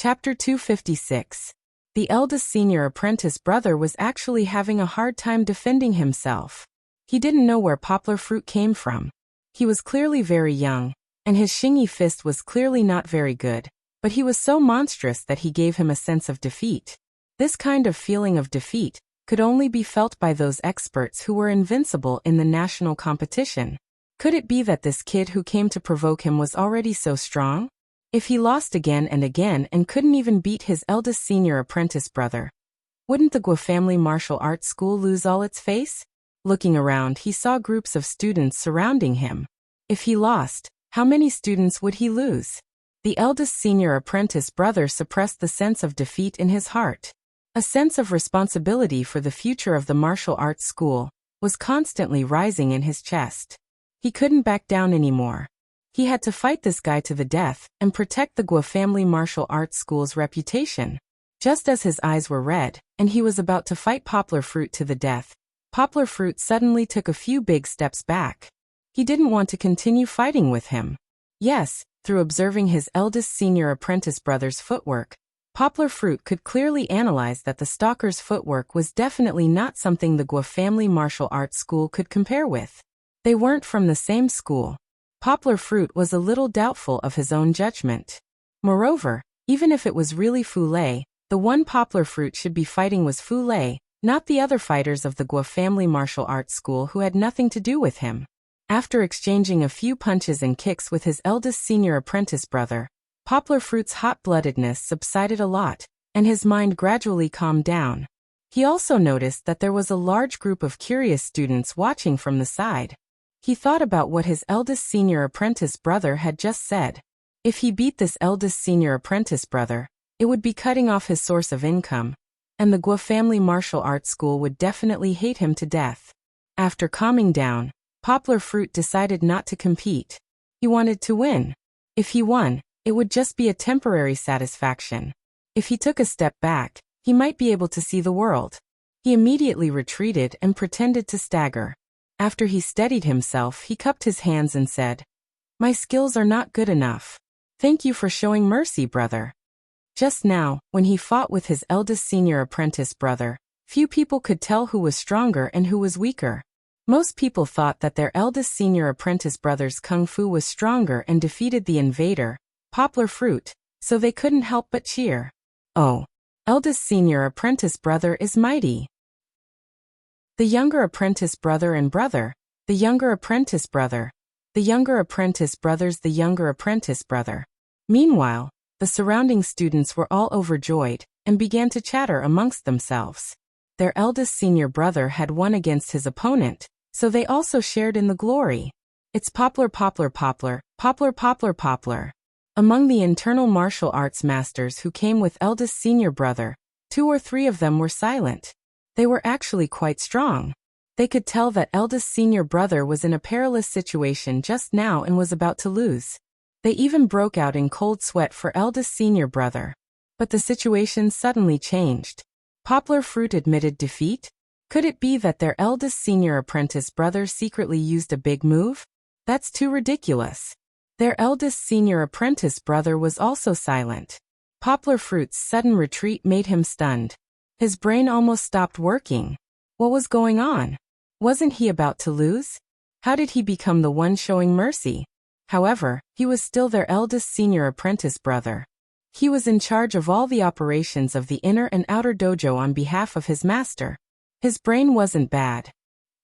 Chapter 256. The eldest senior apprentice brother was actually having a hard time defending himself. He didn't know where poplar fruit came from. He was clearly very young, and his shingy fist was clearly not very good, but he was so monstrous that he gave him a sense of defeat. This kind of feeling of defeat could only be felt by those experts who were invincible in the national competition. Could it be that this kid who came to provoke him was already so strong? If he lost again and couldn't even beat his eldest senior apprentice brother, wouldn't the Guo family martial arts school lose all its face? Looking around, he saw groups of students surrounding him. If he lost, how many students would he lose? The eldest senior apprentice brother suppressed the sense of defeat in his heart. A sense of responsibility for the future of the martial arts school was constantly rising in his chest. He couldn't back down anymore. He had to fight this guy to the death and protect the Guo family martial arts school's reputation. Just as his eyes were red, and he was about to fight Poplar Fruit to the death, Poplar Fruit suddenly took a few big steps back. He didn't want to continue fighting with him. Yes, through observing his eldest senior apprentice brother's footwork, Poplar Fruit could clearly analyze that the stalker's footwork was definitely not something the Guo family martial arts school could compare with. They weren't from the same school. Poplar Fruit was a little doubtful of his own judgment. Moreover, even if it was really Fu Lei, the one Poplar Fruit should be fighting was Fu Lei, not the other fighters of the Guo family martial arts school who had nothing to do with him. After exchanging a few punches and kicks with his eldest senior apprentice brother, Poplar Fruit's hot-bloodedness subsided a lot, and his mind gradually calmed down. He also noticed that there was a large group of curious students watching from the side. He thought about what his eldest senior apprentice brother had just said. If he beat this eldest senior apprentice brother, it would be cutting off his source of income, and the Guo family martial arts school would definitely hate him to death. After calming down, Poplar Fruit decided not to compete. He wanted to win. If he won, it would just be a temporary satisfaction. If he took a step back, he might be able to see the world. He immediately retreated and pretended to stagger. After he steadied himself, he cupped his hands and said, "My skills are not good enough. Thank you for showing mercy, brother." Just now, when he fought with his eldest senior apprentice brother, few people could tell who was stronger and who was weaker. Most people thought that their eldest senior apprentice brother's kung fu was stronger and defeated the invader, Poplar Fruit, so they couldn't help but cheer. Oh, eldest senior apprentice brother is mighty. The younger apprentice brother and brother, the younger apprentice brother, the younger apprentice brothers, the younger apprentice brother. Meanwhile, the surrounding students were all overjoyed and began to chatter amongst themselves. Their eldest senior brother had won against his opponent, so they also shared in the glory. It's Poplar, Poplar, Poplar, Poplar, Poplar, Poplar. Among the internal martial arts masters who came with eldest senior brother, 2 or 3 of them were silent. They were actually quite strong. They could tell that eldest senior brother was in a perilous situation just now and was about to lose. They even broke out in cold sweat for eldest senior brother. But the situation suddenly changed. Poplar Fruit admitted defeat? Could it be that their eldest senior apprentice brother secretly used a big move? That's too ridiculous. Their eldest senior apprentice brother was also silent. Poplar Fruit's sudden retreat made him stunned. His brain almost stopped working. What was going on? Wasn't he about to lose? How did he become the one showing mercy? However, he was still their eldest senior apprentice brother. He was in charge of all the operations of the inner and outer dojo on behalf of his master. His brain wasn't bad.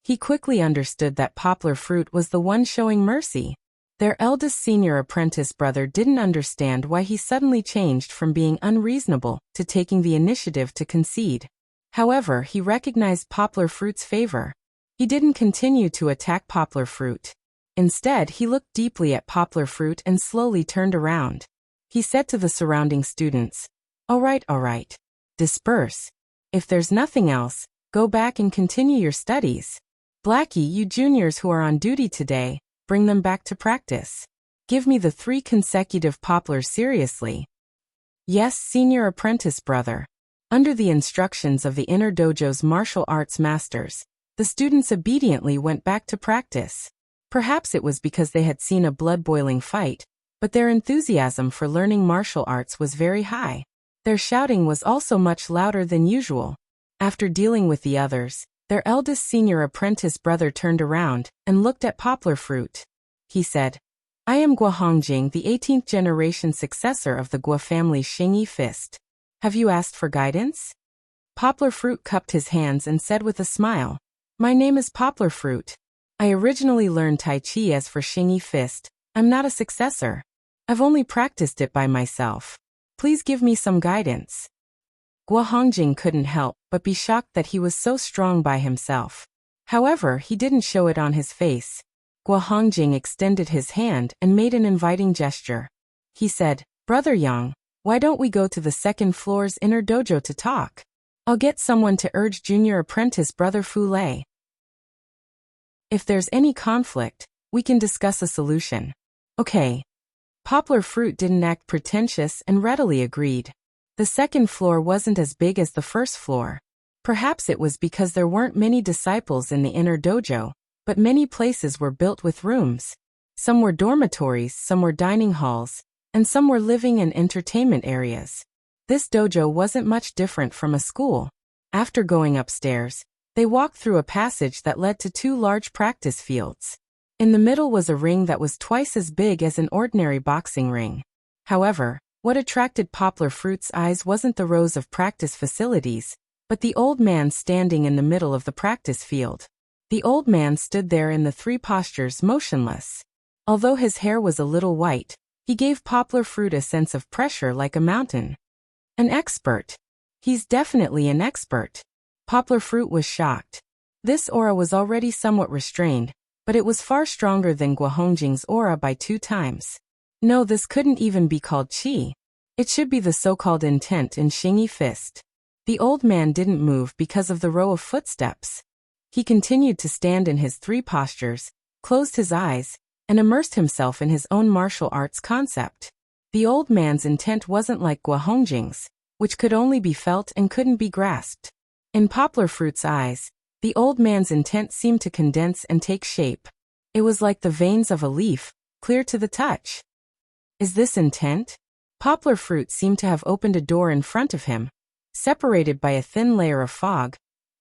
He quickly understood that Poplar Fruit was the one showing mercy. Their eldest senior apprentice brother didn't understand why he suddenly changed from being unreasonable to taking the initiative to concede. However, he recognized Poplar Fruit's favor. He didn't continue to attack Poplar Fruit. Instead, he looked deeply at Poplar Fruit and slowly turned around. He said to the surrounding students, all right. Disperse. If there's nothing else, go back and continue your studies. Blackie, you juniors who are on duty today, bring them back to practice. Give me the 3 consecutive poplars seriously." "Yes, senior apprentice brother." Under the instructions of the inner dojo's martial arts masters, the students obediently went back to practice. Perhaps it was because they had seen a blood-boiling fight, but their enthusiasm for learning martial arts was very high. Their shouting was also much louder than usual. After dealing with the others, their eldest senior apprentice brother turned around and looked at Poplar Fruit. He said, "I am Guo Hongjing, the 18th generation successor of the Guo family's Xingyi Fist. Have you asked for guidance?" Poplar Fruit cupped his hands and said with a smile, "My name is Poplar Fruit. I originally learned Tai Chi as for Xingyi Fist. I'm not a successor. I've only practiced it by myself. Please give me some guidance." Guo Hongjing couldn't help but be shocked that he was so strong by himself. However, he didn't show it on his face. Guo Hongjing extended his hand and made an inviting gesture. He said, "Brother Yang, why don't we go to the second floor's inner dojo to talk? I'll get someone to urge junior apprentice brother Fu Lei. If there's any conflict, we can discuss a solution." "Okay." Poplar Fruit didn't act pretentious and readily agreed. The second floor wasn't as big as the first floor. Perhaps it was because there weren't many disciples in the inner dojo, but many places were built with rooms. Some were dormitories, some were dining halls, and some were living and entertainment areas. This dojo wasn't much different from a school. After going upstairs, they walked through a passage that led to 2 large practice fields. In the middle was a ring that was twice as big as an ordinary boxing ring. However, what attracted Poplar Fruit's eyes wasn't the rows of practice facilities, but the old man standing in the middle of the practice field. The old man stood there in the 3 postures motionless. Although his hair was a little white, he gave Poplar Fruit a sense of pressure like a mountain. An expert. He's definitely an expert. Poplar Fruit was shocked. This aura was already somewhat restrained, but it was far stronger than Guo Hongjing's aura by 2 times. No, this couldn't even be called qi. It should be the so-called intent in Xingyi Fist. The old man didn't move because of the row of footsteps. He continued to stand in his 3 postures, closed his eyes, and immersed himself in his own martial arts concept. The old man's intent wasn't like Guo Hongjing's, which could only be felt and couldn't be grasped. In Poplar Fruit's eyes, the old man's intent seemed to condense and take shape. It was like the veins of a leaf, clear to the touch. Is this intent? Poplar Fruit seemed to have opened a door in front of him, separated by a thin layer of fog,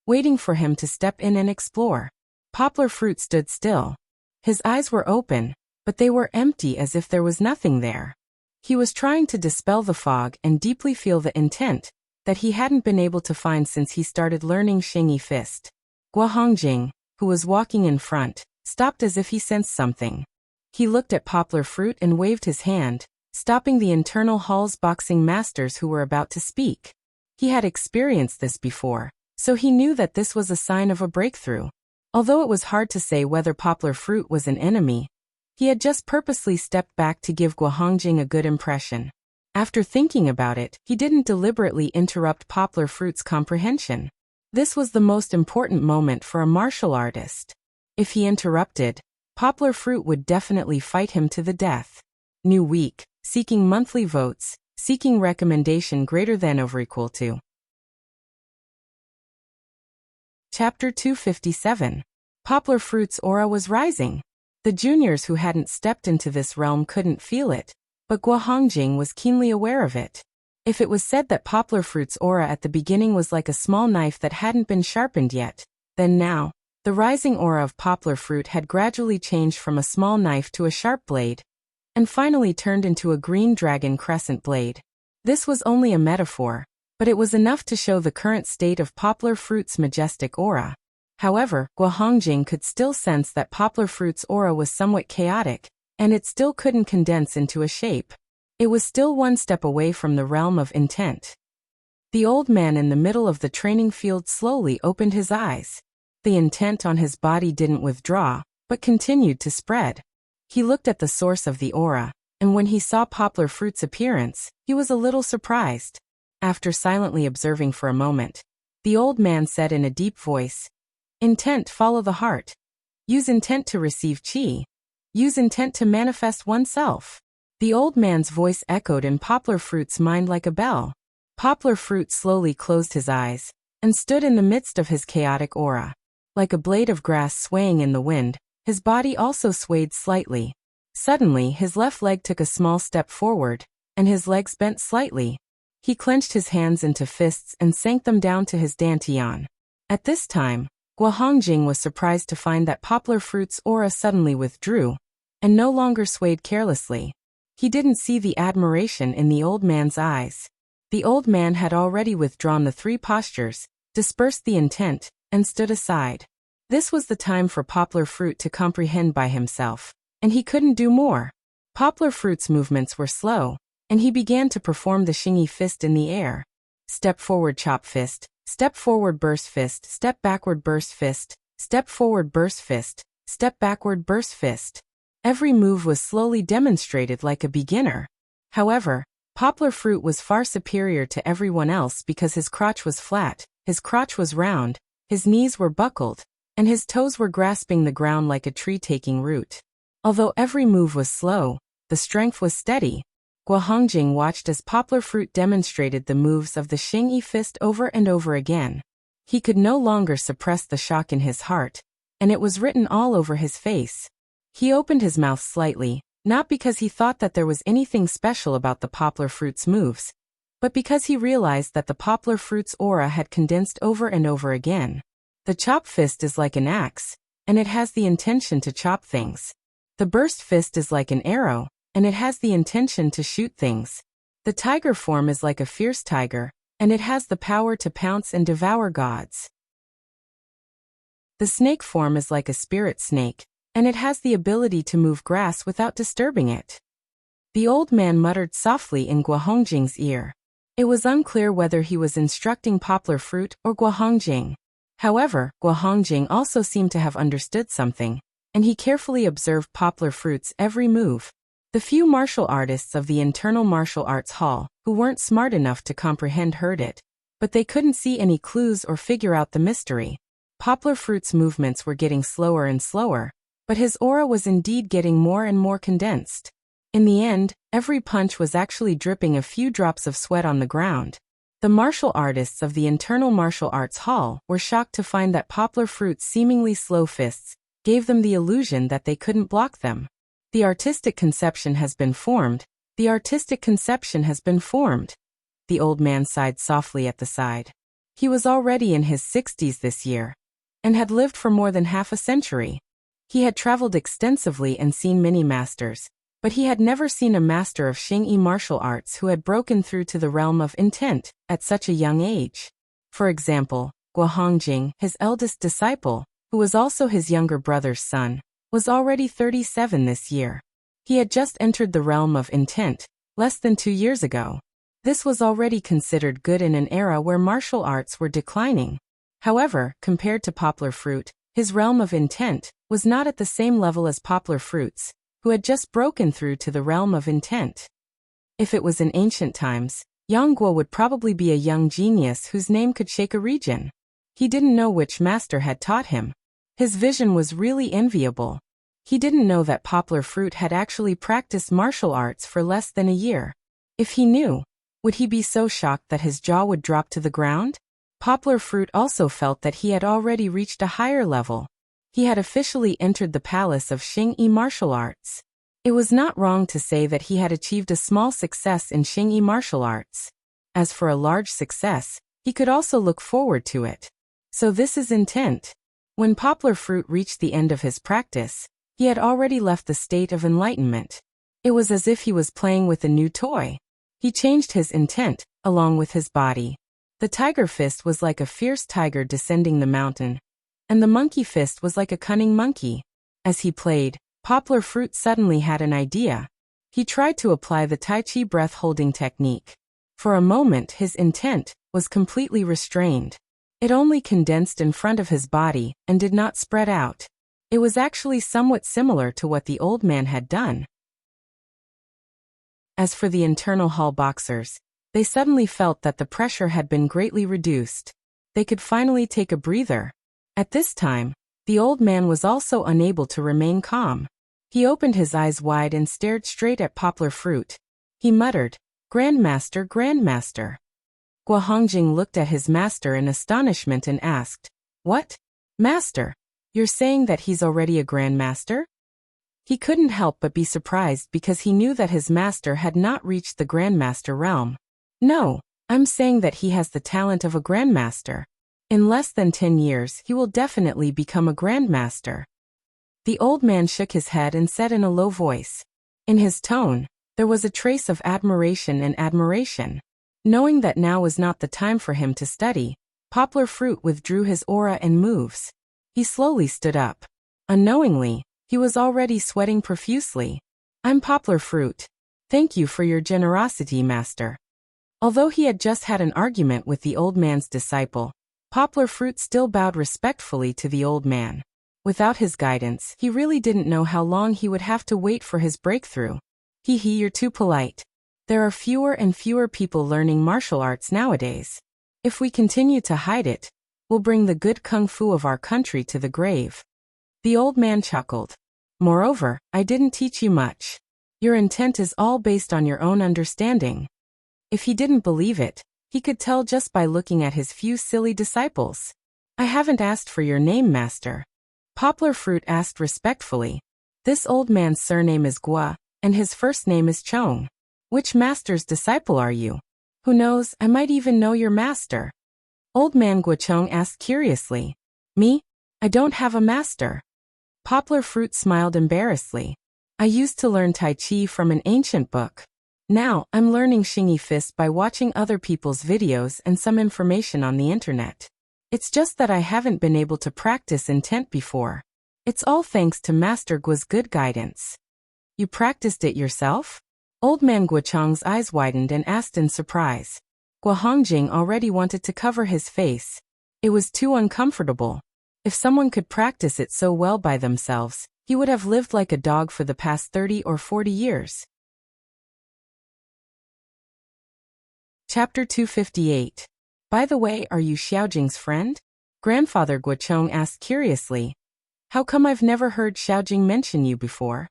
waiting for him to step in and explore. Poplar Fruit stood still. His eyes were open, but they were empty as if there was nothing there. He was trying to dispel the fog and deeply feel the intent that he hadn't been able to find since he started learning Xingyi Fist. Guo Hongjing, who was walking in front, stopped as if he sensed something. He looked at Poplar Fruit and waved his hand, stopping the internal hall's boxing masters who were about to speak. He had experienced this before, so he knew that this was a sign of a breakthrough. Although it was hard to say whether Poplar Fruit was an enemy, he had just purposely stepped back to give Guo Hongjing a good impression. After thinking about it, he didn't deliberately interrupt Poplar Fruit's comprehension. This was the most important moment for a martial artist. If he interrupted, Poplar Fruit would definitely fight him to the death. New week, seeking monthly votes, seeking recommendation greater than or equal to. Chapter 257. Poplar Fruit's aura was rising. The juniors who hadn't stepped into this realm couldn't feel it, but Guo Hongjing was keenly aware of it. If it was said that Poplar Fruit's aura at the beginning was like a small knife that hadn't been sharpened yet, then now, the rising aura of Poplar Fruit had gradually changed from a small knife to a sharp blade, and finally turned into a green dragon crescent blade. This was only a metaphor, but it was enough to show the current state of Poplar Fruit's majestic aura. However, Guo Hongjing could still sense that Poplar Fruit's aura was somewhat chaotic, and it still couldn't condense into a shape. It was still one step away from the realm of intent. The old man in the middle of the training field slowly opened his eyes. The intent on his body didn't withdraw, but continued to spread. He looked at the source of the aura, and when he saw Poplar Fruit's appearance, he was a little surprised. After silently observing for a moment, the old man said in a deep voice, "Intent follow the heart. Use intent to receive qi. Use intent to manifest oneself." The old man's voice echoed in Poplar Fruit's mind like a bell. Poplar Fruit slowly closed his eyes and stood in the midst of his chaotic aura. Like a blade of grass swaying in the wind, his body also swayed slightly. Suddenly, his left leg took a small step forward, and his legs bent slightly. He clenched his hands into fists and sank them down to his dantian. At this time, Guohongjing was surprised to find that Poplar Fruit's aura suddenly withdrew, and no longer swayed carelessly. He didn't see the admiration in the old man's eyes. The old man had already withdrawn the 3 postures, dispersed the intent, and stood aside. This was the time for Poplar Fruit to comprehend by himself, and he couldn't do more. Poplar Fruit's movements were slow, and he began to perform the Xingyi fist in the air. Step forward chop fist, step forward burst fist, step backward burst fist, step forward burst fist, step backward burst fist. Every move was slowly demonstrated like a beginner. However, Poplar Fruit was far superior to everyone else because his crotch was flat, his crotch was round, his knees were buckled, and his toes were grasping the ground like a tree taking root. Although every move was slow, the strength was steady. Guohongjing watched as Poplar Fruit demonstrated the moves of the Xingyi fist over and over again. He could no longer suppress the shock in his heart, and it was written all over his face. He opened his mouth slightly, not because he thought that there was anything special about the Poplar Fruit's moves, but because he realized that the Poplar Fruit's aura had condensed over and over again. The chop fist is like an axe, and it has the intention to chop things. The burst fist is like an arrow, and it has the intention to shoot things. The tiger form is like a fierce tiger, and it has the power to pounce and devour gods. The snake form is like a spirit snake, and it has the ability to move grass without disturbing it. The old man muttered softly in Guohongjing's ear. It was unclear whether he was instructing Poplar Fruit or Guohongjing. However, Guohongjing also seemed to have understood something, and he carefully observed Poplar Fruit's every move. The few martial artists of the Internal Martial Arts Hall, who weren't smart enough to comprehend, heard it, but they couldn't see any clues or figure out the mystery. Poplar Fruit's movements were getting slower and slower, but his aura was indeed getting more and more condensed. In the end, every punch was actually dripping a few drops of sweat on the ground. The martial artists of the Internal Martial Arts Hall were shocked to find that Poplar Fruit's seemingly slow fists gave them the illusion that they couldn't block them. The artistic conception has been formed. The artistic conception has been formed. The old man sighed softly at the side. He was already in his 60s this year, and had lived for more than half a century. He had traveled extensively and seen many masters, but he had never seen a master of Xingyi martial arts who had broken through to the realm of intent at such a young age. For example, Guohongjing, his eldest disciple, who was also his younger brother's son, was already 37 this year. He had just entered the realm of intent, less than 2 years ago. This was already considered good in an era where martial arts were declining. However, compared to Poplar Fruit, his realm of intent was not at the same level as Poplar Fruit's, who had just broken through to the realm of intent. If it was in ancient times, Yang Guo would probably be a young genius whose name could shake a region. He didn't know which master had taught him. His vision was really enviable. He didn't know that Poplar Fruit had actually practiced martial arts for less than a year. If he knew, would he be so shocked that his jaw would drop to the ground? Poplar Fruit also felt that he had already reached a higher level. He had officially entered the palace of Xingyi martial arts. It was not wrong to say that he had achieved a small success in Xingyi martial arts. As for a large success, he could also look forward to it. So this is intent. When Poplar Fruit reached the end of his practice, he had already left the state of enlightenment. It was as if he was playing with a new toy. He changed his intent, along with his body. The tiger fist was like a fierce tiger descending the mountain, and the monkey fist was like a cunning monkey. As he played, Poplar Fruit suddenly had an idea. He tried to apply the Tai Chi breath-holding technique. For a moment his intent was completely restrained. It only condensed in front of his body and did not spread out. It was actually somewhat similar to what the old man had done. As for the internal hall boxers, they suddenly felt that the pressure had been greatly reduced. They could finally take a breather. At this time, the old man was also unable to remain calm. He opened his eyes wide and stared straight at Poplar Fruit. He muttered, "Grandmaster, Grandmaster." Guohongjing looked at his master in astonishment and asked, "What? Master? You're saying that he's already a grandmaster?" He couldn't help but be surprised because he knew that his master had not reached the grandmaster realm. No, I'm saying that he has the talent of a grandmaster. In less than 10 years, he will definitely become a grandmaster. The old man shook his head and said in a low voice. In his tone, there was a trace of admiration and admiration. Knowing that now was not the time for him to study, Poplar Fruit withdrew his aura and moves. He slowly stood up. Unknowingly, he was already sweating profusely. I'm Poplar Fruit. Thank you for your generosity, master. Although he had just had an argument with the old man's disciple, Poplar Fruit still bowed respectfully to the old man. Without his guidance, he really didn't know how long he would have to wait for his breakthrough. You're too polite. There are fewer and fewer people learning martial arts nowadays. If we continue to hide it, we'll bring the good kung fu of our country to the grave. The old man chuckled. Moreover, I didn't teach you much. Your intent is all based on your own understanding. If he didn't believe it, he could tell just by looking at his few silly disciples. I haven't asked for your name, master. Poplar Fruit asked respectfully. This old man's surname is Gua, and his first name is Chong. Which master's disciple are you? Who knows, I might even know your master. Old man Guachong asked curiously. Me? I don't have a master. Poplar Fruit smiled embarrassedly. I used to learn Tai Chi from an ancient book. Now, I'm learning Xingyi Fist by watching other people's videos and some information on the internet. It's just that I haven't been able to practice intent before. It's all thanks to Master Gua's good guidance. You practiced it yourself? Old man Guachong's eyes widened and asked in surprise. Gua Hongjing already wanted to cover his face. It was too uncomfortable. If someone could practice it so well by themselves, he would have lived like a dog for the past 30 or 40 years. Chapter 258. By the way, are you Xiaojing's friend? Grandfather Guachong asked curiously. How come I've never heard Xiaojing mention you before?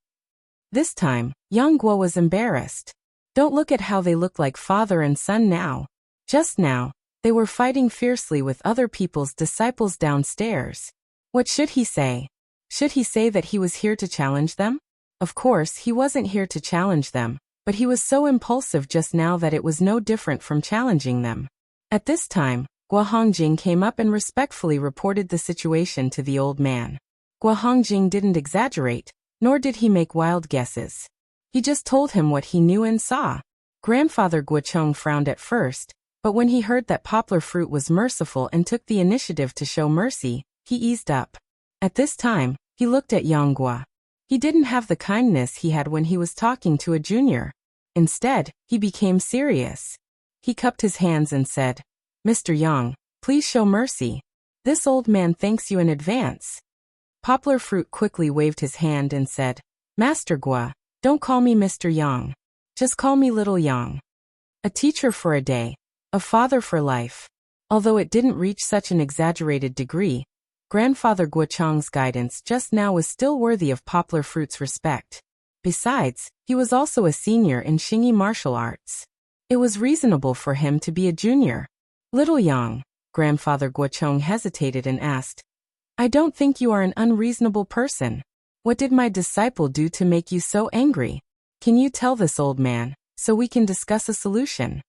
This time, young Guo was embarrassed. Don't look at how they look like father and son now. Just now, they were fighting fiercely with other people's disciples downstairs. What should he say? Should he say that he was here to challenge them? Of course, he wasn't here to challenge them, but he was so impulsive just now that it was no different from challenging them. At this time, Gua Hongjing came up and respectfully reported the situation to the old man. Gua Hongjing didn't exaggerate, nor did he make wild guesses. He just told him what he knew and saw. Grandfather Guachong frowned at first, but when he heard that Poplar Fruit was merciful and took the initiative to show mercy, he eased up. At this time, he looked at Yang Gua. He didn't have the kindness he had when he was talking to a junior. Instead, he became serious. He cupped his hands and said, Mr. Yang, please show mercy. This old man thanks you in advance. Poplar Fruit quickly waved his hand and said, Master Gua, don't call me Mr. Yang. Just call me Little Yang. A teacher for a day, a father for life. Although it didn't reach such an exaggerated degree, Grandfather Guachong's guidance just now was still worthy of Poplar Fruit's respect. Besides, he was also a senior in Xingyi martial arts. It was reasonable for him to be a junior. Little Yang, Grandfather Guachong hesitated and asked, I don't think you are an unreasonable person. What did my disciple do to make you so angry? Can you tell this old man, so we can discuss a solution?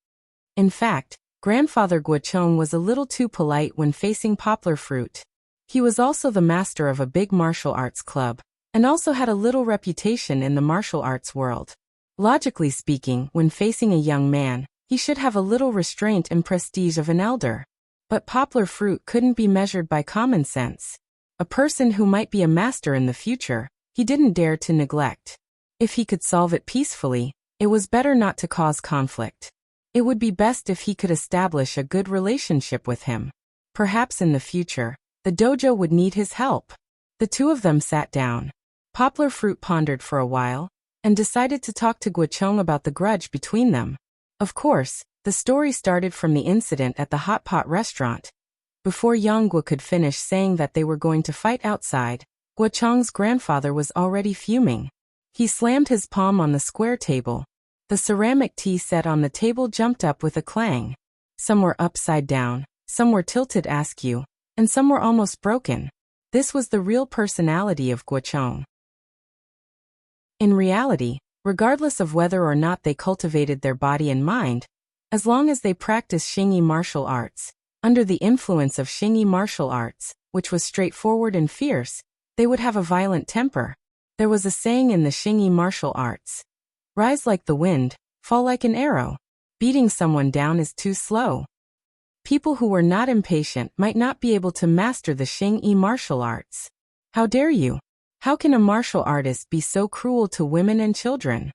In fact, Grandfather Guachong was a little too polite when facing Poplar Fruit. He was also the master of a big martial arts club, and also had a little reputation in the martial arts world. Logically speaking, when facing a young man, he should have a little restraint and prestige of an elder. But Poplar Fruit couldn't be measured by common sense. A person who might be a master in the future, he didn't dare to neglect. If he could solve it peacefully, it was better not to cause conflict. It would be best if he could establish a good relationship with him. Perhaps in the future, the dojo would need his help. The two of them sat down. Poplar Fruit pondered for a while, and decided to talk to Guachong about the grudge between them. Of course, the story started from the incident at the hot pot restaurant. Before Yang Gua could finish saying that they were going to fight outside, Guachong's grandfather was already fuming. He slammed his palm on the square table. The ceramic tea set on the table jumped up with a clang. Some were upside down, some were tilted askew, and some were almost broken. This was the real personality of Guachong. In reality, regardless of whether or not they cultivated their body and mind, As long as they practice Xingyi martial arts, under the influence of Xingyi martial arts, which was straightforward and fierce, they would have a violent temper. There was a saying in the Xingyi martial arts: rise like the wind, fall like an arrow. Beating someone down is too slow. People who were not impatient might not be able to master the Xingyi martial arts. How dare you? How can a martial artist be so cruel to women and children?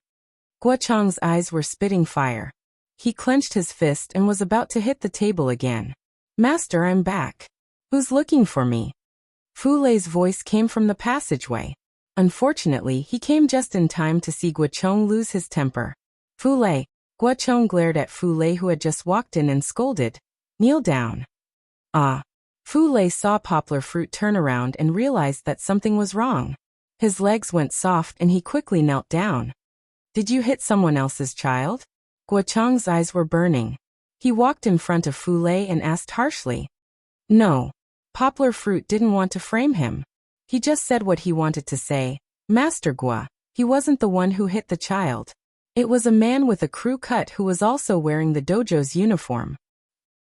Guo Cheng's eyes were spitting fire. He clenched his fist and was about to hit the table again. Master, I'm back. Who's looking for me? Fu Lei's voice came from the passageway. Unfortunately, he came just in time to see Guo Cheng lose his temper. Fu Lei. Guo Cheng glared at Fu Lei, who had just walked in, and scolded. Kneel down. Ah. Fu Lei saw Poplar Fruit turn around and realized that something was wrong. His legs went soft and he quickly knelt down. Did you hit someone else's child? Guo Cheng's eyes were burning. He walked in front of Fu Lei and asked harshly. No. Poplar Fruit didn't want to frame him. He just said what he wanted to say. Master Guo, he wasn't the one who hit the child. It was a man with a crew cut who was also wearing the dojo's uniform.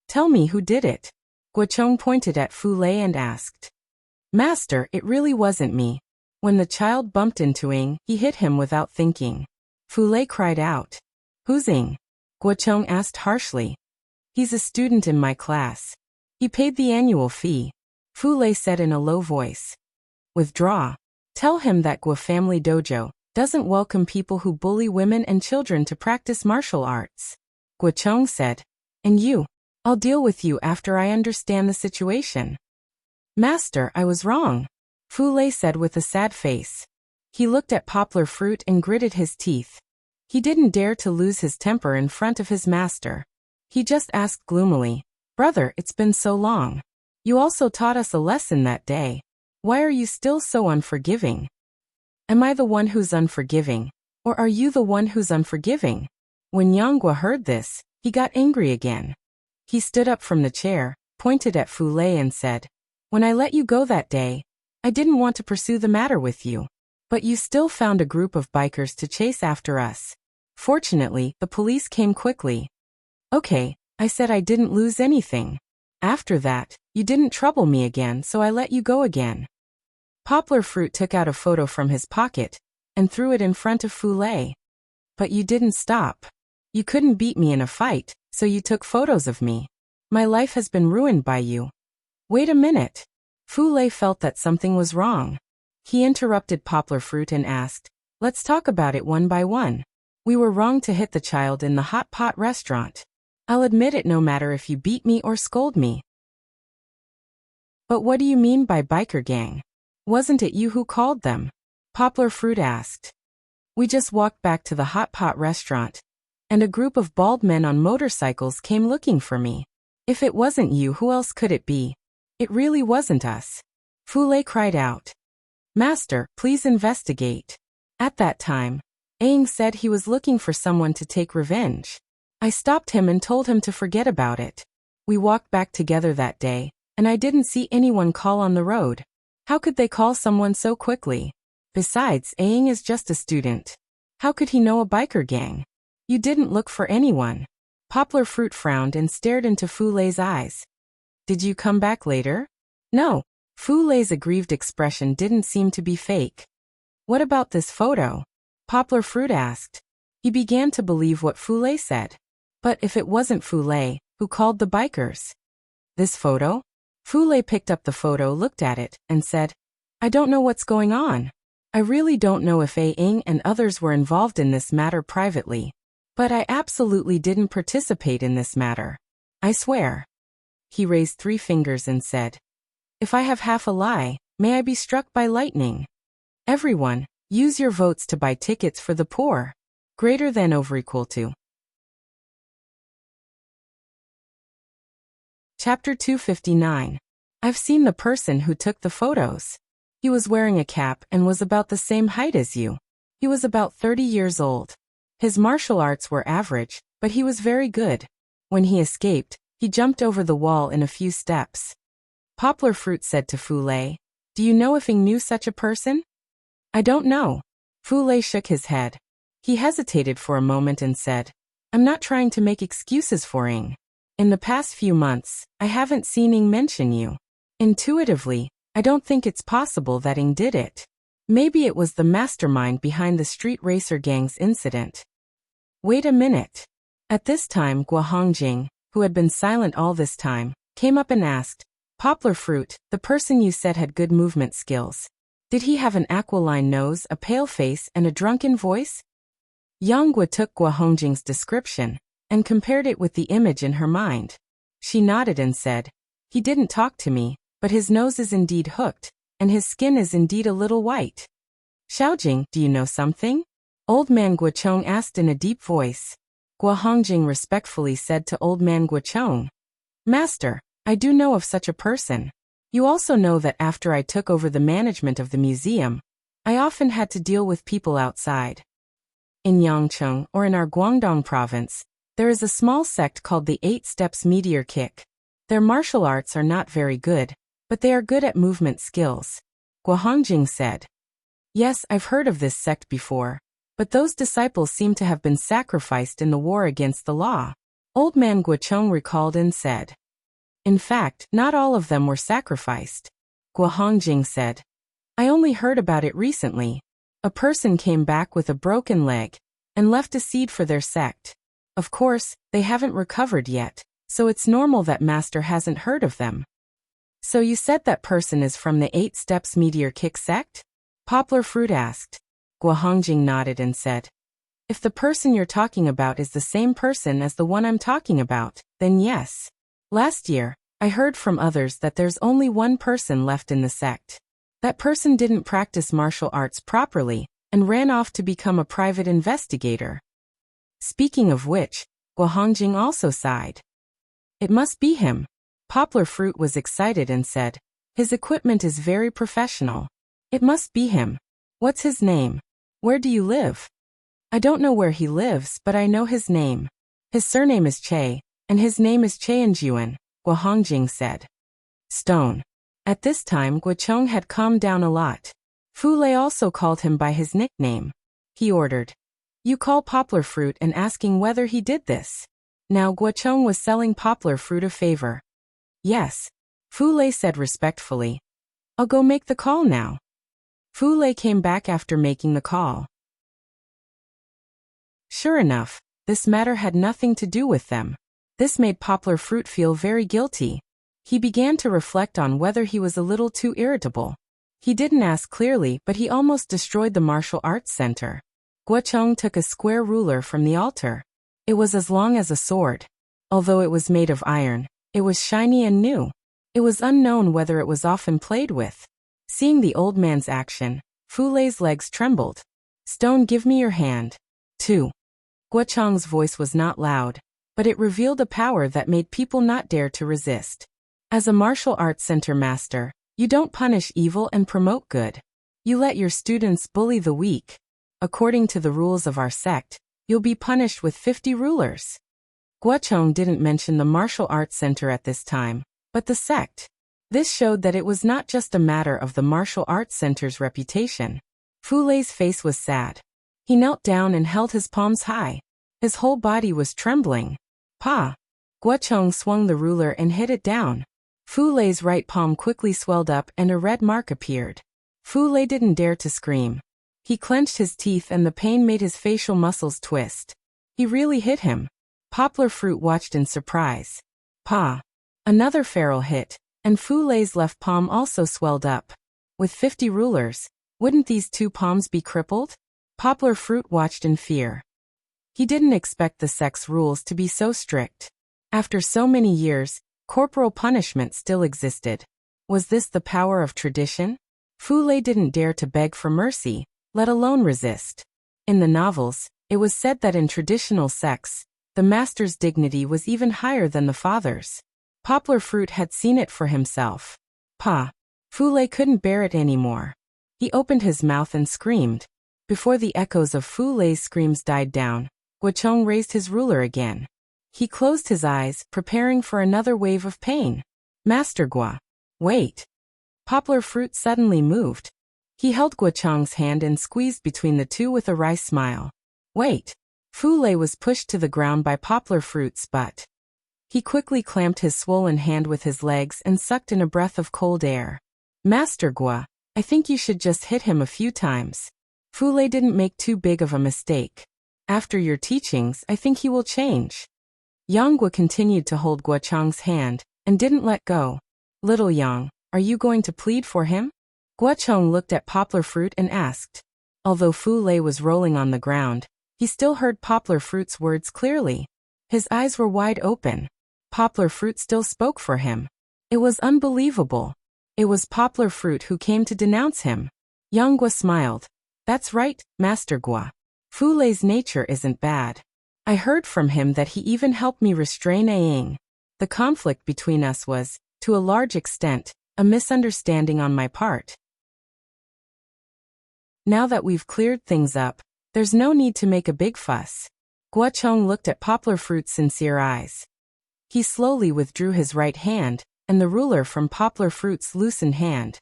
Tell me who did it. Guo Cheng pointed at Fu Lei and asked. Master, it really wasn't me. When the child bumped into Ing, he hit him without thinking. Fu Lei cried out. Who's Ing? Guo Cheng asked harshly. He's a student in my class. He paid the annual fee. Fu Lei said in a low voice. Withdraw. Tell him that Guo Family Dojo doesn't welcome people who bully women and children to practice martial arts. Guo Cheng said. And you? I'll deal with you after I understand the situation. Master, I was wrong. Fu Lei said with a sad face. He looked at Poplar Fruit and gritted his teeth. He didn't dare to lose his temper in front of his master. He just asked gloomily, Brother, it's been so long. You also taught us a lesson that day. Why are you still so unforgiving? Am I the one who's unforgiving? Or are you the one who's unforgiving? When Yanghua heard this, he got angry again. He stood up from the chair, pointed at Fu Lei and said, When I let you go that day, I didn't want to pursue the matter with you. But you still found a group of bikers to chase after us. Fortunately, the police came quickly. Okay, I said I didn't lose anything. After that, you didn't trouble me again, so I let you go again. Poplar Fruit took out a photo from his pocket and threw it in front of Fu Lei. But you didn't stop. You couldn't beat me in a fight, so you took photos of me. My life has been ruined by you. Wait a minute. Fu Lei felt that something was wrong. He interrupted Poplar Fruit and asked, Let's talk about it one by one. We were wrong to hit the child in the hot pot restaurant. I'll admit it no matter if you beat me or scold me. But what do you mean by biker gang? Wasn't it you who called them? Poplar Fruit asked. We just walked back to the hot pot restaurant, and a group of bald men on motorcycles came looking for me. If it wasn't you, who else could it be? It really wasn't us. Fu Lei cried out. Master, please investigate. At that time, Aang said he was looking for someone to take revenge. I stopped him and told him to forget about it. We walked back together that day, and I didn't see anyone call on the road. How could they call someone so quickly? Besides, Aang is just a student. How could he know a biker gang? You didn't look for anyone. Poplar Fruit frowned and stared into Fu Lei's eyes. Did you come back later? No. Fu Lei's aggrieved expression didn't seem to be fake. What about this photo? Poplar Fruit asked. He began to believe what Fu Lei said. But if it wasn't Fu Lei, who called the bikers? This photo? Fu Lei picked up the photo, looked at it, and said, I don't know what's going on. I really don't know if Aang and others were involved in this matter privately. But I absolutely didn't participate in this matter. I swear. He raised 3 fingers and said, If I have half a lie, may I be struck by lightning. Everyone, use your votes to buy tickets for the poor. Greater than over equal to. Chapter 259. I've seen the person who took the photos. He was wearing a cap and was about the same height as you. He was about 30 years old. His martial arts were average, but he was very good. When he escaped, he jumped over the wall in a few steps. Poplar Fruit said to Fu Lei, Do you know if Ing knew such a person? I don't know. Fu Lei shook his head. He hesitated for a moment and said, I'm not trying to make excuses for Ing. In the past few months, I haven't seen Ing mention you. Intuitively, I don't think it's possible that Ing did it. Maybe it was the mastermind behind the street racer gang's incident. Wait a minute. At this time, Guo Hongjing, who had been silent all this time, came up and asked, Poplar Fruit, the person you said had good movement skills. Did he have an aquiline nose, a pale face, and a drunken voice? Yang Guo took Guo Hongjing's description and compared it with the image in her mind. She nodded and said, he didn't talk to me, but his nose is indeed hooked, and his skin is indeed a little white. Xiaojing, do you know something? Old man Guochong asked in a deep voice. Guo Hongjing respectfully said to old man Guochong, Master, I do know of such a person. You also know that after I took over the management of the museum, I often had to deal with people outside. In Yangcheng, or in our Guangdong province, there is a small sect called the 8 Steps Meteor Kick. Their martial arts are not very good, but they are good at movement skills. Guo Hongjing said. Yes, I've heard of this sect before, but those disciples seem to have been sacrificed in the war against the law. Old man Guochong recalled and said. In fact, not all of them were sacrificed. Guo Hongjing said. I only heard about it recently. A person came back with a broken leg and left a seed for their sect. Of course, they haven't recovered yet, so it's normal that Master hasn't heard of them. So you said that person is from the 8 Steps Meteor Kick sect? Poplar Fruit asked. Guo Hongjing nodded and said. If the person you're talking about is the same person as the one I'm talking about, then yes. Last year, I heard from others that there's only one person left in the sect. That person didn't practice martial arts properly and ran off to become a private investigator. Speaking of which, Guo Hongjing also sighed. It must be him. Poplar Fruit was excited and said, his equipment is very professional. It must be him. What's his name? Where do you live? I don't know where he lives, but I know his name. His surname is Che, and his name is Cheanjuan, Guo Hongjing said. Stone. At this time Guochong had calmed down a lot. Fu Lei also called him by his nickname. He ordered. You call Poplar Fruit and asking whether he did this. Now Guochong was selling Poplar Fruit a favor. Yes. Fu Lei said respectfully. I'll go make the call now. Fu Lei came back after making the call. Sure enough, this matter had nothing to do with them. This made Poplar Fruit feel very guilty. He began to reflect on whether he was a little too irritable. He didn't ask clearly, but he almost destroyed the martial arts center. Guochong took a square ruler from the altar. It was as long as a sword. Although it was made of iron, it was shiny and new. It was unknown whether it was often played with. Seeing the old man's action, Fu Lei's legs trembled. Stone, give me your hand. 2. Guochong's voice was not loud, but it revealed a power that made people not dare to resist. As a martial arts center master, you don't punish evil and promote good. You let your students bully the weak. According to the rules of our sect, you'll be punished with 50 rulers. Guochong didn't mention the martial arts center at this time, but the sect. This showed that it was not just a matter of the martial arts center's reputation. Fu Lei's face was sad. He knelt down and held his palms high. His whole body was trembling. Pa! Guochong swung the ruler and hit it down. Fu Lei's right palm quickly swelled up and a red mark appeared. Fu Lei didn't dare to scream. He clenched his teeth and the pain made his facial muscles twist. He really hit him. Poplar Fruit watched in surprise. Pa! Another feral hit, and Fu Lei's left palm also swelled up. With 50 rulers, wouldn't these 2 palms be crippled? Poplar Fruit watched in fear. He didn't expect the sect's rules to be so strict. After so many years, corporal punishment still existed. Was this the power of tradition? Fu Lei didn't dare to beg for mercy, let alone resist. In the novels, it was said that in traditional sects, the master's dignity was even higher than the father's. Poplar Fruit had seen it for himself. Pa! Fu Lei couldn't bear it anymore. He opened his mouth and screamed. Before the echoes of Fu Lei's screams died down, Guochong raised his ruler again. He closed his eyes, preparing for another wave of pain. Master Guo. Wait. Poplar Fruit suddenly moved. He held Guochong's hand and squeezed between the two with a wry smile. Wait. Fu Lei was pushed to the ground by Poplar Fruit's butt. He quickly clamped his swollen hand with his legs and sucked in a breath of cold air. Master Gua, I think you should just hit him a few times. Fu Lei didn't make too big of a mistake. After your teachings, I think he will change. Yang Gua continued to hold Gua Chang's hand and didn't let go. Little Yang, are you going to plead for him? Gua Chang looked at Poplar Fruit and asked. Although Fu Lei was rolling on the ground, he still heard Poplar Fruit's words clearly. His eyes were wide open. Poplar Fruit still spoke for him. It was unbelievable. It was Poplar Fruit who came to denounce him. Yang Gua smiled. That's right, Master Gua. Fu Lei's nature isn't bad. I heard from him that he even helped me restrain Aang. The conflict between us was, to a large extent, a misunderstanding on my part. Now that we've cleared things up, there's no need to make a big fuss. Gua Chang looked at Poplar Fruit's sincere eyes. He slowly withdrew his right hand, and the ruler from Poplar Fruit's loosened hand.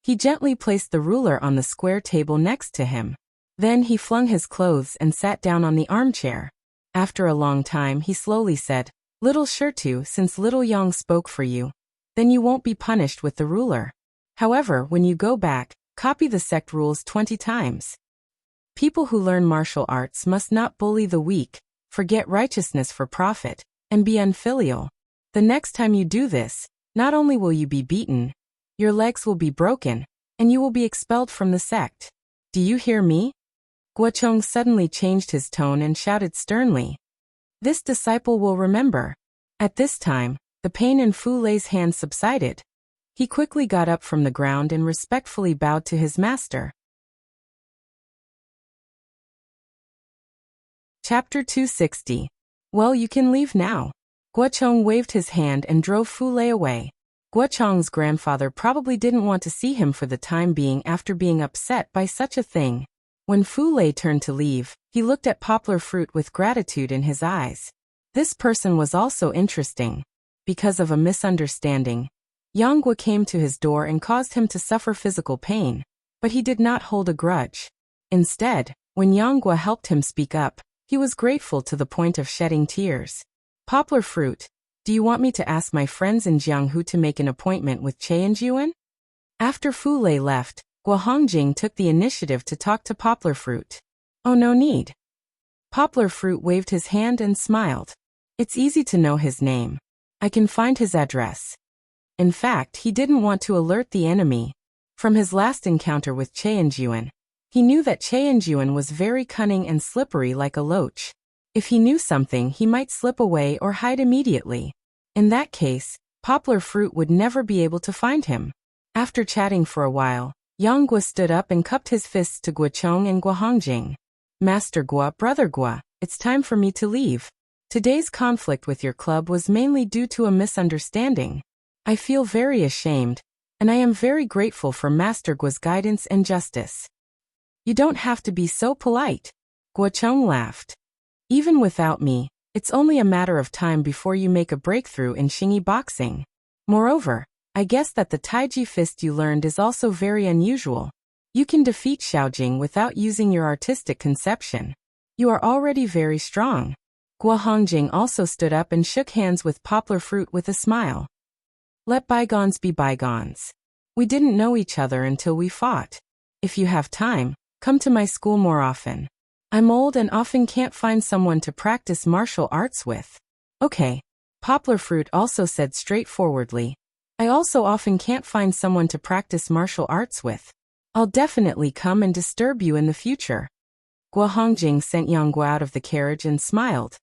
He gently placed the ruler on the square table next to him. Then he flung his clothes and sat down on the armchair. After a long time he slowly said, Little Shirtu, since Little Yang spoke for you, then you won't be punished with the ruler. However, when you go back, copy the sect rules 20 times. People who learn martial arts must not bully the weak, forget righteousness for profit, and be unfilial. The next time you do this, not only will you be beaten, your legs will be broken, and you will be expelled from the sect. Do you hear me? Gua Chang suddenly changed his tone and shouted sternly. This disciple will remember. At this time, the pain in Fu Lei's hand subsided. He quickly got up from the ground and respectfully bowed to his master. Chapter 260. Well, you can leave now. Gua Chang waved his hand and drove Fu Lei away. Gua Chang's grandfather probably didn't want to see him for the time being after being upset by such a thing. When Fu Lei turned to leave, he looked at Poplar Fruit with gratitude in his eyes. This person was also interesting. Because of a misunderstanding, Yang Gua came to his door and caused him to suffer physical pain, but he did not hold a grudge. Instead, when Yang Gua helped him speak up, he was grateful to the point of shedding tears. Poplar Fruit, do you want me to ask my friends in Jianghu to make an appointment with Che and Yuan? After Fu Lei left, Gua Hongjing took the initiative to talk to Poplar Fruit. Oh, no need. Poplar Fruit waved his hand and smiled. It's easy to know his name. I can find his address. In fact, he didn't want to alert the enemy. From his last encounter with Che and Yuan, he knew that Che and Yuan was very cunning and slippery like a loach. If he knew something, he might slip away or hide immediately. In that case, Poplar Fruit would never be able to find him. After chatting for a while, Yang Gua stood up and cupped his fists to Gua Chang and Gua Hongjing. Master Gua, Brother Gua, it's time for me to leave. Today's conflict with your club was mainly due to a misunderstanding. I feel very ashamed, and I am very grateful for Master Gua's guidance and justice. You don't have to be so polite. Gua Chang laughed. Even without me, it's only a matter of time before you make a breakthrough in Xingyi boxing. Moreover, I guess that the Taiji fist you learned is also very unusual. You can defeat Xiaojing without using your artistic conception. You are already very strong. Gua Hongjing also stood up and shook hands with Poplar Fruit with a smile. Let bygones be bygones. We didn't know each other until we fought. If you have time, come to my school more often. I'm old and often can't find someone to practice martial arts with. Okay. Poplar Fruit also said straightforwardly. I also often can't find someone to practice martial arts with. I'll definitely come and disturb you in the future. Gua Hongjing sent Yang Gua out of the carriage and smiled.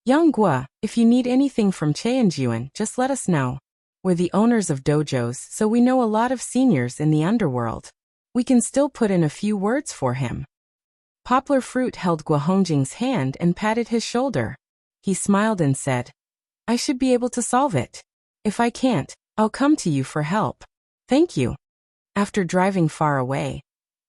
Yang Gua, if you need anything from Che and Yuan, just let us know. We're the owners of dojos, so we know a lot of seniors in the underworld. We can still put in a few words for him. Poplar Fruit held Gua Hongjing's hand and patted his shoulder. He smiled and said, I should be able to solve it. If I can't, I'll come to you for help. Thank you. After driving far away,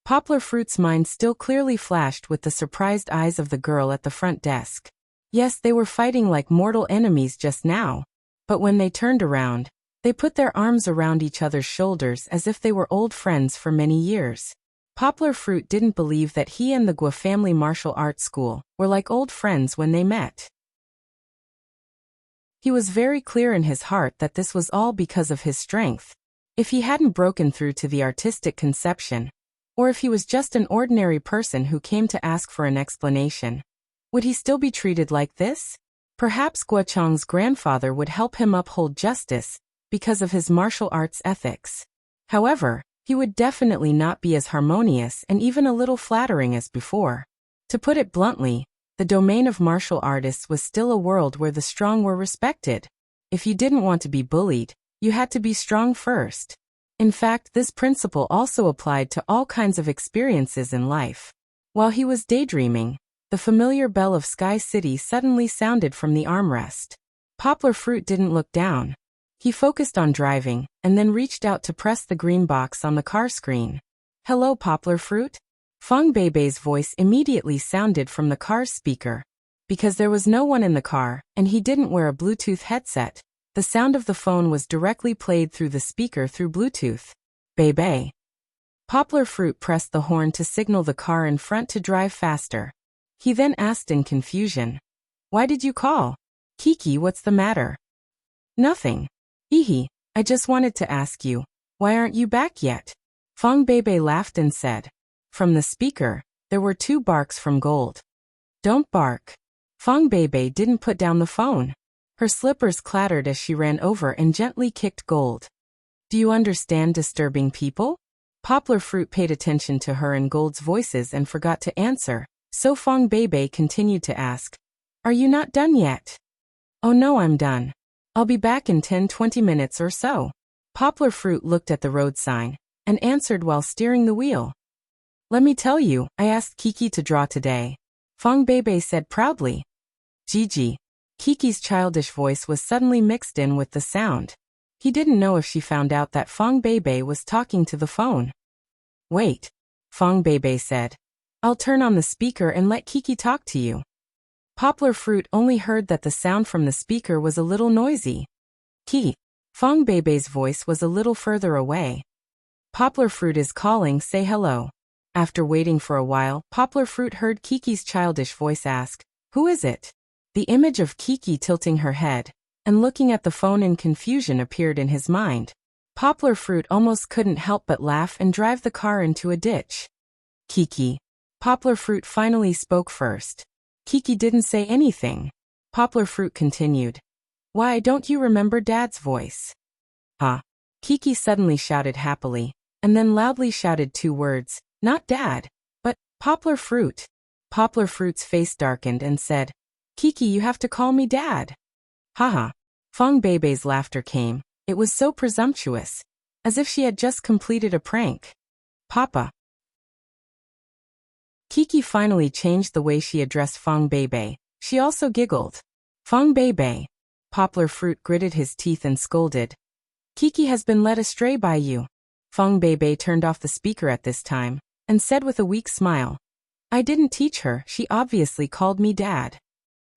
Poplar Fruit's mind still clearly flashed with the surprised eyes of the girl at the front desk. Yes, they were fighting like mortal enemies just now, but when they turned around, they put their arms around each other's shoulders as if they were old friends for many years. Poplar Fruit didn't believe that he and the Guo family martial arts school were like old friends when they met. He was very clear in his heart that this was all because of his strength. If he hadn't broken through to the artistic conception, or if he was just an ordinary person who came to ask for an explanation, would he still be treated like this? Perhaps Guo Chang's grandfather would help him uphold justice because of his martial arts ethics. However, he would definitely not be as harmonious and even a little flattering as before. To put it bluntly, the domain of martial artists was still a world where the strong were respected. If you didn't want to be bullied, you had to be strong first. In fact, this principle also applied to all kinds of experiences in life. While he was daydreaming, the familiar bell of Sky City suddenly sounded from the armrest. Poplar Fruit didn't look down. He focused on driving, and then reached out to press the green box on the car screen. "Hello, Poplar Fruit?" Feng Beibei's voice immediately sounded from the car's speaker. Because there was no one in the car, and he didn't wear a Bluetooth headset, the sound of the phone was directly played through the speaker through Bluetooth. "Beibei." Poplar Fruit pressed the horn to signal the car in front to drive faster. He then asked in confusion, "Why did you call? Kiki, what's the matter?" "Nothing. Ihi, I just wanted to ask you, why aren't you back yet?" Feng Beibei laughed and said. From the speaker, there were 2 barks from Gold. "Don't bark." Feng Beibei didn't put down the phone. Her slippers clattered as she ran over and gently kicked Gold. "Do you understand disturbing people?" Poplar Fruit paid attention to her and Gold's voices and forgot to answer, so Feng Beibei continued to ask, "Are you not done yet?" "Oh no, I'm done. I'll be back in 10-20 minutes or so." Poplar Fruit looked at the road sign and answered while steering the wheel. "Let me tell you, I asked Kiki to draw today," Feng Beibei said proudly. "Gigi." Kiki's childish voice was suddenly mixed in with the sound. He didn't know if she found out that Feng Beibei was talking to the phone. "Wait," Feng Beibei said. "I'll turn on the speaker and let Kiki talk to you." Poplar Fruit only heard that the sound from the speaker was a little noisy. "Ki." Feng Beibei's voice was a little further away. "Poplar Fruit is calling, say hello." After waiting for a while, Poplar Fruit heard Kiki's childish voice ask, "Who is it?" The image of Kiki tilting her head and looking at the phone in confusion appeared in his mind. Poplar Fruit almost couldn't help but laugh and drive the car into a ditch. "Kiki." Poplar Fruit finally spoke first. Kiki didn't say anything. Poplar Fruit continued. "Why, don't you remember Dad's voice?" "Huh?" Kiki suddenly shouted happily, and then loudly shouted 2 words, "Not Dad, but Poplar Fruit." Poplar Fruit's face darkened and said, "Kiki, you have to call me Dad." "Haha." Feng Beibei's laughter came. It was so presumptuous, as if she had just completed a prank. "Papa." Kiki finally changed the way she addressed Feng Beibei. She also giggled. "Feng Beibei." Poplar Fruit gritted his teeth and scolded. "Kiki has been led astray by you." Feng Beibei turned off the speaker at this time and said with a weak smile, "I didn't teach her, she obviously called me Dad."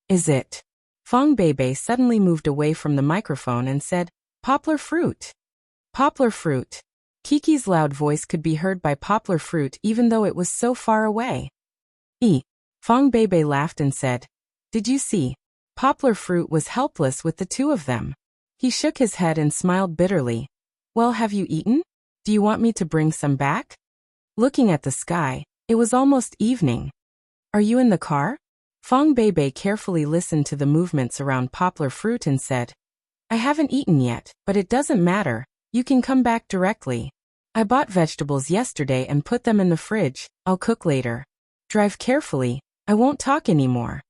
"Is it?" Feng Beibei suddenly moved away from the microphone and said, "Poplar Fruit." "Poplar Fruit." Kiki's loud voice could be heard by Poplar Fruit even though it was so far away. Feng Beibei laughed and said, "Did you see?" Poplar Fruit was helpless with the 2 of them. He shook his head and smiled bitterly. "Well, have you eaten? Do you want me to bring some back?" Looking at the sky, it was almost evening. "Are you in the car?" Feng Beibei carefully listened to the movements around Poplar Fruit and said, "I haven't eaten yet, but it doesn't matter, you can come back directly. I bought vegetables yesterday and put them in the fridge, I'll cook later. Drive carefully, I won't talk anymore."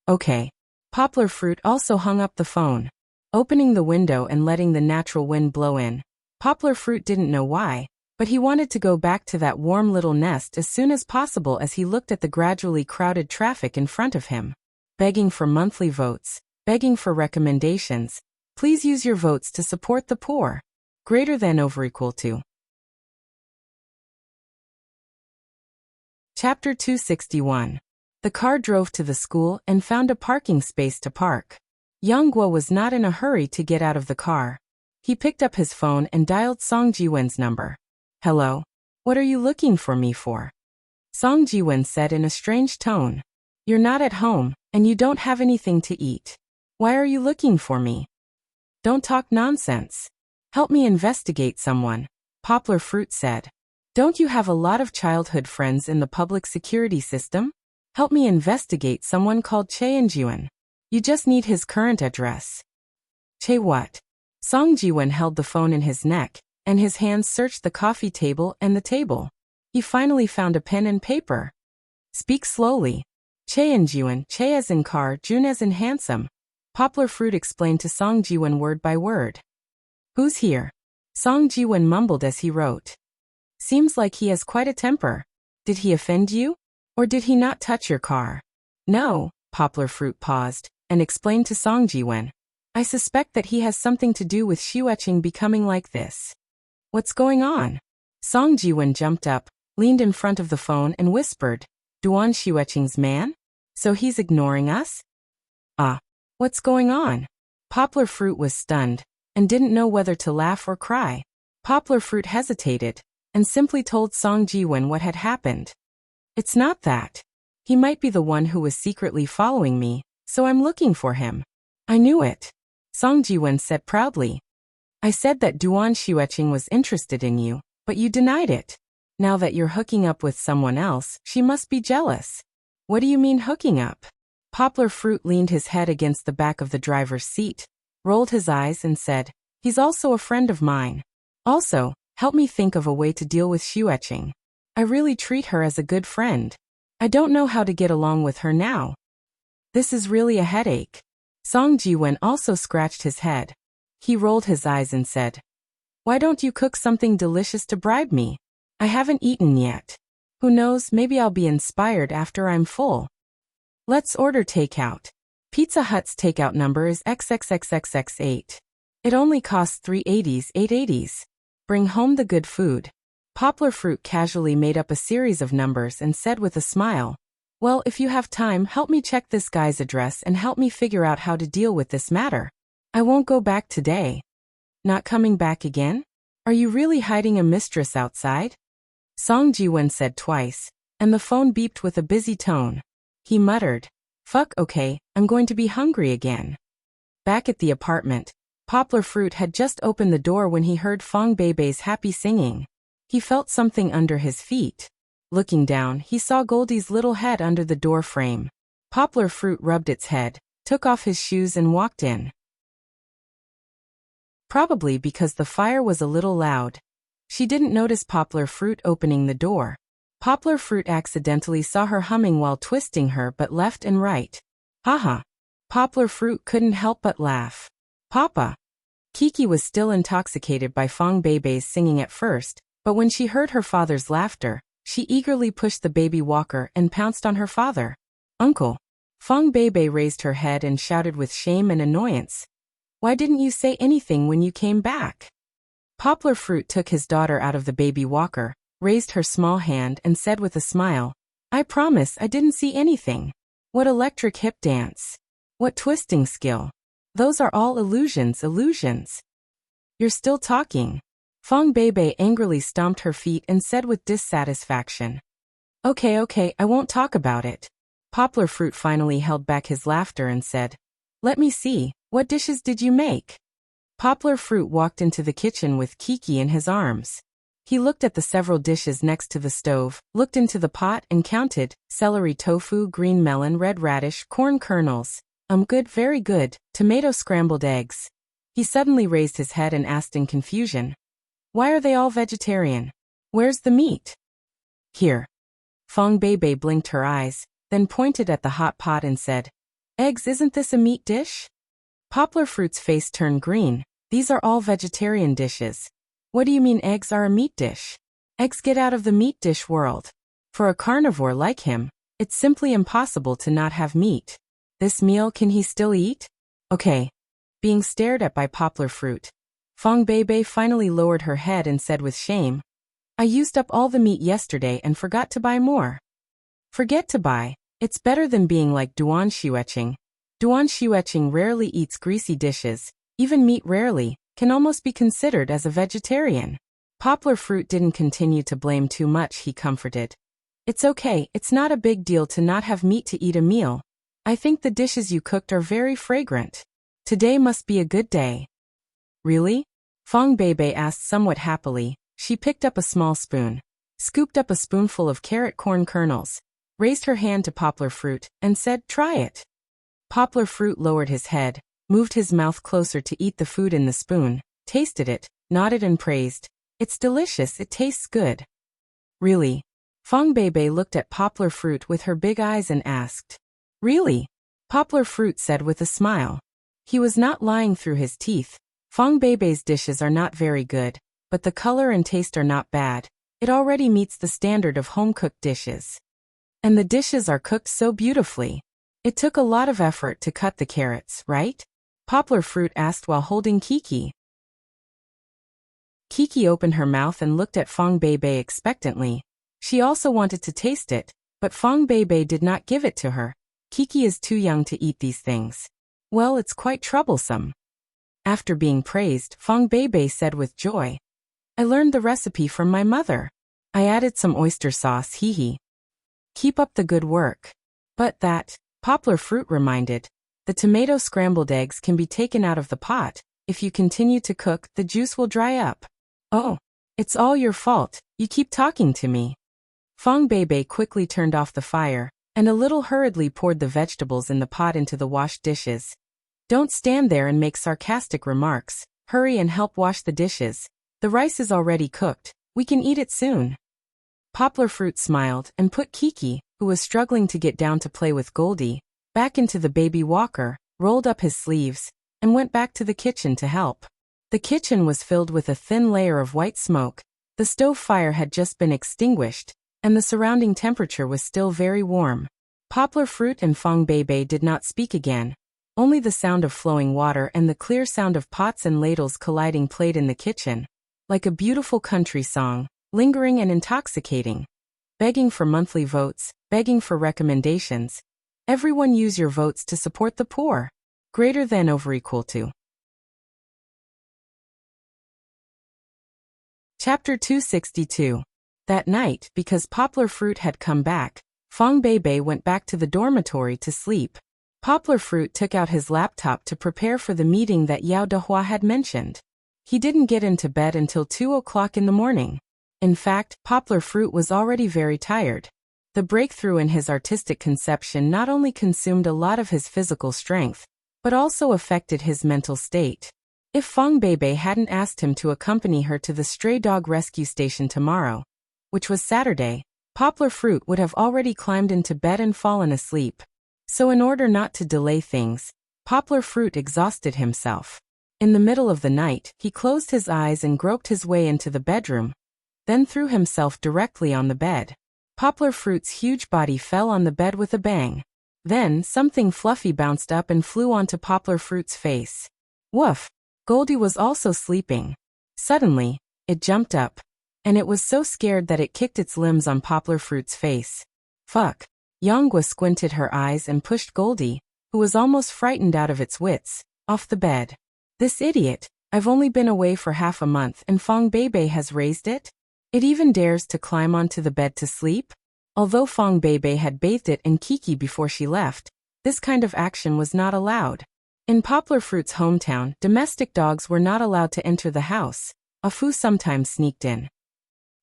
"Okay." Poplar Fruit also hung up the phone. Opening the window and letting the natural wind blow in. Poplar Fruit didn't know why, but he wanted to go back to that warm little nest as soon as possible as he looked at the gradually crowded traffic in front of him. Begging for monthly votes, begging for recommendations. Please use your votes to support the poor. Greater than over equal to. Chapter 261. The car drove to the school and found a parking space to park. Yang Guo was not in a hurry to get out of the car. He picked up his phone and dialed Song Jiwen's number. "Hello?" What are you looking for me for? Song Jiwen said in a strange tone. You're not at home, and you don't have anything to eat. Why are you looking for me? Don't talk nonsense. Help me investigate someone, Poplar Fruit said. Don't you have a lot of childhood friends in the public security system? Help me investigate someone called Che Jiwen. You just need his current address. Che what? Song Jiwen held the phone in his neck, and his hands searched the coffee table and the table. He finally found a pen and paper. Speak slowly. Che Jiwen, Che as in car, Jun as in handsome. Poplar Fruit explained to Song Jiwen word by word. Who's here? Song Jiwen mumbled as he wrote. Seems like he has quite a temper. Did he offend you? Or did he not touch your car? No, Poplar Fruit paused, and explained to Song Jiwen. I suspect that he has something to do with Xueqing becoming like this. What's going on? Song Jiwen jumped up, leaned in front of the phone and whispered, Duan Xueqing's man? So he's ignoring us? What's going on? Poplar Fruit was stunned, and didn't know whether to laugh or cry. Poplar Fruit hesitated, and simply told Song Jiwen what had happened. It's not that. He might be the one who was secretly following me, so I'm looking for him. I knew it. Song Jiwen said proudly. I said that Duan Xueqing was interested in you, but you denied it. Now that you're hooking up with someone else, she must be jealous. What do you mean hooking up? Poplar Fruit leaned his head against the back of the driver's seat, rolled his eyes and said, He's also a friend of mine. Also, help me think of a way to deal with Xueqing. I really treat her as a good friend. I don't know how to get along with her now. This is really a headache. Song Jiwen also scratched his head. He rolled his eyes and said, Why don't you cook something delicious to bribe me? I haven't eaten yet. Who knows, maybe I'll be inspired after I'm full. Let's order takeout. Pizza Hut's takeout number is XXXXX8. It only costs 880s. Bring home the good food. Poplar Fruit casually made up a series of numbers and said with a smile, Well, if you have time, help me check this guy's address and help me figure out how to deal with this matter. I won't go back today. Not coming back again? Are you really hiding a mistress outside? Song Jiwen said twice, and the phone beeped with a busy tone. He muttered, Fuck, okay, I'm going to be hungry again. Back at the apartment, Poplar Fruit had just opened the door when he heard Fong Beibei's happy singing. He felt something under his feet. Looking down, he saw Goldie's little head under the door frame. Poplar Fruit rubbed its head, took off his shoes and walked in. Probably because the fire was a little loud. She didn't notice Poplar Fruit opening the door. Poplar Fruit accidentally saw her humming while twisting her butt left and right. Haha. Poplar Fruit couldn't help but laugh. Papa. Kiki was still intoxicated by Fong Beibei's singing at first, but when she heard her father's laughter, she eagerly pushed the baby walker and pounced on her father. Uncle. Fong Beibei raised her head and shouted with shame and annoyance. Why didn't you say anything when you came back? Poplar Fruit took his daughter out of the baby walker, raised her small hand and said with a smile, I promise I didn't see anything. What electric hip dance. What twisting skill. Those are all illusions. You're still talking. Fong Beibei angrily stomped her feet and said with dissatisfaction. Okay, I won't talk about it. Poplar Fruit finally held back his laughter and said, Let me see, what dishes did you make? Poplar Fruit walked into the kitchen with Kiki in his arms. He looked at the several dishes next to the stove, looked into the pot and counted, celery tofu, green melon, red radish, corn kernels. Good, very good, tomato scrambled eggs. He suddenly raised his head and asked in confusion. Why are they all vegetarian? Where's the meat? Here. Fong Beibei blinked her eyes, then pointed at the hot pot and said, Eggs, isn't this a meat dish? Poplar Fruit's face turned green. These are all vegetarian dishes. What do you mean eggs are a meat dish? Eggs get out of the meat dish world. For a carnivore like him, it's simply impossible to not have meat. This meal can he still eat? Okay. Being stared at by Poplar Fruit, Fong Beibei finally lowered her head and said with shame, I used up all the meat yesterday and forgot to buy more. Forget to buy. It's better than being like Duan Xueqing. Duan Xueqing rarely eats greasy dishes, even meat rarely, can almost be considered as a vegetarian. Poplar Fruit didn't continue to blame too much. He comforted. It's okay, it's not a big deal to not have meat to eat a meal. I think the dishes you cooked are very fragrant. Today must be a good day. Really? Fong Beibei asked somewhat happily. She picked up a small spoon, scooped up a spoonful of carrot corn kernels, raised her hand to Poplar Fruit, and said, "Try it." Poplar Fruit lowered his head, moved his mouth closer to eat the food in the spoon, tasted it, nodded and praised. "It's delicious, it tastes good." Really? Fong Beibei looked at Poplar Fruit with her big eyes and asked. Really? Poplar Fruit said with a smile. He was not lying through his teeth. Fong Beibei's dishes are not very good, but the color and taste are not bad. It already meets the standard of home-cooked dishes. And the dishes are cooked so beautifully. It took a lot of effort to cut the carrots, right? Poplar Fruit asked while holding Kiki. Kiki opened her mouth and looked at Fong Beibei expectantly. She also wanted to taste it, but Fong Beibei did not give it to her. Kiki is too young to eat these things. Well, it's quite troublesome. After being praised, Fong Beibei said with joy, "I learned the recipe from my mother. I added some oyster sauce, hee. Keep up the good work." But that, Poplar Fruit reminded, the tomato scrambled eggs can be taken out of the pot. If you continue to cook, the juice will dry up. Oh, it's all your fault, you keep talking to me. Fong Beibei quickly turned off the fire, and a little hurriedly poured the vegetables in the pot into the washed dishes. Don't stand there and make sarcastic remarks. Hurry and help wash the dishes. The rice is already cooked. We can eat it soon. Poplar Fruit smiled and put Kiki, who was struggling to get down to play with Goldie, back into the baby walker, rolled up his sleeves, and went back to the kitchen to help. The kitchen was filled with a thin layer of white smoke. The stove fire had just been extinguished, and the surrounding temperature was still very warm. Poplar Fruit and Fong Beibei did not speak again. Only the sound of flowing water and the clear sound of pots and ladles colliding played in the kitchen, like a beautiful country song, lingering and intoxicating. Begging for monthly votes, begging for recommendations. Everyone use your votes to support the poor. Greater than over equal to. Chapter 262. That night, because Poplar Fruit had come back, Fong Beibei went back to the dormitory to sleep. Poplar Fruit took out his laptop to prepare for the meeting that Yao Dehua had mentioned. He didn't get into bed until 2 o'clock in the morning. In fact, Poplar Fruit was already very tired. The breakthrough in his artistic conception not only consumed a lot of his physical strength, but also affected his mental state. If Fong Beibei hadn't asked him to accompany her to the stray dog rescue station tomorrow, which was Saturday, Poplar Fruit would have already climbed into bed and fallen asleep. So in order not to delay things, Poplar Fruit exhausted himself. In the middle of the night, he closed his eyes and groped his way into the bedroom, then threw himself directly on the bed. Poplar Fruit's huge body fell on the bed with a bang. Then, something fluffy bounced up and flew onto Poplar Fruit's face. Woof! Goldie was also sleeping. Suddenly, it jumped up, and it was so scared that it kicked its limbs on Poplar Fruit's face. Fuck! Yonggwa squinted her eyes and pushed Goldie, who was almost frightened out of its wits, off the bed. This idiot! I've only been away for half a month and Fong Beibei has raised it? It even dares to climb onto the bed to sleep? Although Fong Beibei had bathed it in Kiki before she left, this kind of action was not allowed. In Poplar Fruit's hometown, domestic dogs were not allowed to enter the house. A foo sometimes sneaked in.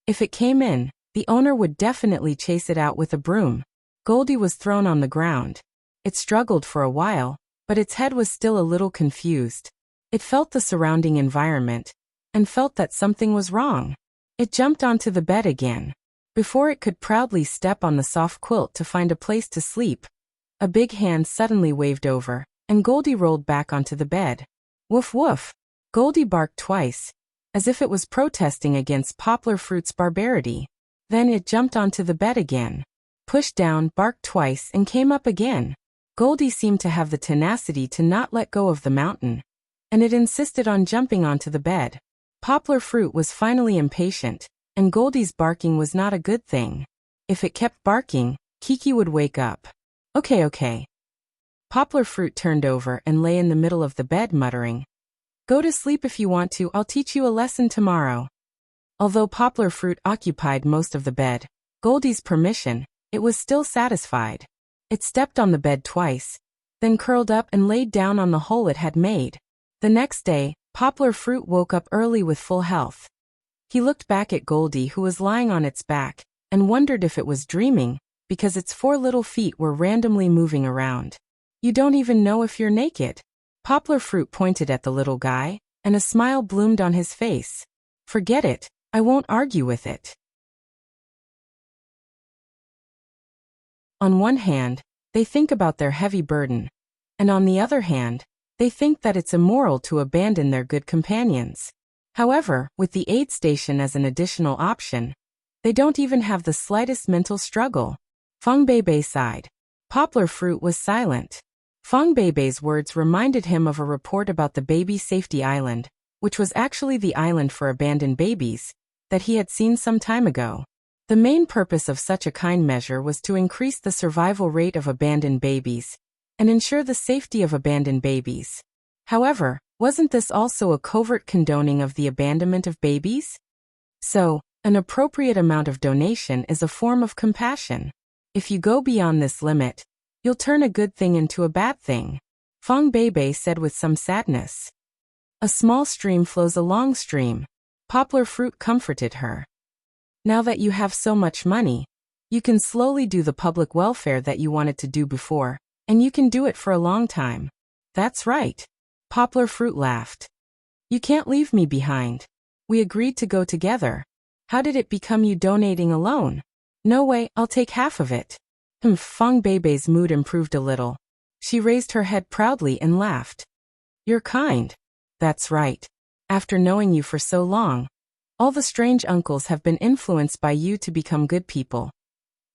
If it came in, the owner would definitely chase it out with a broom. Goldie was thrown on the ground. It struggled for a while, but its head was still a little confused. It felt the surrounding environment, and felt that something was wrong. It jumped onto the bed again. Before it could proudly step on the soft quilt to find a place to sleep, a big hand suddenly waved over, and Goldie rolled back onto the bed. Woof woof! Goldie barked twice, as if it was protesting against Poplar Fruit's barbarity. Then it jumped onto the bed again, pushed down, barked twice, and came up again. Goldie seemed to have the tenacity to not let go of the mountain, and it insisted on jumping onto the bed. Poplar Fruit was finally impatient, and Goldie's barking was not a good thing. If it kept barking, Kiki would wake up. Okay. Poplar Fruit turned over and lay in the middle of the bed muttering, "Go to sleep if you want to, I'll teach you a lesson tomorrow." Although poplar fruit occupied most of the bed, Goldie's permission, it was still satisfied. It stepped on the bed twice, then curled up and laid down on the hole it had made. The next day, poplar fruit woke up early with full health. He looked back at Goldie, who was lying on its back, and wondered if it was dreaming, because its 4 little feet were randomly moving around. You don't even know if you're naked. Poplar fruit pointed at the little guy, and a smile bloomed on his face. Forget it, I won't argue with it. On one hand, they think about their heavy burden, and on the other hand, they think that it's immoral to abandon their good companions. However, with the aid station as an additional option, they don't even have the slightest mental struggle. Feng Beibei sighed. Poplar fruit was silent. Feng Beibei's words reminded him of a report about the Baby Safety Island, which was actually the island for abandoned babies, that he had seen some time ago. The main purpose of such a kind measure was to increase the survival rate of abandoned babies and ensure the safety of abandoned babies. However, wasn't this also a covert condoning of the abandonment of babies? So, an appropriate amount of donation is a form of compassion. If you go beyond this limit, you'll turn a good thing into a bad thing, Feng Beibei said with some sadness. A small stream flows a long stream. Poplar fruit comforted her. Now that you have so much money, you can slowly do the public welfare that you wanted to do before, and you can do it for a long time. That's right. Poplar fruit laughed. You can't leave me behind. We agreed to go together. How did it become you donating alone? No way, I'll take half of it. Feng Beibei's mood improved a little. She raised her head proudly and laughed. You're kind. That's right. After knowing you for so long, all the strange uncles have been influenced by you to become good people.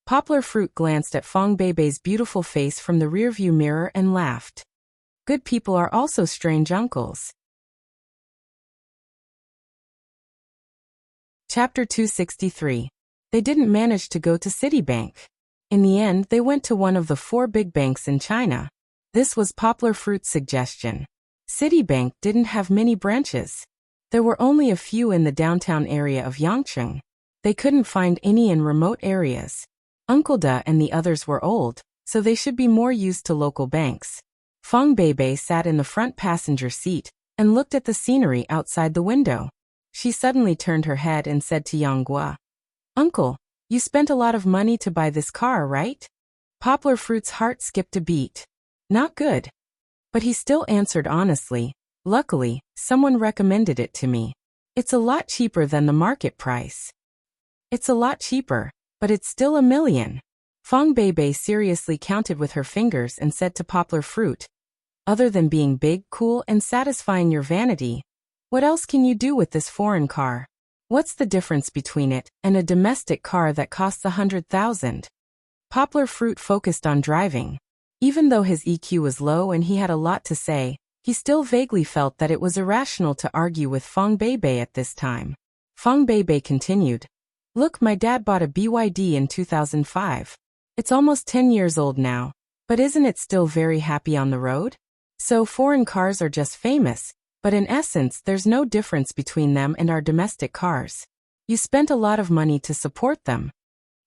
Poplar fruit glanced at Feng Beibei's beautiful face from the rearview mirror and laughed. Good people are also strange uncles. Chapter 263. They didn't manage to go to Citibank. In the end, they went to one of the 4 big banks in China. This was Poplar fruit's suggestion. Citibank didn't have many branches. There were only a few in the downtown area of Yangcheng. They couldn't find any in remote areas. Uncle Da and the others were old, so they should be more used to local banks. Feng Beibei sat in the front passenger seat and looked at the scenery outside the window. She suddenly turned her head and said to Yang Gua, Uncle, you spent a lot of money to buy this car, right? Poplar fruit's heart skipped a beat. Not good. But he still answered honestly, luckily, someone recommended it to me. It's a lot cheaper than the market price. It's a lot cheaper, but it's still $1 million. Feng Beibei seriously counted with her fingers and said to Poplar fruit, other than being big, cool, and satisfying your vanity, what else can you do with this foreign car? What's the difference between it and a domestic car that costs 100,000? Poplar fruit focused on driving. Even though his EQ was low and he had a lot to say, he still vaguely felt that it was irrational to argue with Feng Beibei at this time. Feng Beibei continued, Look, my dad bought a BYD in 2005. It's almost 10 years old now, but isn't it still very happy on the road? So foreign cars are just famous, but in essence there's no difference between them and our domestic cars. You spent a lot of money to support them.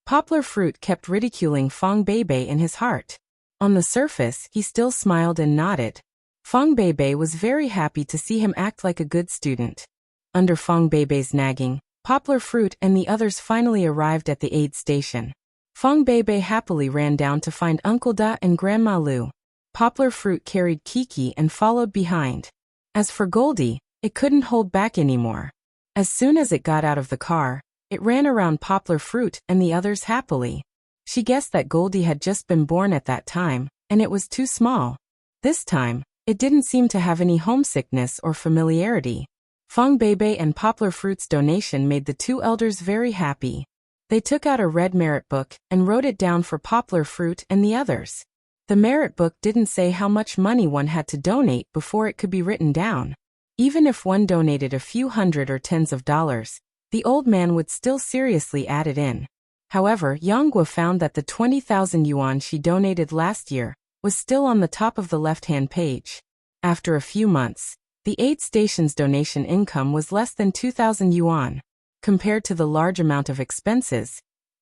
Poplar fruit kept ridiculing Feng Beibei in his heart. On the surface, he still smiled and nodded. Feng Beibei was very happy to see him act like a good student. Under Feng Beibei's nagging, Poplar fruit and the others finally arrived at the aid station. Feng Beibei happily ran down to find Uncle Da and Grandma Lu. Poplar fruit carried Kiki and followed behind. As for Goldie, it couldn't hold back anymore. As soon as it got out of the car, it ran around Poplar fruit and the others happily. She guessed that Goldie had just been born at that time, and it was too small. This time, it didn't seem to have any homesickness or familiarity. Feng Beibei and Poplar fruit's donation made the 2 elders very happy. They took out a red merit book and wrote it down for Poplar fruit and the others. The merit book didn't say how much money one had to donate before it could be written down. Even if one donated a few hundred or tens of dollars, the old man would still seriously add it in. However, Yanghua found that the 20,000 yuan she donated last year was still on the top of the left-hand page. After a few months, the aid station's donation income was less than 2,000 yuan. Compared to the large amount of expenses,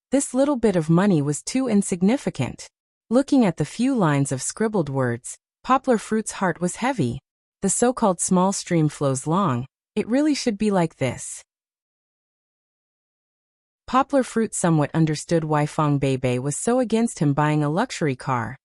this little bit of money was too insignificant. Looking at the few lines of scribbled words, Poplar Fruit's heart was heavy. The so-called small stream flows long. It really should be like this. Poplar Fruit somewhat understood why Fong Beibei was so against him buying a luxury car.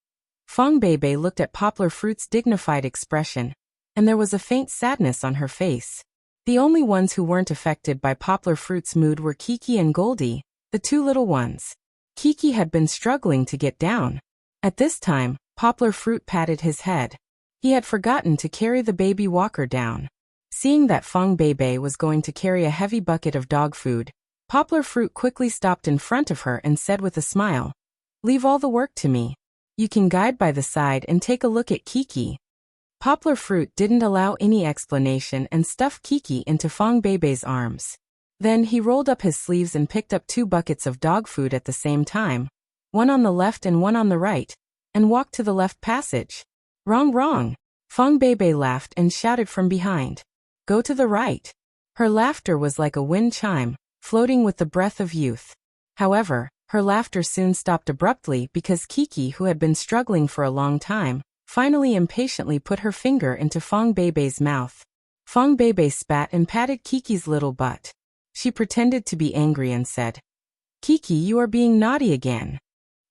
Fong Beibei looked at Poplar Fruit's dignified expression, and there was a faint sadness on her face. The only ones who weren't affected by Poplar Fruit's mood were Kiki and Goldie, the two little ones. Kiki had been struggling to get down. At this time, Poplar Fruit patted his head. He had forgotten to carry the baby walker down. Seeing that Fong Beibei was going to carry a heavy bucket of dog food, Poplar Fruit quickly stopped in front of her and said with a smile, "Leave all the work to me. You can guide by the side and take a look at Kiki." Poplar Fruit didn't allow any explanation and stuffed Kiki into Fong Beibei's arms. Then he rolled up his sleeves and picked up 2 buckets of dog food at the same time, one on the left and one on the right, and walked to the left passage. "Wrong, wrong." Fong Beibei laughed and shouted from behind, "Go to the right." Her laughter was like a wind chime, floating with the breath of youth. However, her laughter soon stopped abruptly because Kiki, who had been struggling for a long time, finally impatiently put her finger into Fong Beibei's mouth. Fong Beibei spat and patted Kiki's little butt. She pretended to be angry and said, "Kiki, you are being naughty again."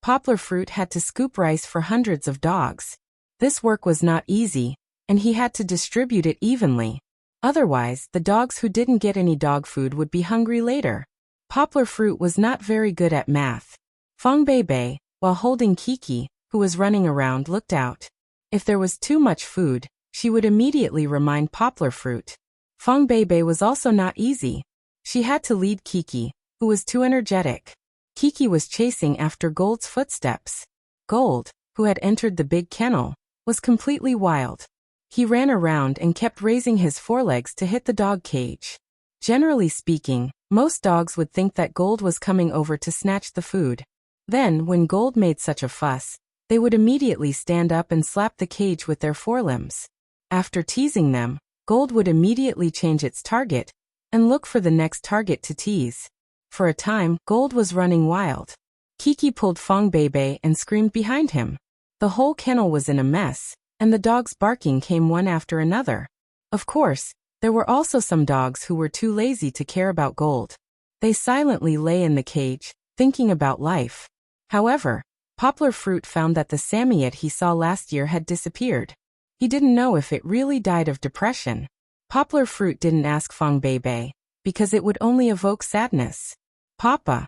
Poplar Fruit had to scoop rice for hundreds of dogs. This work was not easy, and he had to distribute it evenly. Otherwise, the dogs who didn't get any dog food would be hungry later. Poplar Fruit was not very good at math. Fong Beibei, while holding Kiki, who was running around, looked out. If there was too much food, she would immediately remind Poplar Fruit. Fong Beibei was also not easy. She had to lead Kiki, who was too energetic. Kiki was chasing after Gold's footsteps. Gold, who had entered the big kennel, was completely wild. He ran around and kept raising his forelegs to hit the dog cage. Generally speaking, most dogs would think that Gold was coming over to snatch the food. Then, when Gold made such a fuss, they would immediately stand up and slap the cage with their forelimbs. After teasing them, Gold would immediately change its target and look for the next target to tease. For a time, Gold was running wild. Kiki pulled Fong Beibei and screamed behind him. The whole kennel was in a mess, and the dogs barking came one after another. Of course, there were also some dogs who were too lazy to care about Gold. They silently lay in the cage, thinking about life. However, Poplar Fruit found that the Samoyed he saw last year had disappeared. He didn't know if it really died of depression. Poplar Fruit didn't ask Fong Beibei, because it would only evoke sadness. "Papa."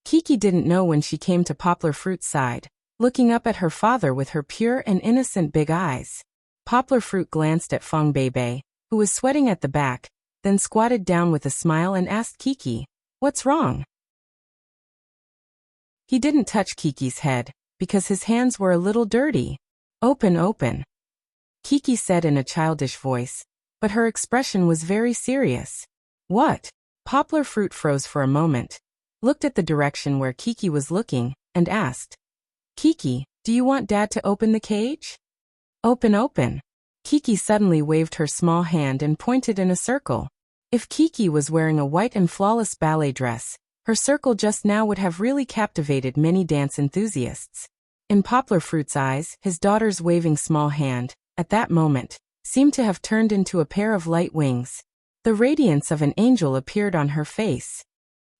Kiki didn't know when she came to Poplar Fruit's side, looking up at her father with her pure and innocent big eyes. Poplar Fruit glanced at Fong Beibei, who was sweating at the back, then squatted down with a smile and asked Kiki, "What's wrong?" He didn't touch Kiki's head, because his hands were a little dirty. "Open, open," Kiki said in a childish voice, but her expression was very serious. "What?" Poplar Fruit froze for a moment, looked at the direction where Kiki was looking, and asked, "Kiki, do you want Dad to open the cage?" "Open, open." Kiki suddenly waved her small hand and pointed in a circle. If Kiki was wearing a white and flawless ballet dress, her circle just now would have really captivated many dance enthusiasts. In Poplar Fruit's eyes, his daughter's waving small hand, at that moment, seemed to have turned into a pair of light wings. The radiance of an angel appeared on her face.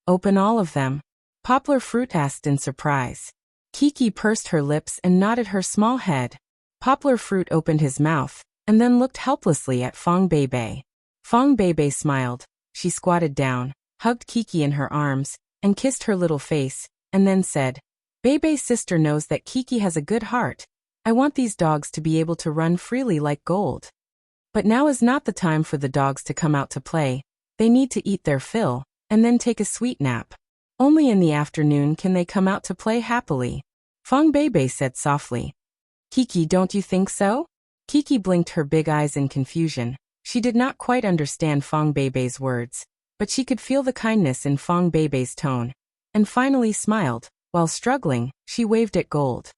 "Open all of them?" Poplar Fruit asked in surprise. Kiki pursed her lips and nodded her small head. Poplar Fruit opened his mouth, and then looked helplessly at Fong Beibei. Fong Beibei smiled. She squatted down, hugged Kiki in her arms, and kissed her little face, and then said, "Beibei's sister knows that Kiki has a good heart. I want these dogs to be able to run freely like Gold. But now is not the time for the dogs to come out to play. They need to eat their fill, and then take a sweet nap. Only in the afternoon can they come out to play happily." Fong Beibei said softly. "Kiki, don't you think so?" Kiki blinked her big eyes in confusion. She did not quite understand Fong Beibei's words, but she could feel the kindness in Fong Beibei's tone, and finally smiled. While struggling, she waved at Gold.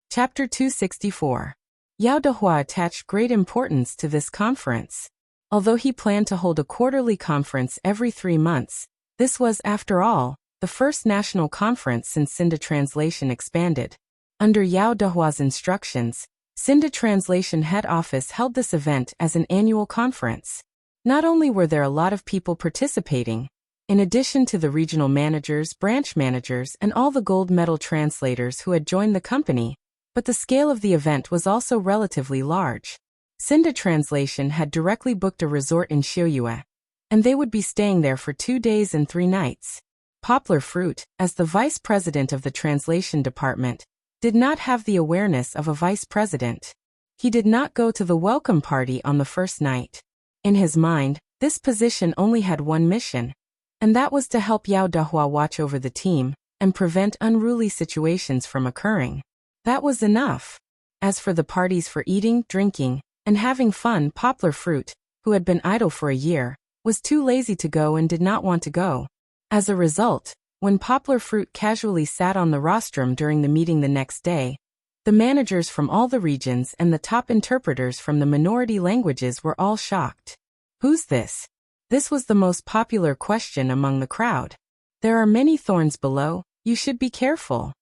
Chapter 264. Yao Dehua attached great importance to this conference. Although he planned to hold a quarterly conference every 3 months, this was, after all, the first national conference since Cinda Translation expanded. Under Yao Dehua's instructions, Cinda Translation head office held this event as an annual conference. Not only were there a lot of people participating, in addition to the regional managers, branch managers, and all the gold medal translators who had joined the company, but the scale of the event was also relatively large. Cinda Translation had directly booked a resort in Xiuyue, and they would be staying there for 2 days and 3 nights. Poplar Fruit, as the vice president of the translation department, did not have the awareness of a vice president. He did not go to the welcome party on the first night. In his mind, this position only had one mission, and that was to help Yao Dehua watch over the team and prevent unruly situations from occurring. That was enough. As for the parties for eating, drinking, and having fun, Poplar Fruit, who had been idle for a year, was too lazy to go and did not want to go. As a result, when Poplar Fruit casually sat on the rostrum during the meeting the next day, the managers from all the regions and the top interpreters from the minority languages were all shocked. Who's this? This was the most popular question among the crowd. There are many thorns below, you should be careful.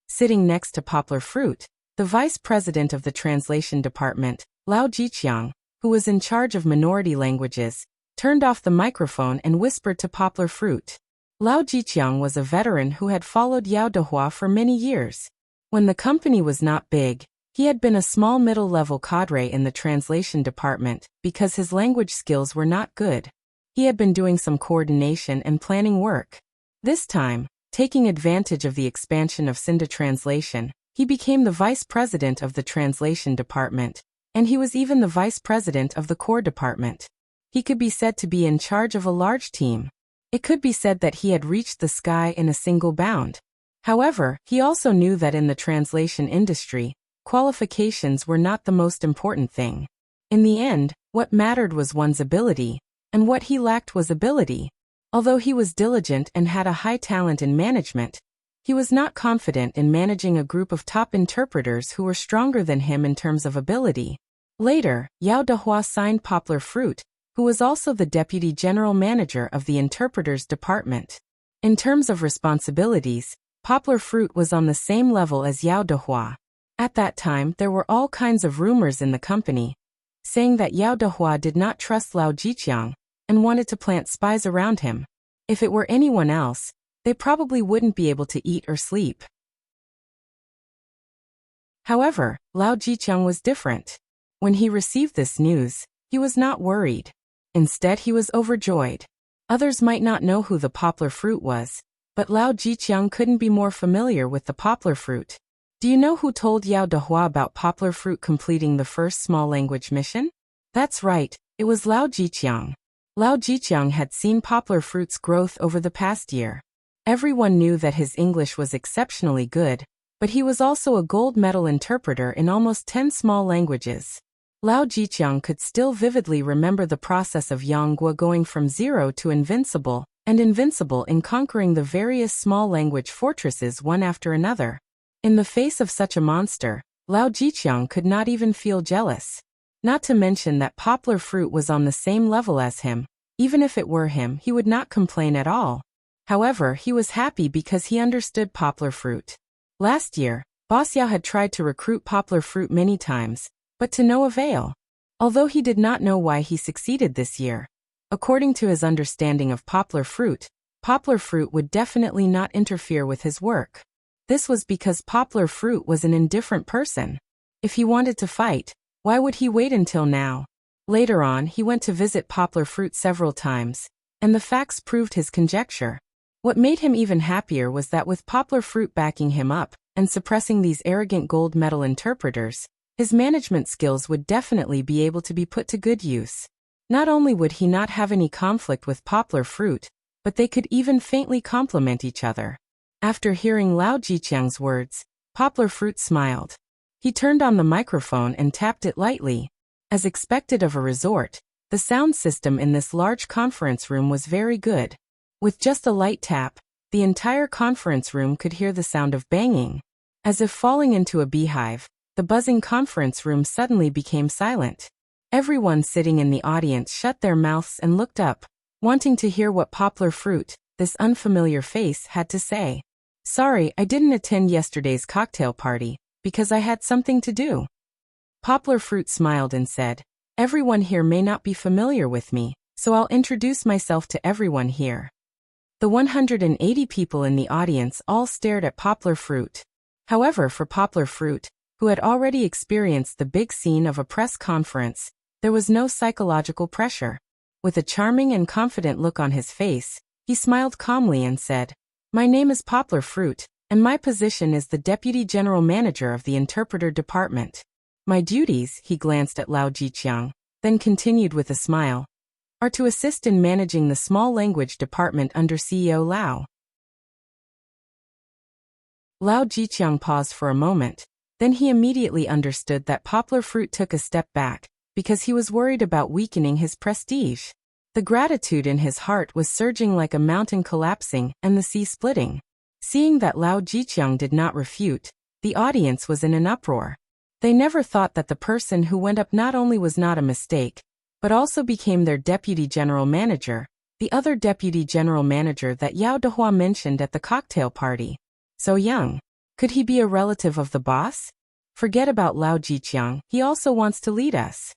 Sitting next to Poplar Fruit, the vice president of the translation department, Lao Jiqiang, who was in charge of minority languages, turned off the microphone and whispered to Poplar Fruit. Lao Jiqiang was a veteran who had followed Yao Dehua for many years. When the company was not big, he had been a small middle-level cadre in the translation department because his language skills were not good. He had been doing some coordination and planning work. This time, taking advantage of the expansion of Cinda Translation, he became the vice president of the translation department, and he was even the vice president of the core department. He could be said to be in charge of a large team. It could be said that he had reached the sky in a single bound. However, he also knew that in the translation industry, qualifications were not the most important thing. In the end, what mattered was one's ability, and what he lacked was ability. Although he was diligent and had a high talent in management, he was not confident in managing a group of top interpreters who were stronger than him in terms of ability. Later, Yao Dehua signed Poplar Fruit, who was also the deputy general manager of the interpreters department. In terms of responsibilities, Poplar Fruit was on the same level as Yao Dehua. At that time, there were all kinds of rumors in the company, saying that Yao Dehua did not trust Lao Jiqiang and wanted to plant spies around him. If it were anyone else, they probably wouldn't be able to eat or sleep. However, Lao Jiqiang was different. When he received this news, he was not worried. Instead, he was overjoyed. Others might not know who the Poplar Fruit was, but Lao Jiqiang couldn't be more familiar with the Poplar Fruit. Do you know who told Yao Dehua about Poplar Fruit completing the first small language mission? That's right, it was Lao Jiqiang. Lao Jiqiang had seen Poplar Fruit's growth over the past year. Everyone knew that his English was exceptionally good, but he was also a gold medal interpreter in almost 10 small languages. Lao Jiqiang could still vividly remember the process of Yanggua going from 0 to invincible, and invincible in conquering the various small language fortresses one after another. In the face of such a monster, Lao Jiqiang could not even feel jealous. Not to mention that Poplar Fruit was on the same level as him. Even if it were him, he would not complain at all. However, he was happy because he understood Poplar Fruit. Last year, Boss Yao had tried to recruit Poplar Fruit many times, but to no avail. Although he did not know why he succeeded this year. According to his understanding of Poplar Fruit would definitely not interfere with his work. This was because Poplar Fruit was an indifferent person. If he wanted to fight, why would he wait until now? Later on, he went to visit Poplar Fruit several times, and the facts proved his conjecture. What made him even happier was that with Poplar Fruit backing him up and suppressing these arrogant gold medal interpreters, his management skills would definitely be able to be put to good use. Not only would he not have any conflict with Poplar Fruit, but they could even faintly complement each other. After hearing Lao Jiqiang's words, Poplar Fruit smiled. He turned on the microphone and tapped it lightly. As expected of a resort, the sound system in this large conference room was very good. With just a light tap, the entire conference room could hear the sound of banging. As if falling into a beehive, the buzzing conference room suddenly became silent. Everyone sitting in the audience shut their mouths and looked up, wanting to hear what Poplar Fruit, this unfamiliar face, had to say. Sorry, I didn't attend yesterday's cocktail party, because I had something to do. Poplar Fruit smiled and said, everyone here may not be familiar with me, so I'll introduce myself to everyone here. The 180 people in the audience all stared at Poplar Fruit. However, for Poplar Fruit, who had already experienced the big scene of a press conference, there was no psychological pressure. With a charming and confident look on his face, he smiled calmly and said, my name is Poplar Fruit, and my position is the Deputy General Manager of the Interpreter Department. My duties, he glanced at Lao Jiqiang, then continued with a smile, are to assist in managing the small language department under CEO Lao. Lao Jiqiang paused for a moment, then he immediately understood that Poplar Fruit took a step back, because he was worried about weakening his prestige. The gratitude in his heart was surging like a mountain collapsing and the sea splitting. Seeing that Lao Jiqiang did not refute, the audience was in an uproar. They never thought that the person who went up not only was not a mistake, but also became their deputy general manager, the other deputy general manager that Yao Dehua mentioned at the cocktail party. So young. Could he be a relative of the boss? Forget about Lao Jiqiang, he also wants to lead us.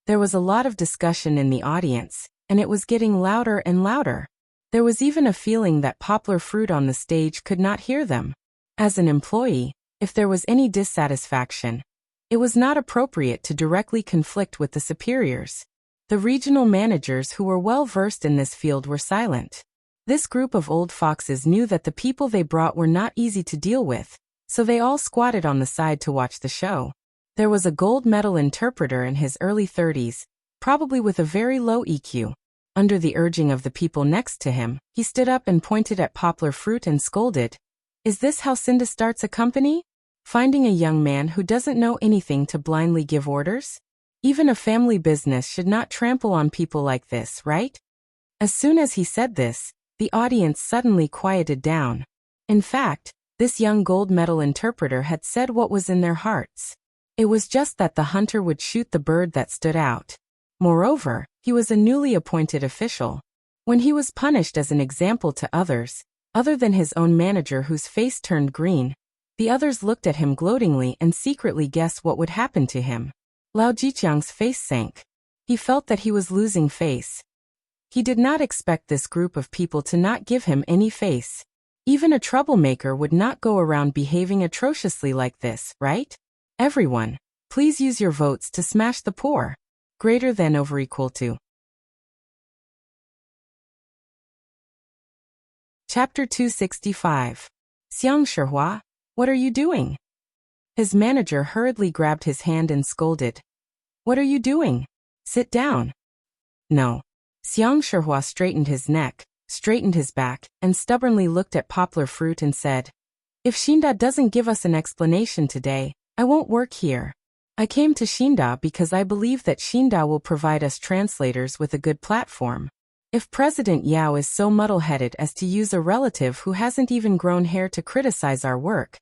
There was a lot of discussion in the audience, and it was getting louder and louder. There was even a feeling that Poplar Fruit on the stage could not hear them. As an employee, if there was any dissatisfaction, it was not appropriate to directly conflict with the superiors. The regional managers who were well versed in this field were silent. This group of old foxes knew that the people they brought were not easy to deal with, so they all squatted on the side to watch the show. There was a gold medal interpreter in his early 30s, probably with a very low EQ. Under the urging of the people next to him, he stood up and pointed at Poplar Fruit and scolded, is this how Cinda starts a company? Finding a young man who doesn't know anything to blindly give orders? Even a family business should not trample on people like this, right? As soon as he said this, the audience suddenly quieted down. In fact, this young gold medal interpreter had said what was in their hearts. It was just that the hunter would shoot the bird that stood out. Moreover, he was a newly appointed official. When he was punished as an example to others, other than his own manager whose face turned green, the others looked at him gloatingly and secretly guessed what would happen to him. Lao Jiqiang's face sank. He felt that he was losing face. He did not expect this group of people to not give him any face. Even a troublemaker would not go around behaving atrociously like this, right? Everyone, please use your votes to smash the poor. Greater than over equal to. Chapter 265. Xiang Shihua, what are you doing? His manager hurriedly grabbed his hand and scolded. What are you doing? Sit down. No. Xiang Shihua straightened his neck, straightened his back, and stubbornly looked at Poplar Fruit and said, if Shinda doesn't give us an explanation today, I won't work here. I came to Shinda because I believe that Shinda will provide us translators with a good platform. If President Yao is so muddle-headed as to use a relative who hasn't even grown hair to criticize our work,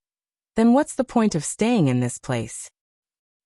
then what's the point of staying in this place?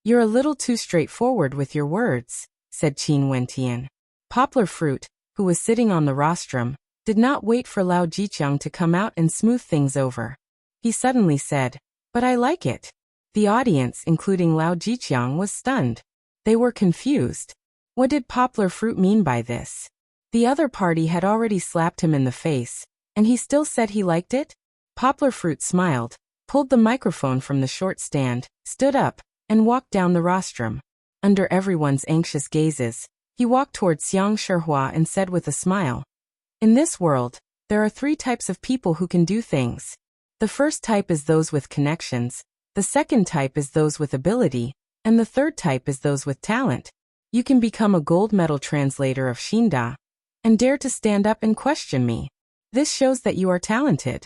You're a little too straightforward with your words, said Qin Wentian. Poplar Fruit, who was sitting on the rostrum, did not wait for Lao Jiqiang to come out and smooth things over. He suddenly said, but I like it. The audience, including Lao Jiqiang, was stunned. They were confused. What did Poplar Fruit mean by this? The other party had already slapped him in the face, and he still said he liked it? Poplar Fruit smiled, pulled the microphone from the short stand, stood up, and walked down the rostrum. Under everyone's anxious gazes, he walked toward Xiang Shihua and said with a smile, in this world, there are 3 types of people who can do things. The first type is those with connections, the second type is those with ability, and the third type is those with talent. You can become a gold medal translator of Shinda, and dare to stand up and question me. This shows that you are talented.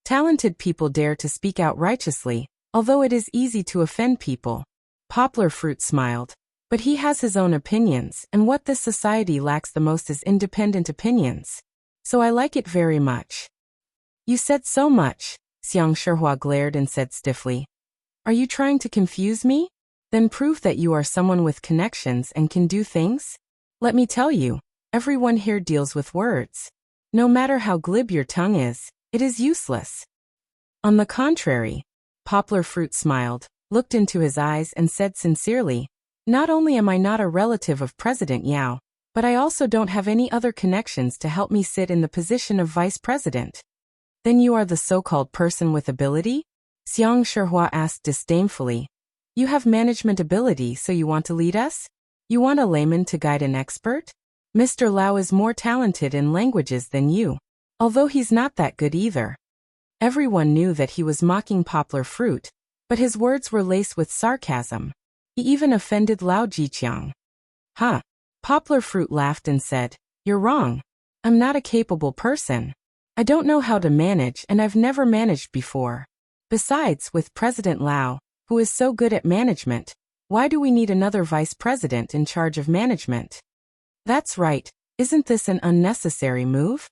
Talented people dare to speak out righteously, although it is easy to offend people. Poplar Fruit smiled. But he has his own opinions, and what this society lacks the most is independent opinions. So I like it very much. You said so much, Xiang Shihua glared and said stiffly. Are you trying to confuse me? Then prove that you are someone with connections and can do things? Let me tell you, everyone here deals with words. No matter how glib your tongue is, it is useless. On the contrary, Poplar Fruit smiled, looked into his eyes and said sincerely, not only am I not a relative of President Yao, but I also don't have any other connections to help me sit in the position of vice president. Then you are the so-called person with ability? Xiang Shihua asked disdainfully. You have management ability, so you want to lead us? You want a layman to guide an expert? Mr. Lao is more talented in languages than you, although he's not that good either. Everyone knew that he was mocking Poplar Fruit, but his words were laced with sarcasm. He even offended Lao Jiqiang. Huh? Poplar Fruit laughed and said, You're wrong. I'm not a capable person. I don't know how to manage and I've never managed before. Besides, with President Lao, who is so good at management, why do we need another vice president in charge of management? That's right, isn't this an unnecessary move?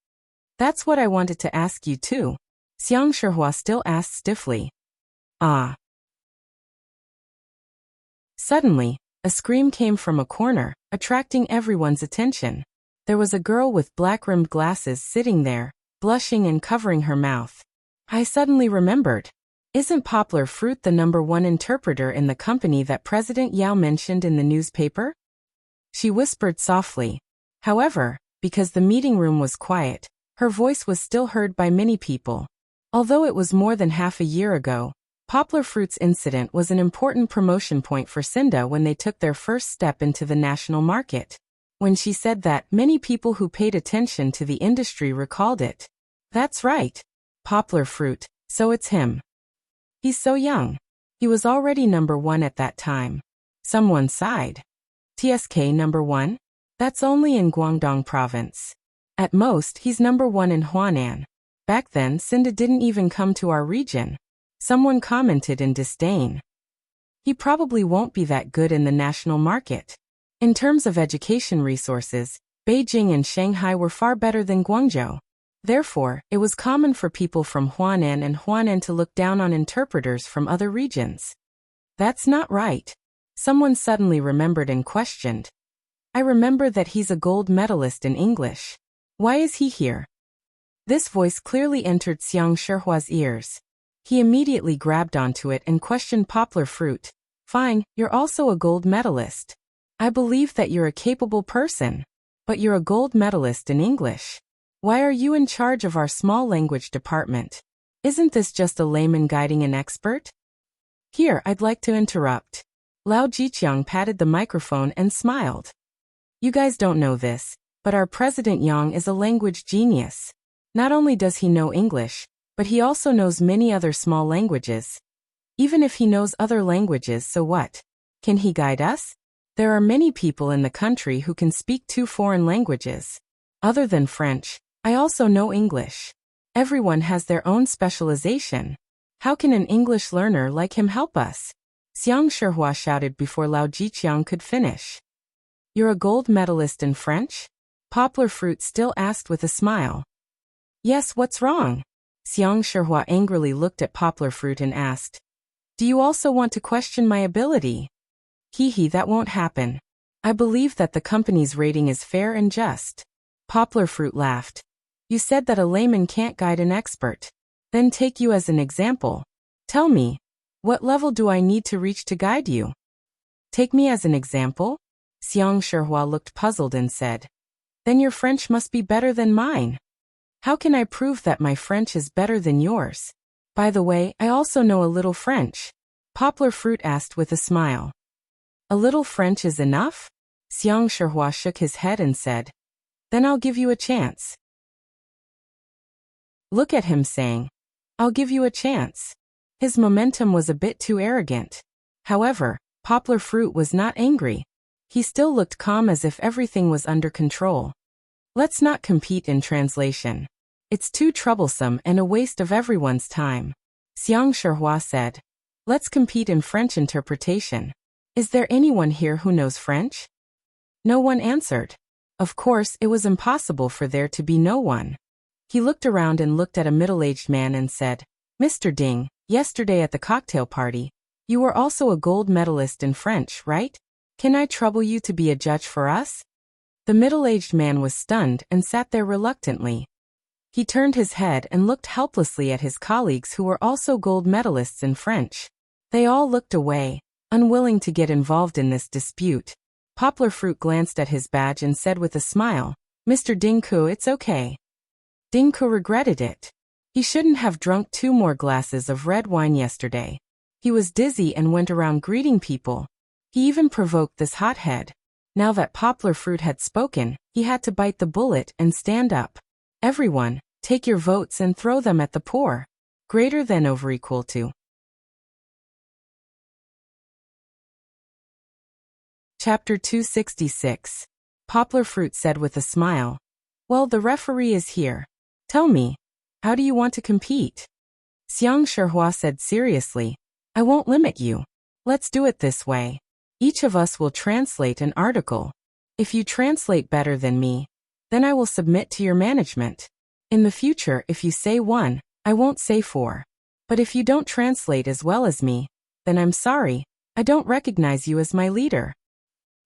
That's what I wanted to ask you too. Xiang Shihua still asked stiffly. Ah. Suddenly, a scream came from a corner, attracting everyone's attention. There was a girl with black-rimmed glasses sitting there, blushing and covering her mouth. I suddenly remembered. Isn't Poplar Fruit the #1 interpreter in the company that President Yao mentioned in the newspaper? She whispered softly. However, because the meeting room was quiet, her voice was still heard by many people. Although it was more than half a year ago, Poplar Fruit's incident was an important promotion point for Cinda when they took their first step into the national market. When she said that, many people who paid attention to the industry recalled it. That's right. Poplar Fruit, so it's him. He's so young. He was already #1 at that time. Someone sighed. TSK #1? That's only in Guangdong province. At most, he's #1 in Huanan. Back then, Cinda didn't even come to our region. Someone commented in disdain. He probably won't be that good in the national market. In terms of education resources, Beijing and Shanghai were far better than Guangzhou. Therefore, it was common for people from Huanan to look down on interpreters from other regions. That's not right. Someone suddenly remembered and questioned. I remember that he's a gold medalist in English. Why is he here? This voice clearly entered Xiang Shihua's ears. He immediately grabbed onto it and questioned Poplar Fruit. Fine, you're also a gold medalist. I believe that you're a capable person. But you're a gold medalist in English. Why are you in charge of our small language department? Isn't this just a layman guiding an expert? Here, I'd like to interrupt. Lao Jiqiang patted the microphone and smiled. You guys don't know this, but our President Yang is a language genius. Not only does he know English, but he also knows many other small languages. Even if he knows other languages, so what? Can he guide us? There are many people in the country who can speak 2 foreign languages. Other than French, I also know English. Everyone has their own specialization. How can an English learner like him help us? Xiang Shihua shouted before Lao Jiqiang could finish. You're a gold medalist in French? Poplar Fruit still asked with a smile. Yes, what's wrong? Xiang Shihua angrily looked at Poplar Fruit and asked. Do you also want to question my ability? Hee, that won't happen. I believe that the company's rating is fair and just. Poplar Fruit laughed. You said that a layman can't guide an expert. Then take you as an example. Tell me, what level do I need to reach to guide you? Take me as an example? Xiang Shihua looked puzzled and said. Then your French must be better than mine. How can I prove that my French is better than yours? By the way, I also know a little French. Poplar Fruit asked with a smile. A little French is enough? Xiang Shihua shook his head and said. Then I'll give you a chance. Look at him saying, I'll give you a chance. His momentum was a bit too arrogant. However, Poplar Fruit was not angry. He still looked calm as if everything was under control. Let's not compete in translation. It's too troublesome and a waste of everyone's time. Xiang Shihua said. Let's compete in French interpretation. Is there anyone here who knows French? No one answered. Of course, it was impossible for there to be no one. He looked around and looked at a middle-aged man and said, Mr. Ding, yesterday at the cocktail party, You were also a gold medalist in French, right? Can I trouble you to be a judge for us? The middle-aged man was stunned and sat there reluctantly. He turned his head and looked helplessly at his colleagues who were also gold medalists in French. They all looked away, unwilling to get involved in this dispute. Poplar Fruit glanced at his badge and said with a smile, "Mr. Dingku, it's okay." Dingku regretted it. He shouldn't have drunk 2 more glasses of red wine yesterday. He was dizzy and went around greeting people. He even provoked this hothead. Now that Poplar Fruit had spoken, he had to bite the bullet and stand up. Everyone, take your votes and throw them at the poor. Greater than over equal to. Chapter 266. Poplar Fruit said with a smile, "Well, the referee is here. Tell me, how do you want to compete?" Xiang Shihua said seriously, "I won't limit you. Let's do it this way. Each of us will translate an article. If you translate better than me, then I will submit to your management. In the future, if you say 1, I won't say 4. But if you don't translate as well as me, then I'm sorry, I don't recognize you as my leader."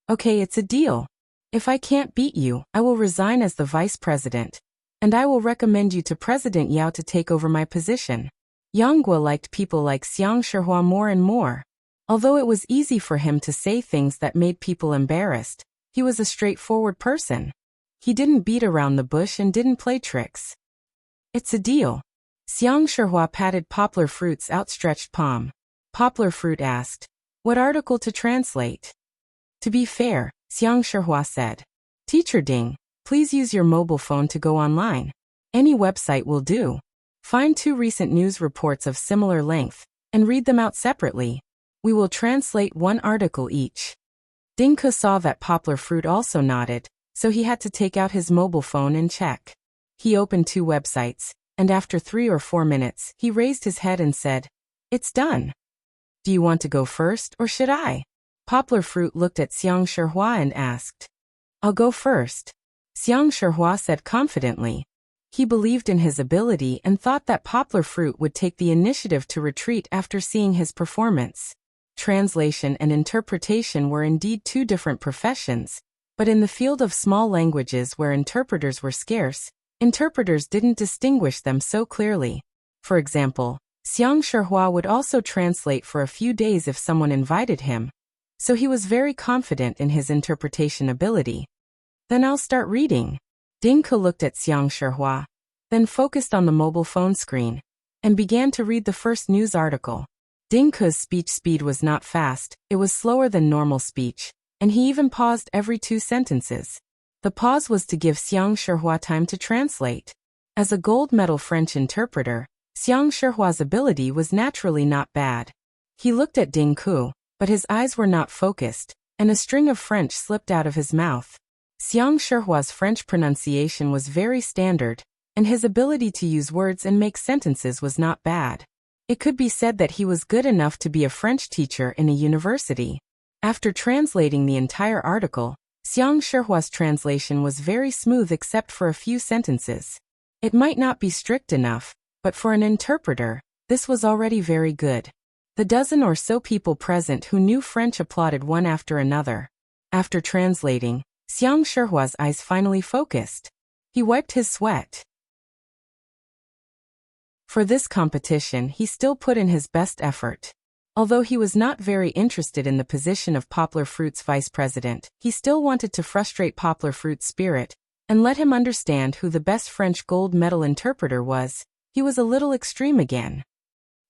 "Okay, it's a deal. If I can't beat you, I will resign as the vice president, and I will recommend you to President Yao to take over my position." Yang Guo liked people like Xiang Shihua more and more. Although it was easy for him to say things that made people embarrassed, he was a straightforward person. He didn't beat around the bush and didn't play tricks. "It's a deal." Xiang Shihua patted Poplar Fruit's outstretched palm. Poplar Fruit asked, "What article to translate?" "To be fair," Xiang Shihua said, "Teacher Ding, please use your mobile phone to go online. Any website will do. Find 2 recent news reports of similar length, and read them out separately. We will translate 1 article each." Dingke saw that Poplar Fruit also nodded, so he had to take out his mobile phone and check. He opened 2 websites, and after 3 or 4 minutes, he raised his head and said, "It's done. Do you want to go first, or should I?" Poplar Fruit looked at Xiang Shihua and asked. "I'll go first." Xiang Shihua said confidently. He believed in his ability and thought that Poplar Fruit would take the initiative to retreat after seeing his performance. Translation and interpretation were indeed 2 different professions, but in the field of small languages where interpreters were scarce, interpreters didn't distinguish them so clearly. For example, Xiang Shihua would also translate for a few days if someone invited him, so he was very confident in his interpretation ability. "Then I'll start reading." Dingke looked at Xiang Shihua, then focused on the mobile phone screen, and began to read the first news article. Dingke's speech speed was not fast, it was slower than normal speech, and he even paused every 2 sentences. The pause was to give Xiang Shihua time to translate. As a gold medal French interpreter, Xiang Shihua's ability was naturally not bad. He looked at Dingke, but his eyes were not focused, and a string of French slipped out of his mouth. Xiang Shihua's French pronunciation was very standard, and his ability to use words and make sentences was not bad. It could be said that he was good enough to be a French teacher in a university. After translating the entire article, Xiang Shihua's translation was very smooth except for a few sentences. It might not be strict enough, but for an interpreter, this was already very good. The dozen or so people present who knew French applauded one after another. After translating, Xiang Shihua's eyes finally focused. He wiped his sweat. For this competition, he still put in his best effort. Although he was not very interested in the position of Poplar Fruit's vice president, he still wanted to frustrate Poplar Fruit's spirit and let him understand who the best French gold medal interpreter was. He was a little extreme again.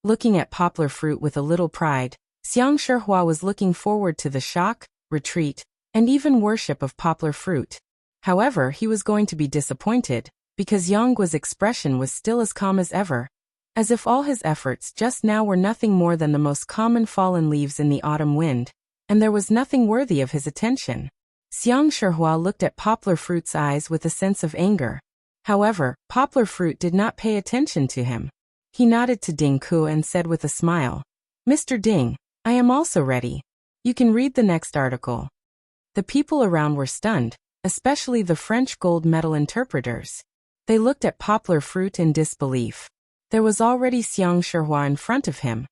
Looking at Poplar Fruit with a little pride, Xiang Shihua was looking forward to the shock, retreat, and even worship of Poplar Fruit. However, he was going to be disappointed, because Yang Guo's expression was still as calm as ever, as if all his efforts just now were nothing more than the most common fallen leaves in the autumn wind, and there was nothing worthy of his attention. Xiang Shihua looked at Poplar Fruit's eyes with a sense of anger. However, Poplar Fruit did not pay attention to him. He nodded to Ding Ku and said with a smile, "Mr. Ding, I am also ready. You can read the next article." The people around were stunned, especially the French gold medal interpreters. They looked at Poplar Fruit in disbelief. There was already Xiang Shihua in front of him.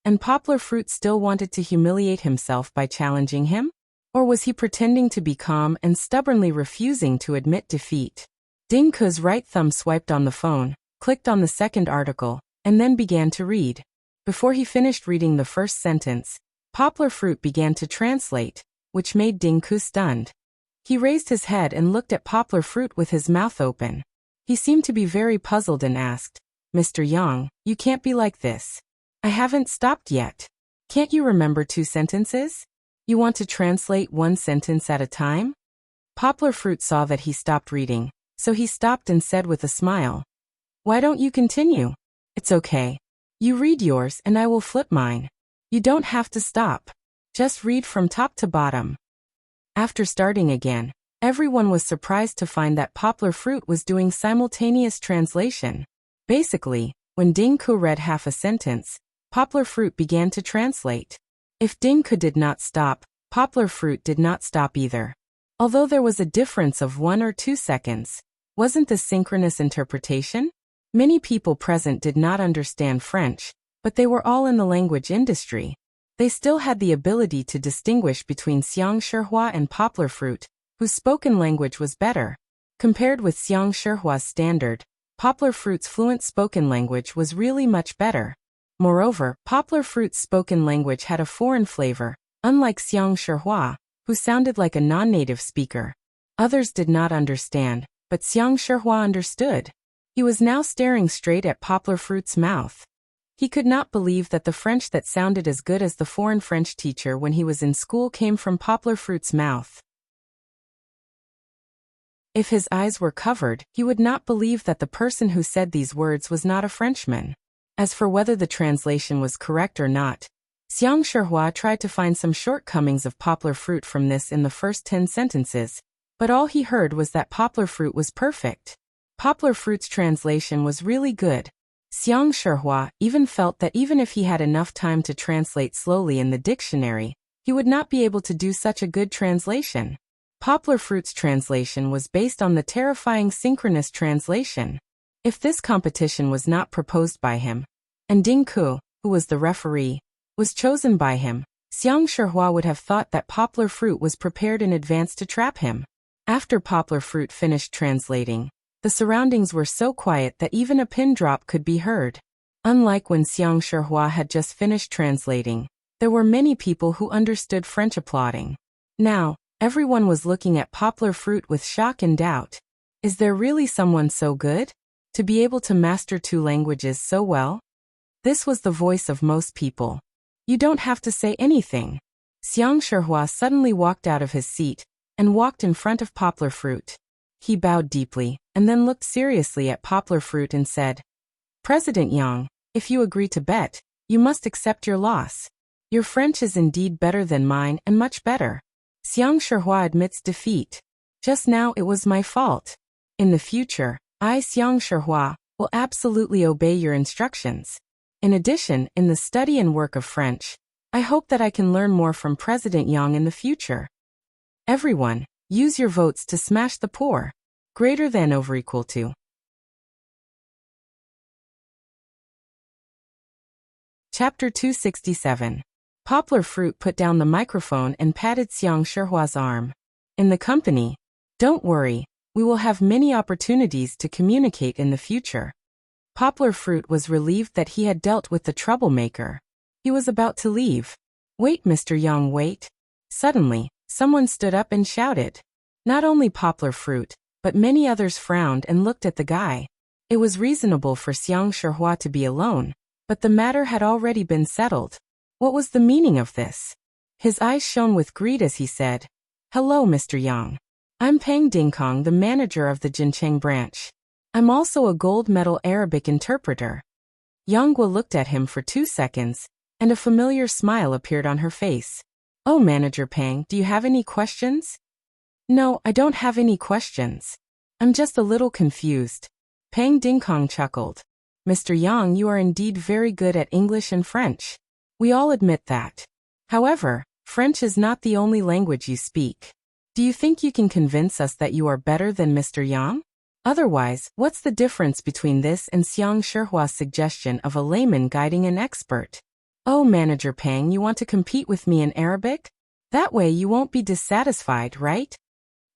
And Poplar Fruit still wanted to humiliate himself by challenging him? Or was he pretending to be calm and stubbornly refusing to admit defeat? Ding Ke's right thumb swiped on the phone, clicked on the second article, and then began to read. Before he finished reading the first sentence, Poplar Fruit began to translate, which made Ding Ke stunned. He raised his head and looked at Poplar Fruit with his mouth open. He seemed to be very puzzled and asked, "Mr. Yang, you can't be like this. I haven't stopped yet. Can't you remember 2 sentences? You want to translate 1 sentence at a time?" Poplar Fruit saw that he stopped reading, so he stopped and said with a smile, "Why don't you continue? It's okay. You read yours and I will flip mine. You don't have to stop. Just read from top to bottom." After starting again, everyone was surprised to find that Poplar Fruit was doing simultaneous translation. Basically, when Ding Ke read half a sentence, Poplar Fruit began to translate. If Ding Ke did not stop, Poplar Fruit did not stop either. Although there was a difference of 1 or 2 seconds, wasn't this synchronous interpretation? Many people present did not understand French, but they were all in the language industry. They still had the ability to distinguish between Xiang Shihua and Poplar Fruit, whose spoken language was better. Compared with Xiang Shihua's standard, Poplar Fruit's fluent spoken language was really much better. Moreover, Poplar Fruit's spoken language had a foreign flavor, unlike Xiang Shihua, who sounded like a non-native speaker. Others did not understand, but Xiang Shihua understood. He was now staring straight at Poplar Fruit's mouth. He could not believe that the French that sounded as good as the foreign French teacher when he was in school came from Poplar Fruit's mouth. If his eyes were covered, he would not believe that the person who said these words was not a Frenchman. As for whether the translation was correct or not, Xiang Shihua tried to find some shortcomings of Poplar Fruit from this in the first 10 sentences, but all he heard was that Poplar Fruit was perfect. Poplar Fruit's translation was really good. Xiang Shihua even felt that even if he had enough time to translate slowly in the dictionary, he would not be able to do such a good translation. Poplar Fruit's translation was based on the terrifying synchronous translation. If this competition was not proposed by him, and Ding Ke, who was the referee, was chosen by him, Xiang Shihua would have thought that Poplar Fruit was prepared in advance to trap him. After Poplar Fruit finished translating, the surroundings were so quiet that even a pin drop could be heard. Unlike when Xiang Shihua had just finished translating, there were many people who understood French applauding. Now, everyone was looking at Poplar Fruit with shock and doubt. Is there really someone so good? To be able to master 2 languages so well? This was the voice of most people. You don't have to say anything. Xiang Shihua suddenly walked out of his seat and walked in front of Poplar Fruit. He bowed deeply and then looked seriously at Poplar Fruit and said, "President Yang, if you agree to bet, you must accept your loss. Your French is indeed better than mine and much better. Xiang Shihua admits defeat. Just now it was my fault. In the future, I, Xiang Shihua, will absolutely obey your instructions. In addition, in the study and work of French, I hope that I can learn more from President Yang in the future. Everyone, use your votes to smash the poor. Greater than over equal to." Chapter 267. Poplar Fruit put down the microphone and patted Xiang Shihua's arm. "In the company, don't worry, we will have many opportunities to communicate in the future." Poplar Fruit was relieved that he had dealt with the troublemaker. He was about to leave. "Wait, Mr. Yang, wait." Suddenly, someone stood up and shouted. Not only Poplar Fruit, but many others frowned and looked at the guy. It was reasonable for Xiang Shihua to be alone, but the matter had already been settled. What was the meaning of this? His eyes shone with greed as he said, "Hello, Mr. Yang. I'm Peng Dingkong, the manager of the Jincheng branch. I'm also a gold medal Arabic interpreter." Yang Guo looked at him for 2 seconds, and a familiar smile appeared on her face. "Oh, Manager Peng, do you have any questions?" "No, I don't have any questions. I'm just a little confused." Peng Dingkong chuckled. "Mr. Yang, you are indeed very good at English and French. We all admit that. However, French is not the only language you speak. Do you think you can convince us that you are better than Mr. Yang? Otherwise, what's the difference between this and Xiang Shihua's suggestion of a layman guiding an expert?" Oh, Manager Pang, you want to compete with me in Arabic? That way you won't be dissatisfied, right?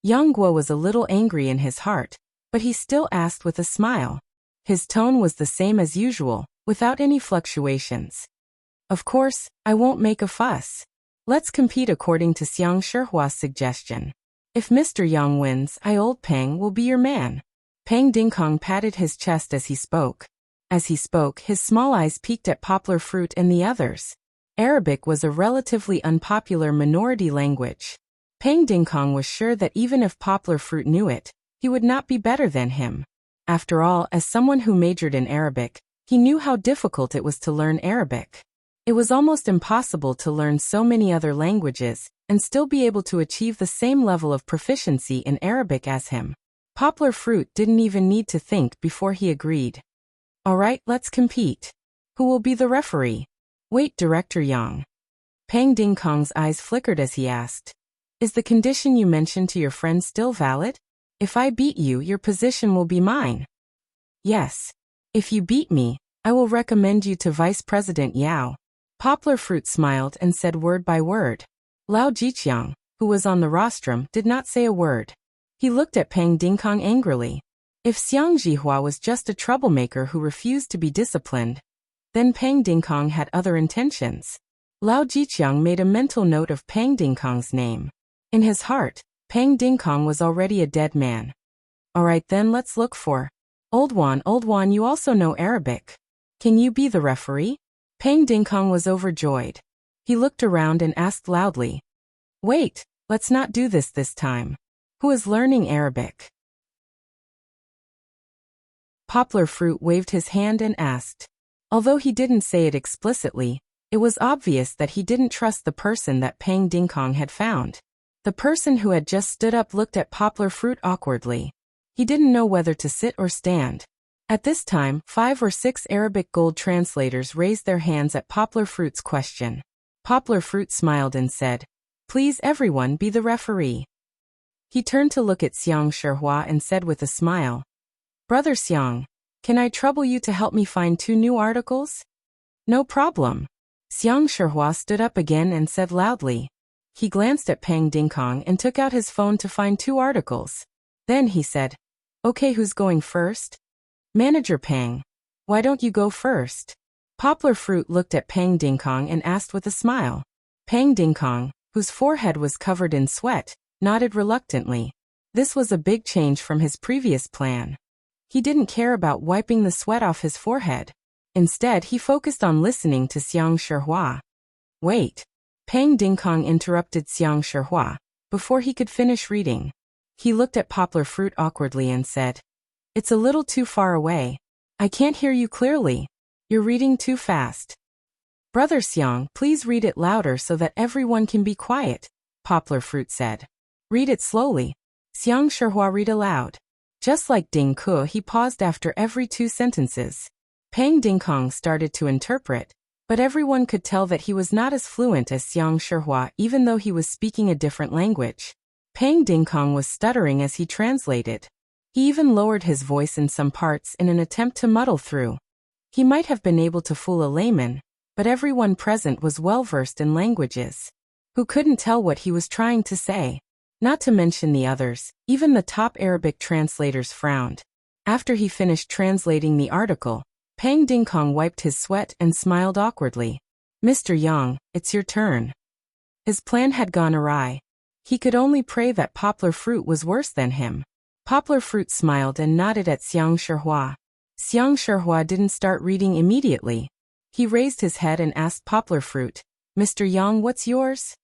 Yang Guo was a little angry in his heart, but he still asked with a smile. His tone was the same as usual, without any fluctuations. Of course, I won't make a fuss. Let's compete according to Xiang Shihua's suggestion. If Mr. Yang wins, Old Pang will be your man. Pang Dingkong patted his chest as he spoke. As he spoke, his small eyes peeked at Poplar Fruit and the others. Arabic was a relatively unpopular minority language. Pang Dingkong was sure that even if Poplar Fruit knew it, he would not be better than him. After all, as someone who majored in Arabic, he knew how difficult it was to learn Arabic. It was almost impossible to learn so many other languages and still be able to achieve the same level of proficiency in Arabic as him. Poplar Fruit didn't even need to think before he agreed. Alright, let's compete. Who will be the referee? Wait, Director Yang. Pang Dingkong's eyes flickered as he asked. Is the condition you mentioned to your friend still valid? If I beat you, your position will be mine. Yes. If you beat me, I will recommend you to Vice President Yao. Poplar Fruit smiled and said word by word. Lao Jiqiang, who was on the rostrum, did not say a word. He looked at Pang Dingkong angrily. If Xiang Jihua was just a troublemaker who refused to be disciplined, then Pang Dingkong had other intentions. Lao Jiqiang made a mental note of Pang Dingkong's name. In his heart, Pang Dingkong was already a dead man. Alright then, let's look for Old Wan, you also know Arabic. Can you be the referee? Pang Dingkong was overjoyed. He looked around and asked loudly. Wait, let's not do this time. Who is learning Arabic? Poplar Fruit waved his hand and asked. Although he didn't say it explicitly, it was obvious that he didn't trust the person that Pang Dingkong had found. The person who had just stood up looked at Poplar Fruit awkwardly. He didn't know whether to sit or stand. At this time, 5 or 6 Arabic gold translators raised their hands at Poplar Fruit's question. Poplar Fruit smiled and said, Please everyone be the referee. He turned to look at Xiang Shihua and said with a smile, Brother Xiang, can I trouble you to help me find 2 new articles? No problem. Xiang Shihua stood up again and said loudly. He glanced at Pang Dingkong and took out his phone to find 2 articles. Then he said, Okay, who's going first? Manager Pang. Why don't you go first? Poplar Fruit looked at Pang Dingkong and asked with a smile. Pang Dingkong, whose forehead was covered in sweat, nodded reluctantly. This was a big change from his previous plan. He didn't care about wiping the sweat off his forehead. Instead, he focused on listening to Xiang Shihua. Wait. Pang Dingkong interrupted Xiang Shihua before he could finish reading. He looked at Poplar Fruit awkwardly and said, It's a little too far away. I can't hear you clearly. You're reading too fast. Brother Xiang, please read it louder so that everyone can be quiet, Poplar Fruit said. Read it slowly. Xiang Shihua read aloud. Just like Ding Ke, he paused after every 2 sentences. Pang Dingkong started to interpret, but everyone could tell that he was not as fluent as Xiang Shihua even though he was speaking a different language. Pang Dingkong was stuttering as he translated. He even lowered his voice in some parts in an attempt to muddle through. He might have been able to fool a layman, but everyone present was well versed in languages. Who couldn't tell what he was trying to say? Not to mention the others, even the top Arabic translators frowned. After he finished translating the article, Pang Dingkong wiped his sweat and smiled awkwardly. Mr. Yang, it's your turn. His plan had gone awry. He could only pray that Poplar Fruit was worse than him. Poplar Fruit smiled and nodded at Xiang Shihua. Xiang Shihua didn't start reading immediately. He raised his head and asked Poplar Fruit, Mr. Yang, what's yours?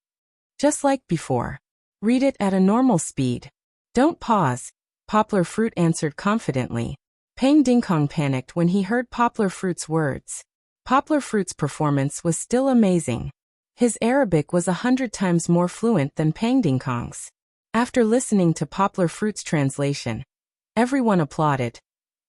Just like before. Read it at a normal speed. Don't pause, Poplar Fruit answered confidently. Pang Dingkong panicked when he heard Poplar Fruit's words. Poplar Fruit's performance was still amazing. His Arabic was 100 times more fluent than Pang Dingkong's. After listening to Poplar Fruit's translation, everyone applauded,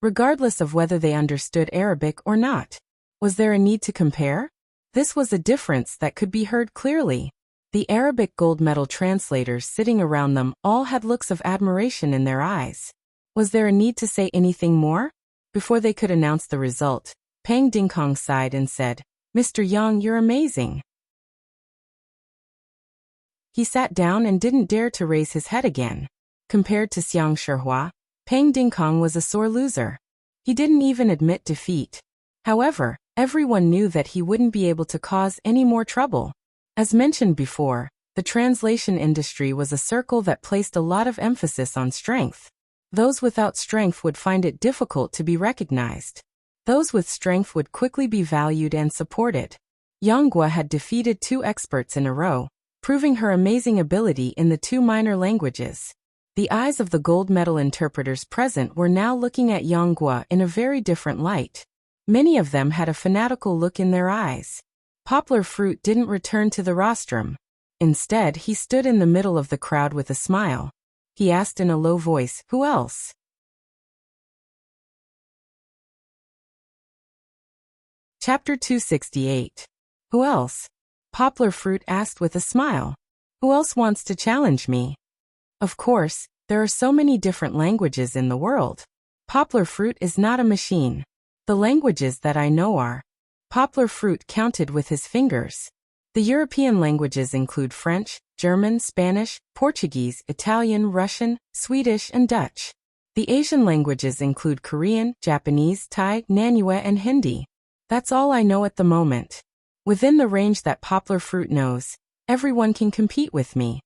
regardless of whether they understood Arabic or not. Was there a need to compare? This was a difference that could be heard clearly. The Arabic gold medal translators sitting around them all had looks of admiration in their eyes. Was there a need to say anything more? Before they could announce the result, Pang Dingkong sighed and said, Mr. Yang, you're amazing. He sat down and didn't dare to raise his head again. Compared to Xiang Shihua, Pang Dingkong was a sore loser. He didn't even admit defeat. However, everyone knew that he wouldn't be able to cause any more trouble. As mentioned before, the translation industry was a circle that placed a lot of emphasis on strength. Those without strength would find it difficult to be recognized. Those with strength would quickly be valued and supported. Yang Guo had defeated 2 experts in a row, proving her amazing ability in the 2 minor languages. The eyes of the gold medal interpreters present were now looking at Yang Guo in a very different light. Many of them had a fanatical look in their eyes. Poplar Fruit didn't return to the rostrum. Instead, he stood in the middle of the crowd with a smile. He asked in a low voice, "Who else?" Chapter 268. Who else? Poplar Fruit asked with a smile. Who else wants to challenge me? Of course, there are so many different languages in the world. Poplar Fruit is not a machine. The languages that I know are. Poplar Fruit counted with his fingers. The European languages include French, German, Spanish, Portuguese, Italian, Russian, Swedish, and Dutch. The Asian languages include Korean, Japanese, Thai, Nanyue, and Hindi. That's all I know at the moment. Within the range that Poplar Fruit knows, everyone can compete with me.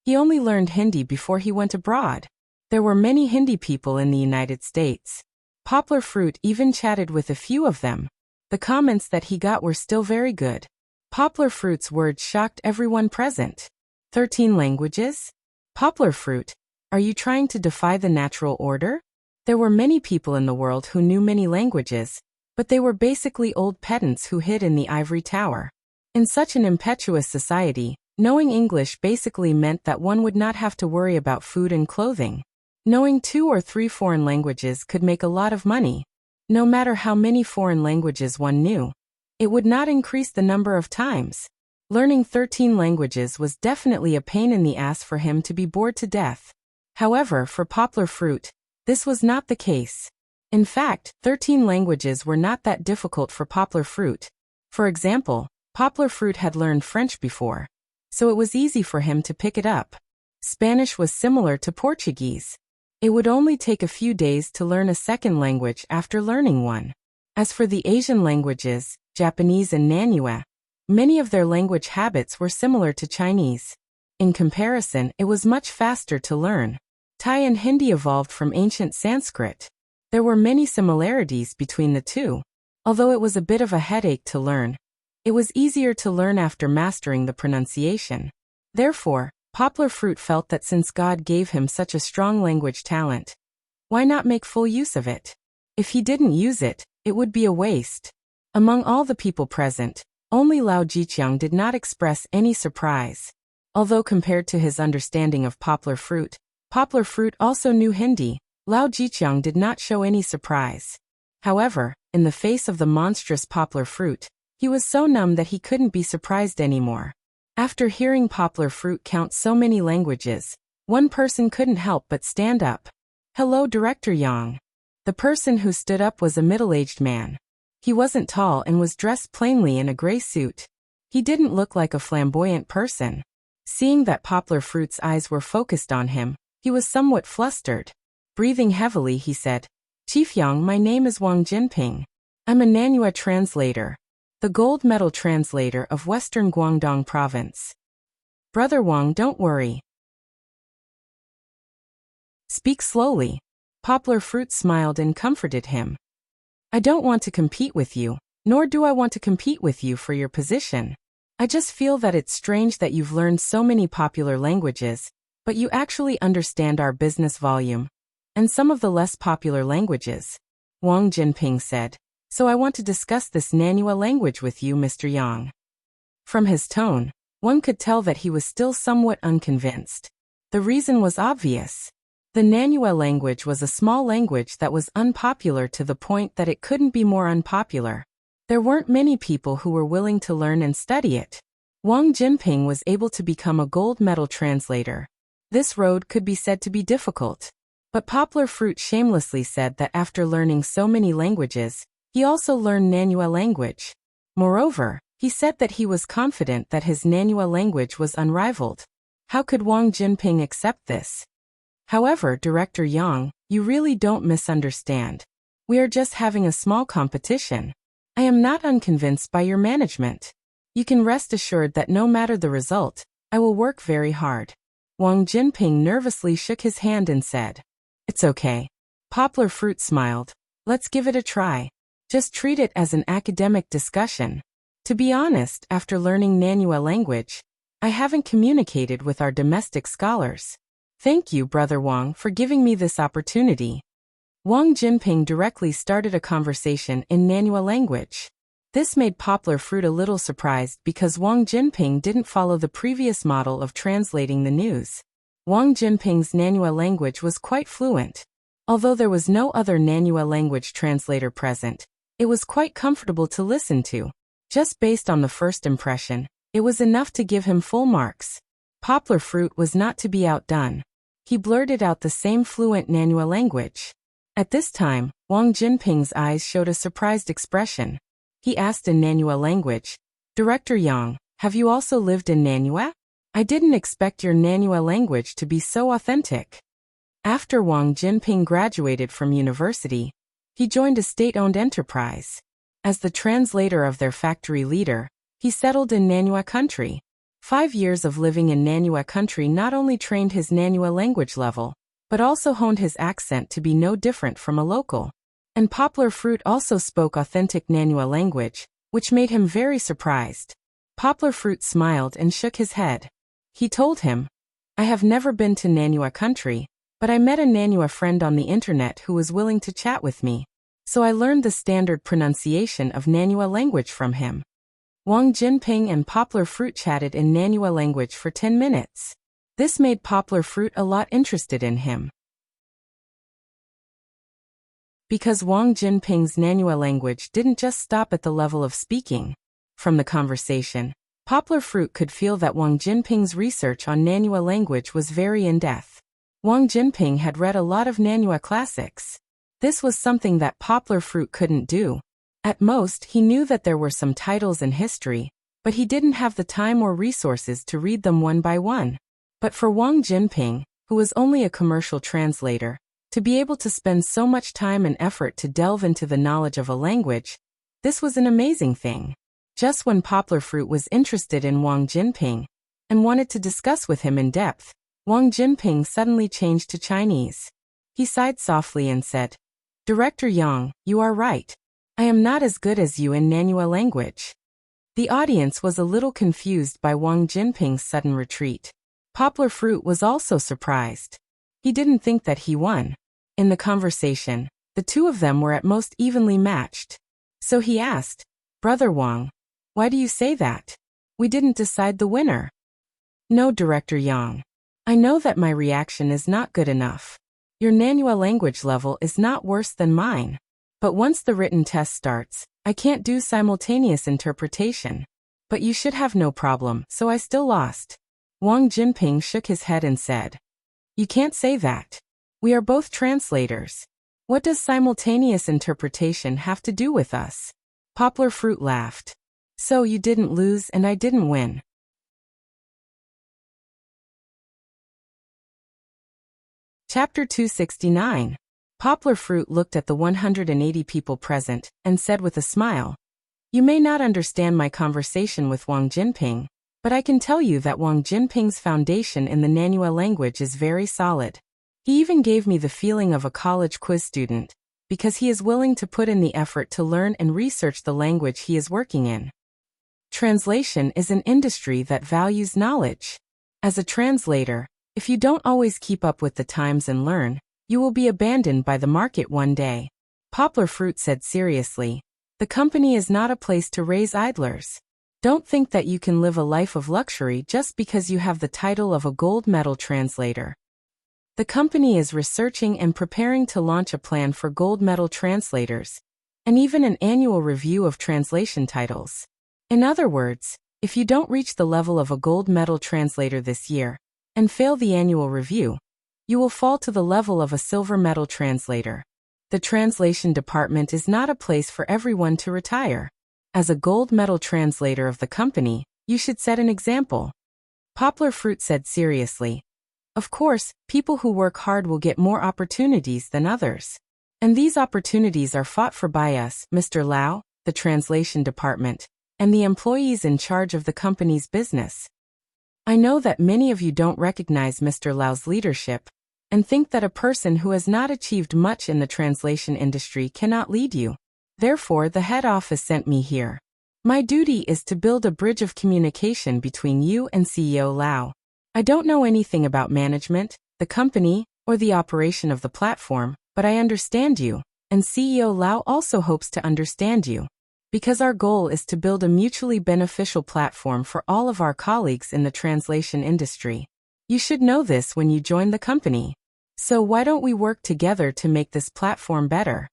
He only learned Hindi before he went abroad. There were many Hindi people in the United States. Poplar Fruit even chatted with a few of them. The comments that he got were still very good. Poplar Fruit's words shocked everyone present. 13 languages? Poplar Fruit, are you trying to defy the natural order? There were many people in the world who knew many languages, but they were basically old pedants who hid in the ivory tower. In such an impetuous society, knowing English basically meant that one would not have to worry about food and clothing. Knowing 2 or 3 foreign languages could make a lot of money. No matter how many foreign languages one knew, it would not increase the number of times. Learning 13 languages was definitely a pain in the ass for him to be bored to death. However, for Poplar Fruit, this was not the case. In fact, 13 languages were not that difficult for Poplar Fruit. For example, Poplar Fruit had learned French before, so it was easy for him to pick it up. Spanish was similar to Portuguese. It would only take a few days to learn a second language after learning one. As for the Asian languages, Japanese and Nanyue, many of their language habits were similar to Chinese. In comparison, it was much faster to learn. Thai and Hindi evolved from ancient Sanskrit. There were many similarities between the two. Although it was a bit of a headache to learn, it was easier to learn after mastering the pronunciation. Therefore, Poplar Fruit felt that since God gave him such a strong language talent, why not make full use of it? If he didn't use it, it would be a waste. Among all the people present, only Lao Jiqiang did not express any surprise. Although compared to his understanding of Poplar Fruit also knew Hindi, Lao Jiqiang did not show any surprise. However, in the face of the monstrous Poplar Fruit, he was so numb that he couldn't be surprised anymore. After hearing Poplar Fruit count so many languages, one person couldn't help but stand up. Hello, Director Yang. The person who stood up was a middle-aged man. He wasn't tall and was dressed plainly in a gray suit. He didn't look like a flamboyant person. Seeing that Poplar Fruit's eyes were focused on him, he was somewhat flustered. Breathing heavily, he said, Chief Yang, my name is Wang Jinping. I'm a Nanyue translator, the gold medal translator of Western Guangdong Province. Brother Wang, don't worry. Speak slowly. Poplar Fruit smiled and comforted him. I don't want to compete with you, nor do I want to compete with you for your position. I just feel that it's strange that you've learned so many popular languages, but you actually understand our business volume and some of the less popular languages. Wang Jinping said, so I want to discuss this Nanyue language with you, Mr. Yang. From his tone, one could tell that he was still somewhat unconvinced. The reason was obvious. The Nanyue language was a small language that was unpopular to the point that it couldn't be more unpopular. There weren't many people who were willing to learn and study it. Wang Jinping was able to become a gold medal translator. This road could be said to be difficult. But Poplar Fruit shamelessly said that after learning so many languages, he also learned Nanyue language. Moreover, he said that he was confident that his Nanyue language was unrivaled. How could Wang Jinping accept this? However, Director Yang, you really don't misunderstand. We are just having a small competition. I am not unconvinced by your management. You can rest assured that no matter the result, I will work very hard. Wang Jinping nervously shook his hand and said, "It's okay." Poplar Fruit smiled. "Let's give it a try. Just treat it as an academic discussion. To be honest, after learning Nanyue language, I haven't communicated with our domestic scholars. Thank you, Brother Wang, for giving me this opportunity." Wang Jinping directly started a conversation in Nanyue language. This made Poplar Fruit a little surprised because Wang Jinping didn't follow the previous model of translating the news. Wang Jinping's Nanyue language was quite fluent. Although there was no other Nanyue language translator present, it was quite comfortable to listen to. Just based on the first impression, it was enough to give him full marks. Poplar Fruit was not to be outdone. He blurted out the same fluent Nanyue language. At this time, Wang Jinping's eyes showed a surprised expression. He asked in Nanyue language, "Director Yang, have you also lived in Nanyue? I didn't expect your Nanyue language to be so authentic." After Wang Jinping graduated from university, he joined a state-owned enterprise. As the translator of their factory leader, he settled in Nanyue country. 5 years of living in Nanyue country not only trained his Nanyue language level, but also honed his accent to be no different from a local. And Poplar Fruit also spoke authentic Nanyue language, which made him very surprised. Poplar Fruit smiled and shook his head. He told him, "I have never been to Nanyue country, but I met a Nanyue friend on the internet who was willing to chat with me. So I learned the standard pronunciation of Nanyue language from him." Wang Jinping and Poplar Fruit chatted in Nanyue language for 10 minutes. This made Poplar Fruit a lot interested in him. Because Wang Jinping's Nanyue language didn't just stop at the level of speaking. From the conversation, Poplar Fruit could feel that Wang Jinping's research on Nanyue language was very in-depth. Wang Jinping had read a lot of Nanyue classics. This was something that Poplar Fruit couldn't do. At most, he knew that there were some titles in history, but he didn't have the time or resources to read them one by one. But for Wang Jinping, who was only a commercial translator, to be able to spend so much time and effort to delve into the knowledge of a language, this was an amazing thing. Just when Poplar Fruit was interested in Wang Jinping and wanted to discuss with him in depth, Wang Jinping suddenly changed to Chinese. He sighed softly and said, "Director Yang, you are right. I am not as good as you in Nanyue language." The audience was a little confused by Wang Jinping's sudden retreat. Poplar Fruit was also surprised. He didn't think that he won. In the conversation, the two of them were at most evenly matched. So he asked, "Brother Wang, why do you say that? We didn't decide the winner." "No, Director Yang. I know that my reaction is not good enough. Your Nanyue language level is not worse than mine. But once the written test starts, I can't do simultaneous interpretation. But you should have no problem, so I still lost." Wang Jinping shook his head and said, "You can't say that. We are both translators. What does simultaneous interpretation have to do with us?" Poplar Fruit laughed. "So you didn't lose and I didn't win." Chapter 269. Poplar Fruit looked at the 180 people present and said with a smile, "You may not understand my conversation with Wang Jinping, but I can tell you that Wang Jinping's foundation in the Nanyue language is very solid. He even gave me the feeling of a college quiz student, because he is willing to put in the effort to learn and research the language he is working in. Translation is an industry that values knowledge. As a translator, if you don't always keep up with the times and learn, you will be abandoned by the market one day." Poplar Fruit said seriously, "The company is not a place to raise idlers. Don't think that you can live a life of luxury just because you have the title of a gold medal translator. The company is researching and preparing to launch a plan for gold medal translators, and even an annual review of translation titles. In other words, if you don't reach the level of a gold medal translator this year, and fail the annual review, you will fall to the level of a silver medal translator. The translation department is not a place for everyone to retire. As a gold medal translator of the company, you should set an example. Poplar Fruit said seriously. Of course, people who work hard will get more opportunities than others. And these opportunities are fought for by us, Mr. Lau, the translation department, and the employees in charge of the company's business. I know that many of you don't recognize Mr. Lau's leadership and think that a person who has not achieved much in the translation industry cannot lead you. Therefore, the head office sent me here. My duty is to build a bridge of communication between you and CEO Lau. I don't know anything about management, the company, or the operation of the platform, but I understand you, and CEO Lau also hopes to understand you. Because our goal is to build a mutually beneficial platform for all of our colleagues in the translation industry. You should know this when you join the company. So why don't we work together to make this platform better?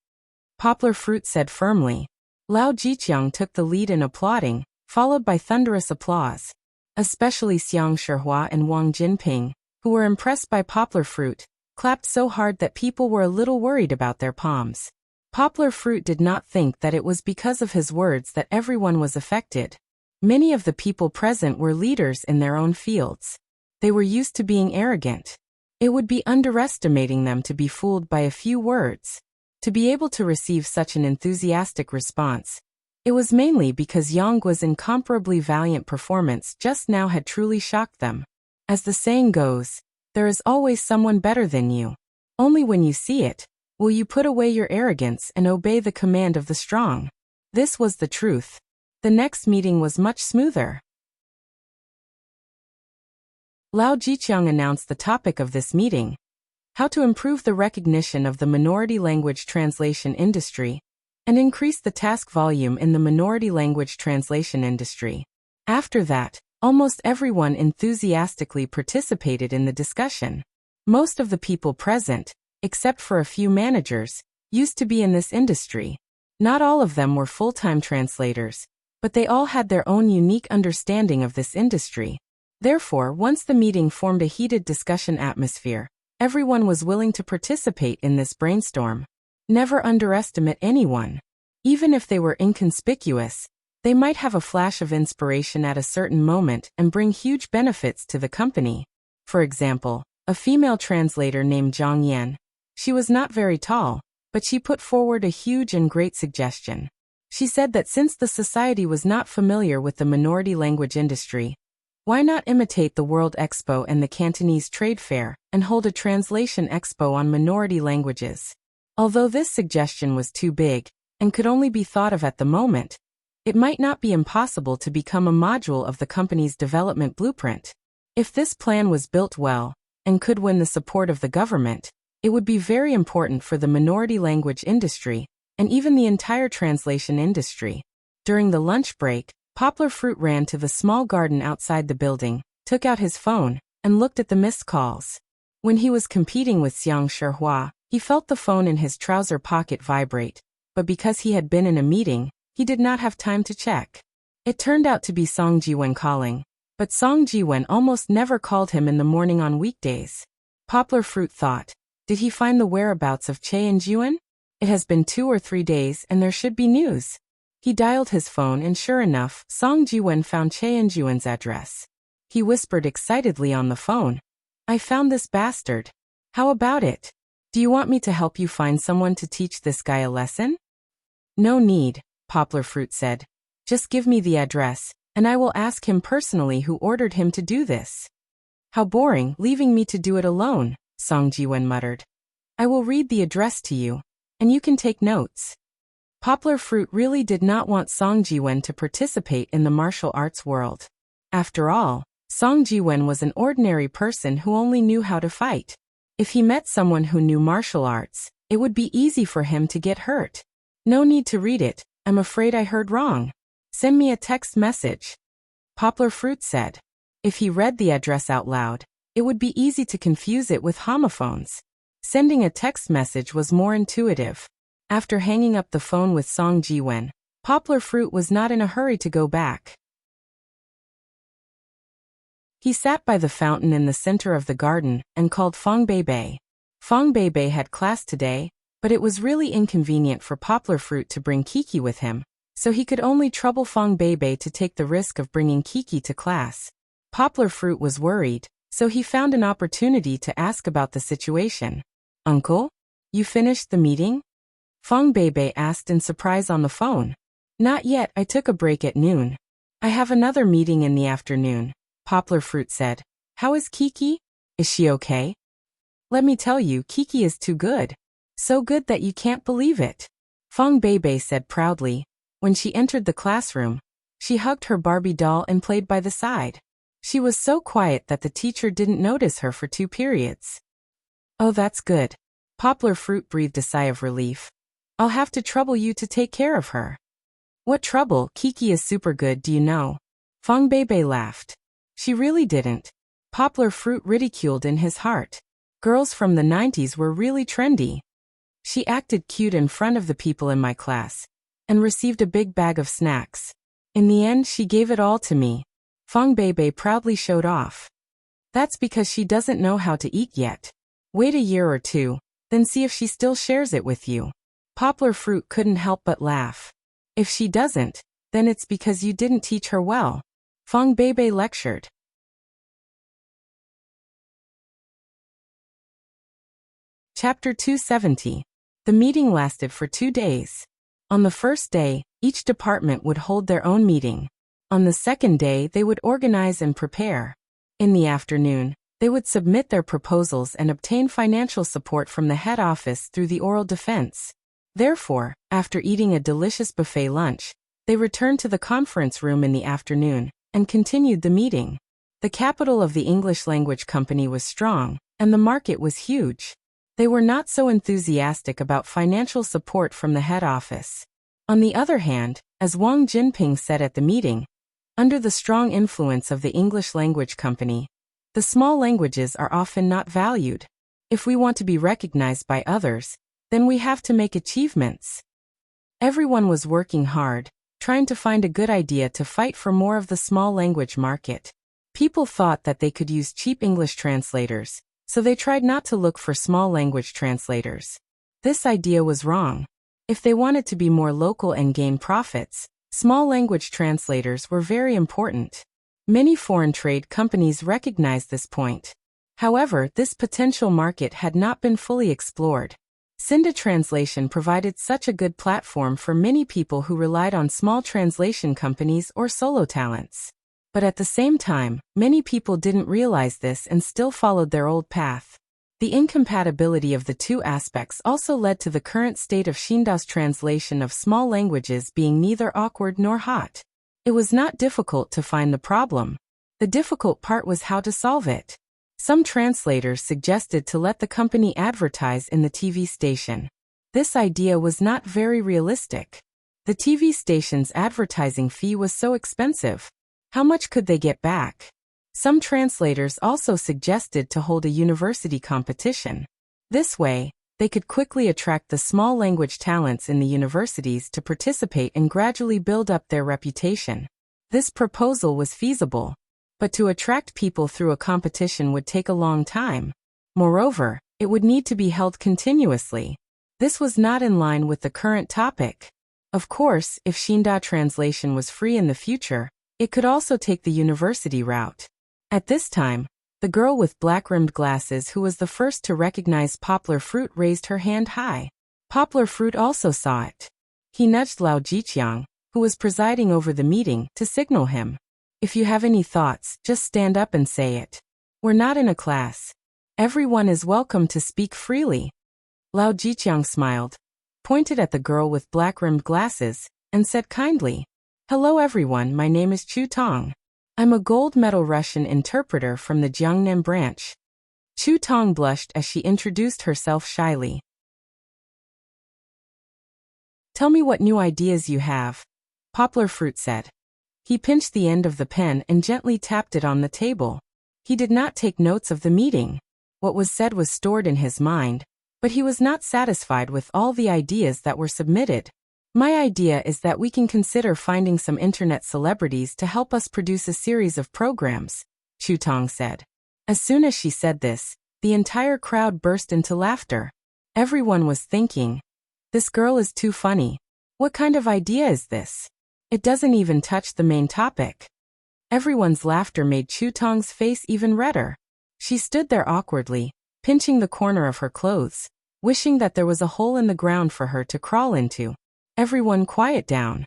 Poplar Fruit said firmly. Lao Jiqiang took the lead in applauding, followed by thunderous applause. Especially Xiang Shihua and Wang Jinping, who were impressed by Poplar Fruit, clapped so hard that people were a little worried about their palms. Poplar Fruit did not think that it was because of his words that everyone was affected. Many of the people present were leaders in their own fields. They were used to being arrogant. It would be underestimating them to be fooled by a few words. To be able to receive such an enthusiastic response, it was mainly because Yang Guo's incomparably valiant performance just now had truly shocked them. As the saying goes, there is always someone better than you. Only when you see it, will you put away your arrogance and obey the command of the strong. This was the truth. The next meeting was much smoother. Lao Jiqiang announced the topic of this meeting: how to improve the recognition of the minority language translation industry and increase the task volume in the minority language translation industry. After that, almost everyone enthusiastically participated in the discussion. Most of the people present, except for a few managers, used to be in this industry. Not all of them were full-time translators, but they all had their own unique understanding of this industry. Therefore, once the meeting formed a heated discussion atmosphere, everyone was willing to participate in this brainstorm. Never underestimate anyone. Even if they were inconspicuous, they might have a flash of inspiration at a certain moment and bring huge benefits to the company. For example, a female translator named Zhang Yan. She was not very tall, but she put forward a huge and great suggestion. She said that since the society was not familiar with the minority language industry, why not imitate the World Expo and the Cantonese Trade Fair and hold a translation expo on minority languages? Although this suggestion was too big and could only be thought of at the moment, it might not be impossible to become a module of the company's development blueprint. If this plan was built well and could win the support of the government, it would be very important for the minority language industry and even the entire translation industry. During the lunch break, Poplar Fruit ran to the small garden outside the building, took out his phone, and looked at the missed calls. When he was competing with Xiang Shihua, he felt the phone in his trouser pocket vibrate, but because he had been in a meeting, he did not have time to check. It turned out to be Song Jiwen calling, but Song Jiwen almost never called him in the morning on weekdays. Poplar Fruit thought, did he find the whereabouts of Che and Jiwen? It has been 2 or 3 days and there should be news. He dialed his phone and sure enough, Song Jiwen found Che and Jiwen's address. He whispered excitedly on the phone, I found this bastard. How about it? Do you want me to help you find someone to teach this guy a lesson? No need, Poplar Fruit said. Just give me the address, and I will ask him personally who ordered him to do this. How boring, leaving me to do it alone, Song Jiwen muttered. I will read the address to you, and you can take notes. Poplar Fruit really did not want Song Jiwen to participate in the martial arts world. After all, Song Jiwen was an ordinary person who only knew how to fight. If he met someone who knew martial arts, it would be easy for him to get hurt. No need to read it, I'm afraid I heard wrong. Send me a text message. Poplar Fruit said. If he read the address out loud, it would be easy to confuse it with homophones. Sending a text message was more intuitive. After hanging up the phone with Song Jiwen, Poplar Fruit was not in a hurry to go back. He sat by the fountain in the center of the garden and called Fong Beibei. Fong Beibei had class today, but it was really inconvenient for Poplar Fruit to bring Kiki with him, so he could only trouble Fong Beibei to take the risk of bringing Kiki to class. Poplar Fruit was worried, so he found an opportunity to ask about the situation. "Uncle? You finished the meeting?" Fong Beibei asked in surprise on the phone. "Not yet, I took a break at noon. I have another meeting in the afternoon," Poplar Fruit said. "How is Kiki? Is she okay?" "Let me tell you, Kiki is too good. So good that you can't believe it," Fong Beibei said proudly. When she entered the classroom, she hugged her Barbie doll and played by the side. She was so quiet that the teacher didn't notice her for 2 periods. "Oh, that's good." Poplar Fruit breathed a sigh of relief. "I'll have to trouble you to take care of her." "What trouble? Kiki is super good, do you know?" Fong Beibei laughed. "She really didn't." Poplar Fruit ridiculed in his heart. Girls from the 90s were really trendy. "She acted cute in front of the people in my class and received a big bag of snacks. In the end, she gave it all to me," Fong Beibei proudly showed off. "That's because she doesn't know how to eat yet. Wait a year or 2, then see if she still shares it with you." Poplar Fruit couldn't help but laugh. "If she doesn't, then it's because you didn't teach her well," Fong Beibei lectured. Chapter 270. The meeting lasted for 2 days. On the first day, each department would hold their own meeting. On the second day, they would organize and prepare. In the afternoon, they would submit their proposals and obtain financial support from the head office through the oral defense. Therefore, after eating a delicious buffet lunch, they returned to the conference room in the afternoon and continued the meeting. The capital of the English language company was strong, and the market was huge. They were not so enthusiastic about financial support from the head office. On the other hand, as Wang Jinping said at the meeting, under the strong influence of the English language company, the small languages are often not valued. If we want to be recognized by others, then we have to make achievements. Everyone was working hard, trying to find a good idea to fight for more of the small language market. People thought that they could use cheap English translators, so they tried not to look for small language translators. This idea was wrong. If they wanted to be more local and gain profits, small language translators were very important. Many foreign trade companies recognized this point. However, this potential market had not been fully explored. Cinda Translation provided such a good platform for many people who relied on small translation companies or solo talents. But at the same time, many people didn't realize this and still followed their old path. The incompatibility of the two aspects also led to the current state of Xinda's translation of small languages being neither awkward nor hot. It was not difficult to find the problem. The difficult part was how to solve it. Some translators suggested to let the company advertise in the TV station. This idea was not very realistic. The TV station's advertising fee was so expensive. How much could they get back? Some translators also suggested to hold a university competition. This way, they could quickly attract the small language talents in the universities to participate and gradually build up their reputation. This proposal was feasible, but to attract people through a competition would take a long time. Moreover, it would need to be held continuously. This was not in line with the current topic. Of course, if Xinda translation was free in the future, it could also take the university route. At this time, the girl with black-rimmed glasses who was the first to recognize Poplar Fruit raised her hand high. Poplar Fruit also saw it. He nudged Lao Jiqiang, who was presiding over the meeting, to signal him. "If you have any thoughts, just stand up and say it. We're not in a class. Everyone is welcome to speak freely." Lao Jiqiang smiled, pointed at the girl with black-rimmed glasses, and said kindly, "Hello everyone, my name is Chu Tong. I'm a gold medal Russian interpreter from the Jiangnan branch." Chu Tong blushed as she introduced herself shyly. "Tell me what new ideas you have," Poplar Fruit said. He pinched the end of the pen and gently tapped it on the table. He did not take notes of the meeting. What was said was stored in his mind, but he was not satisfied with all the ideas that were submitted. "My idea is that we can consider finding some internet celebrities to help us produce a series of programs," Chu Tong said. As soon as she said this, the entire crowd burst into laughter. Everyone was thinking, "This girl is too funny. What kind of idea is this? It doesn't even touch the main topic. Everyone's laughter made Chu Tong's face even redder. She stood there awkwardly, pinching the corner of her clothes, wishing that there was a hole in the ground for her to crawl into. Everyone quiet down.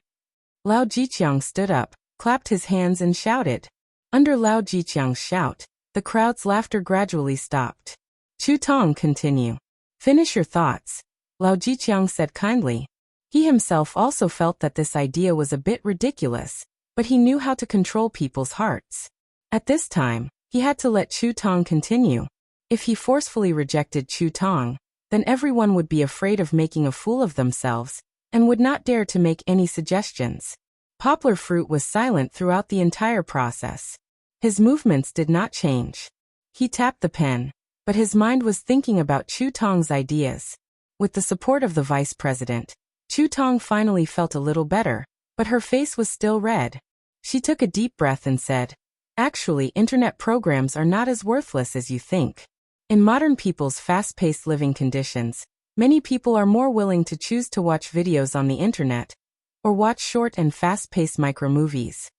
Lao Jiqiang stood up, clapped his hands and shouted. Under Lao Jiqiang's shout, the crowd's laughter gradually stopped. Chu Tong, continue. Finish your thoughts, Lao Jiqiang said kindly. He himself also felt that this idea was a bit ridiculous, but he knew how to control people's hearts. At this time, he had to let Chu Tong continue. If he forcefully rejected Chu Tong, then everyone would be afraid of making a fool of themselves, and would not dare to make any suggestions. Poplar Fruit was silent throughout the entire process. His movements did not change. He tapped the pen, but his mind was thinking about Chu Tong's ideas. With the support of the vice president, Chu Tong finally felt a little better, but her face was still red. She took a deep breath and said, "Actually, internet programs are not as worthless as you think. In modern people's fast-paced living conditions, many people are more willing to choose to watch videos on the internet, or watch short and fast-paced micro-movies.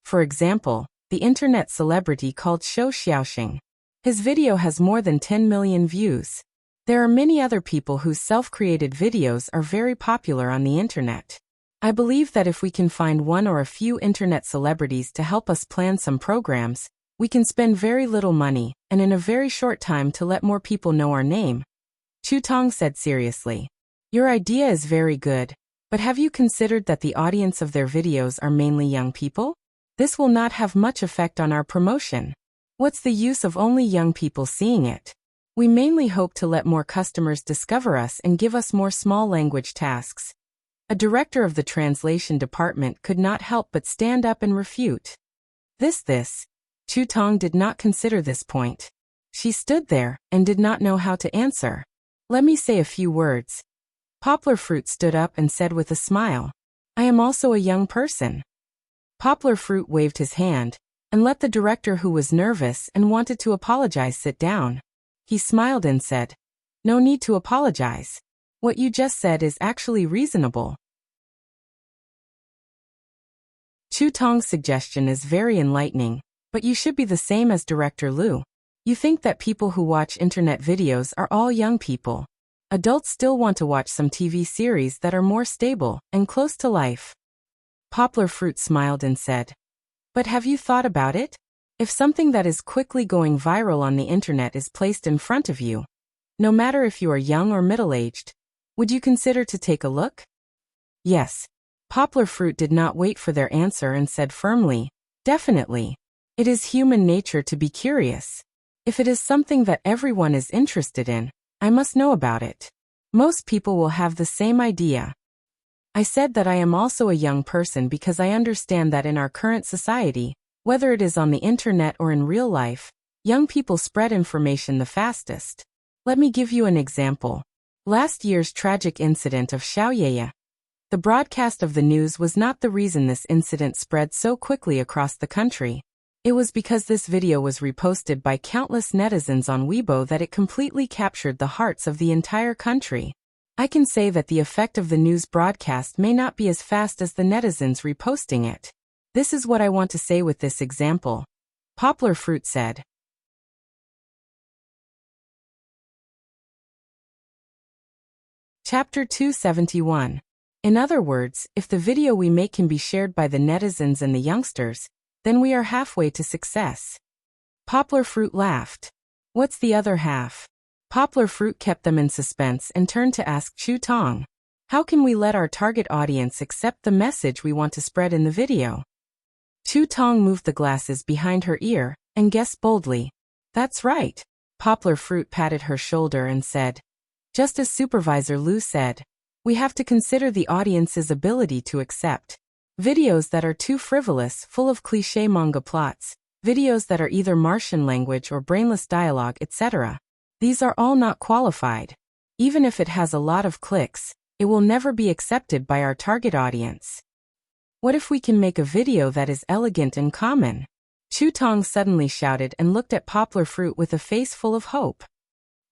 For example, the internet celebrity called Shou Xiaoxing. His video has more than 10 million views. There are many other people whose self-created videos are very popular on the internet. I believe that if we can find one or a few internet celebrities to help us plan some programs, we can spend very little money, and in a very short time to let more people know our name." Chu Tong said seriously. "Your idea is very good, but have you considered that the audience of their videos are mainly young people? This will not have much effect on our promotion. What's the use of only young people seeing it? We mainly hope to let more customers discover us and give us more small language tasks." A director of the translation department could not help but stand up and refute. This. Chu Tong did not consider this point. She stood there and did not know how to answer. "Let me say a few words." Poplar Fruit stood up and said with a smile, "I am also a young person." Poplar Fruit waved his hand and let the director, who was nervous and wanted to apologize, sit down. He smiled and said, "No need to apologize. What you just said is actually reasonable." Chu Tong's suggestion is very enlightening, but you should be the same as Director Liu. You think that people who watch internet videos are all young people. Adults still want to watch some TV series that are more stable and close to life. Poplar Fruit smiled and said, "But have you thought about it? If something that is quickly going viral on the internet is placed in front of you, no matter if you are young or middle-aged, would you consider to take a look?" Yes. Poplar Fruit did not wait for their answer and said firmly, "Definitely. It is human nature to be curious. If it is something that everyone is interested in, I must know about it. Most people will have the same idea." I said that I am also a young person because I understand that in our current society, whether it is on the internet or in real life, young people spread information the fastest. Let me give you an example. Last year's tragic incident of Xiaoyeye. The broadcast of the news was not the reason this incident spread so quickly across the country. It was because this video was reposted by countless netizens on Weibo that it completely captured the hearts of the entire country. I can say that the effect of the news broadcast may not be as fast as the netizens reposting it. This is what I want to say with this example. Poplar Fruit said. Chapter 271. In other words, if the video we make can be shared by the netizens and the youngsters, then we are halfway to success. Poplar Fruit laughed. What's the other half? Poplar Fruit kept them in suspense and turned to ask Chu Tong. How can we let our target audience accept the message we want to spread in the video? Chu Tong moved the glasses behind her ear and guessed boldly. That's right. Poplar Fruit patted her shoulder and said, just as Supervisor Liu said, we have to consider the audience's ability to accept videos that are too frivolous, full of cliché manga plots, videos that are either Martian language or brainless dialogue, etc. These are all not qualified. Even if it has a lot of clicks, it will never be accepted by our target audience. What if we can make a video that is elegant and common? Chu Tong suddenly shouted and looked at Poplar Fruit with a face full of hope.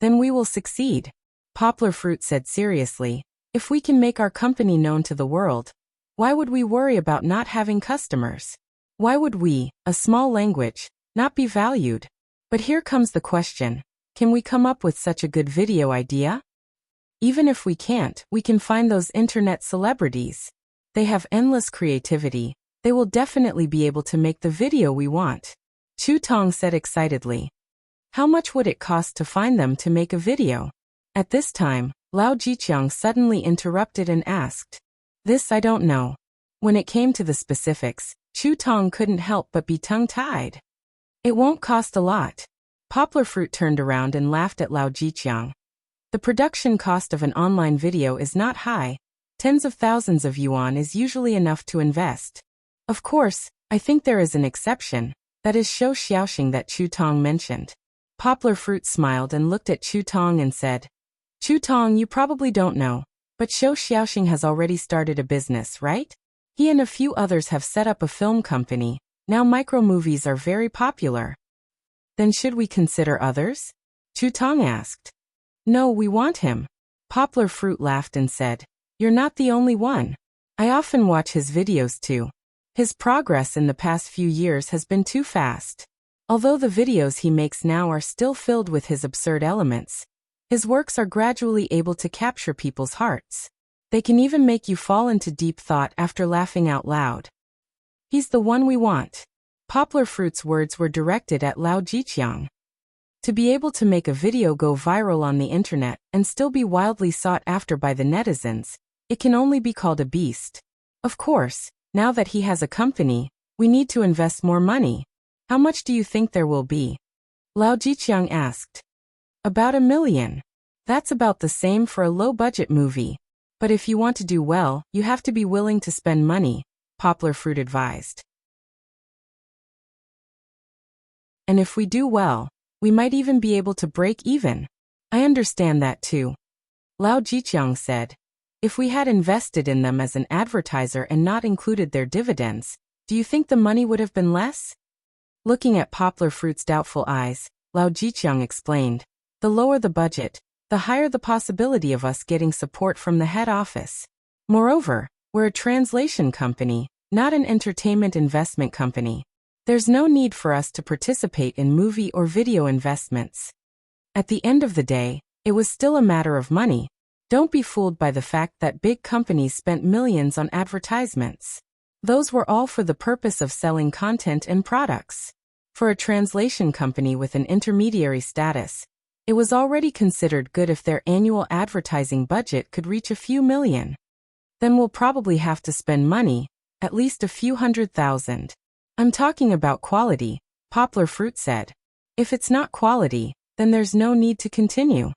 Then we will succeed. Poplar Fruit said seriously, If we can make our company known to the world, why would we worry about not having customers? Why would we, a small language, not be valued? But here comes the question. Can we come up with such a good video idea? Even if we can't, we can find those internet celebrities. They have endless creativity. They will definitely be able to make the video we want. Chu Tong said excitedly. How much would it cost to find them to make a video? At this time, Lao Jiqiang suddenly interrupted and asked. This I don't know. When it came to the specifics, Chu Tong couldn't help but be tongue-tied. It won't cost a lot. Poplar Fruit turned around and laughed at Lao Jiqiang. The production cost of an online video is not high. Tens of thousands of yuan is usually enough to invest. Of course, I think there is an exception. That is Shou Xiaoxing that Chu Tong mentioned. Poplar Fruit smiled and looked at Chu Tong and said, Chu Tong, you probably don't know, but Shou Xiaoxing has already started a business, right? He and a few others have set up a film company. Now micro-movies are very popular. Then should we consider others? Chu Tong asked. No, we want him. Poplar Fruit laughed and said, You're not the only one. I often watch his videos too. His progress in the past few years has been too fast. Although the videos he makes now are still filled with his absurd elements, his works are gradually able to capture people's hearts. They can even make you fall into deep thought after laughing out loud. He's the one we want. Poplar Fruit's words were directed at Lao Jiqiang. To be able to make a video go viral on the internet and still be wildly sought after by the netizens, it can only be called a beast. Of course, now that he has a company, we need to invest more money. How much do you think there will be? Lao Jiqiang asked. About 1 million. That's about the same for a low-budget movie. But if you want to do well, you have to be willing to spend money, Poplar Fruit advised. And if we do well, we might even be able to break even. I understand that too. Lao Jiqiang said. If we had invested in them as an advertiser and not included their dividends, do you think the money would have been less? Looking at Poplar Fruit's doubtful eyes, Lao Jiqiang explained. The lower the budget, the higher the possibility of us getting support from the head office. Moreover, we're a translation company, not an entertainment investment company. There's no need for us to participate in movie or video investments. At the end of the day, it was still a matter of money. Don't be fooled by the fact that big companies spent millions on advertisements. Those were all for the purpose of selling content and products. For a translation company with an intermediary status, it was already considered good if their annual advertising budget could reach a few million. Then we'll probably have to spend money, at least a few 100,000. I'm talking about quality, Poplar Fruit said. If it's not quality, then there's no need to continue.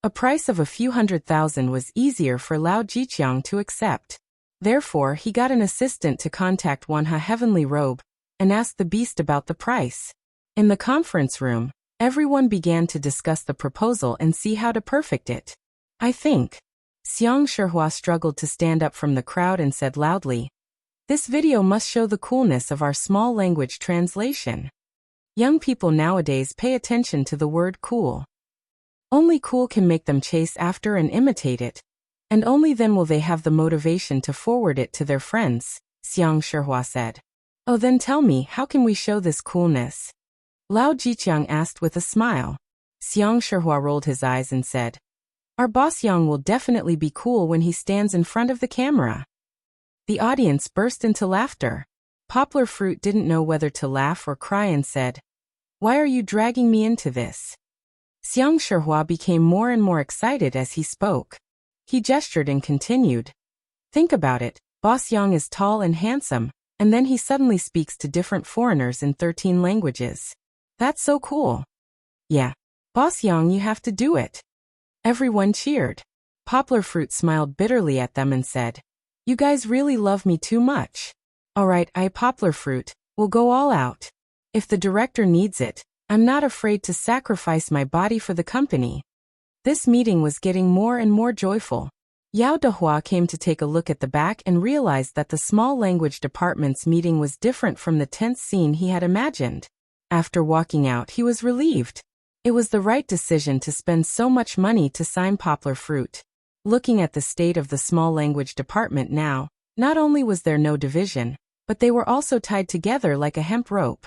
A price of a few 100,000 was easier for Lao Jiqiang to accept. Therefore, he got an assistant to contact Wanha Heavenly Robe and ask the beast about the price. In the conference room, everyone began to discuss the proposal and see how to perfect it. I think. Xiang Shihua struggled to stand up from the crowd and said loudly, This video must show the coolness of our small language translation. Young people nowadays pay attention to the word cool. Only cool can make them chase after and imitate it, and only then will they have the motivation to forward it to their friends, Xiang Shihua said. Oh, then tell me, how can we show this coolness? Lao Jiqiang asked with a smile. Xiang Shihua rolled his eyes and said, Our boss Yang will definitely be cool when he stands in front of the camera. The audience burst into laughter. Poplar Fruit didn't know whether to laugh or cry and said, Why are you dragging me into this? Xiang Shihua became more and more excited as he spoke. He gestured and continued. Think about it, Boss Yang is tall and handsome, and then he suddenly speaks to different foreigners in 13 languages. That's so cool. Yeah. Boss Yang, you have to do it. Everyone cheered. Poplar Fruit smiled bitterly at them and said, You guys really love me too much. Alright, Poplar Fruit, we'll go all out. If the director needs it, I'm not afraid to sacrifice my body for the company. This meeting was getting more and more joyful. Yao Dehua came to take a look at the back and realized that the small language department's meeting was different from the tense scene he had imagined. After walking out, he was relieved. It was the right decision to spend so much money to sign Poplar Fruit. Looking at the state of the small language department now, not only was there no division, but they were also tied together like a hemp rope.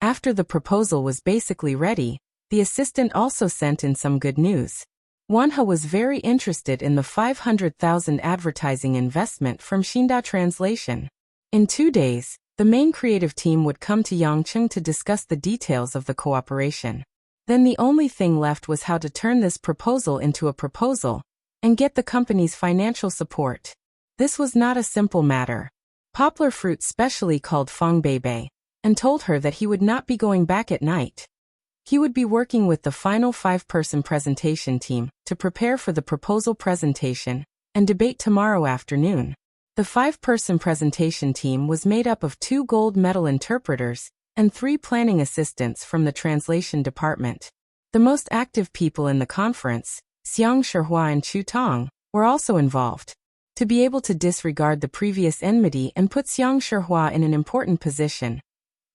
After the proposal was basically ready, the assistant also sent in some good news. Wanhe was very interested in the 500,000 advertising investment from Xinda Translation. In 2 days, the main creative team would come to Yangcheng to discuss the details of the cooperation. Then the only thing left was how to turn this proposal into a proposal and get the company's financial support. This was not a simple matter. Poplar Fruit specially called Fang Beibei and told her that he would not be going back at night. He would be working with the final 5-person presentation team to prepare for the proposal presentation and debate tomorrow afternoon. The 5-person presentation team was made up of 2 gold medal interpreters and 3 planning assistants from the translation department. The most active people in the conference, Xiang Shihua and Chu Tong, were also involved. To be able to disregard the previous enmity and put Xiang Shihua in an important position,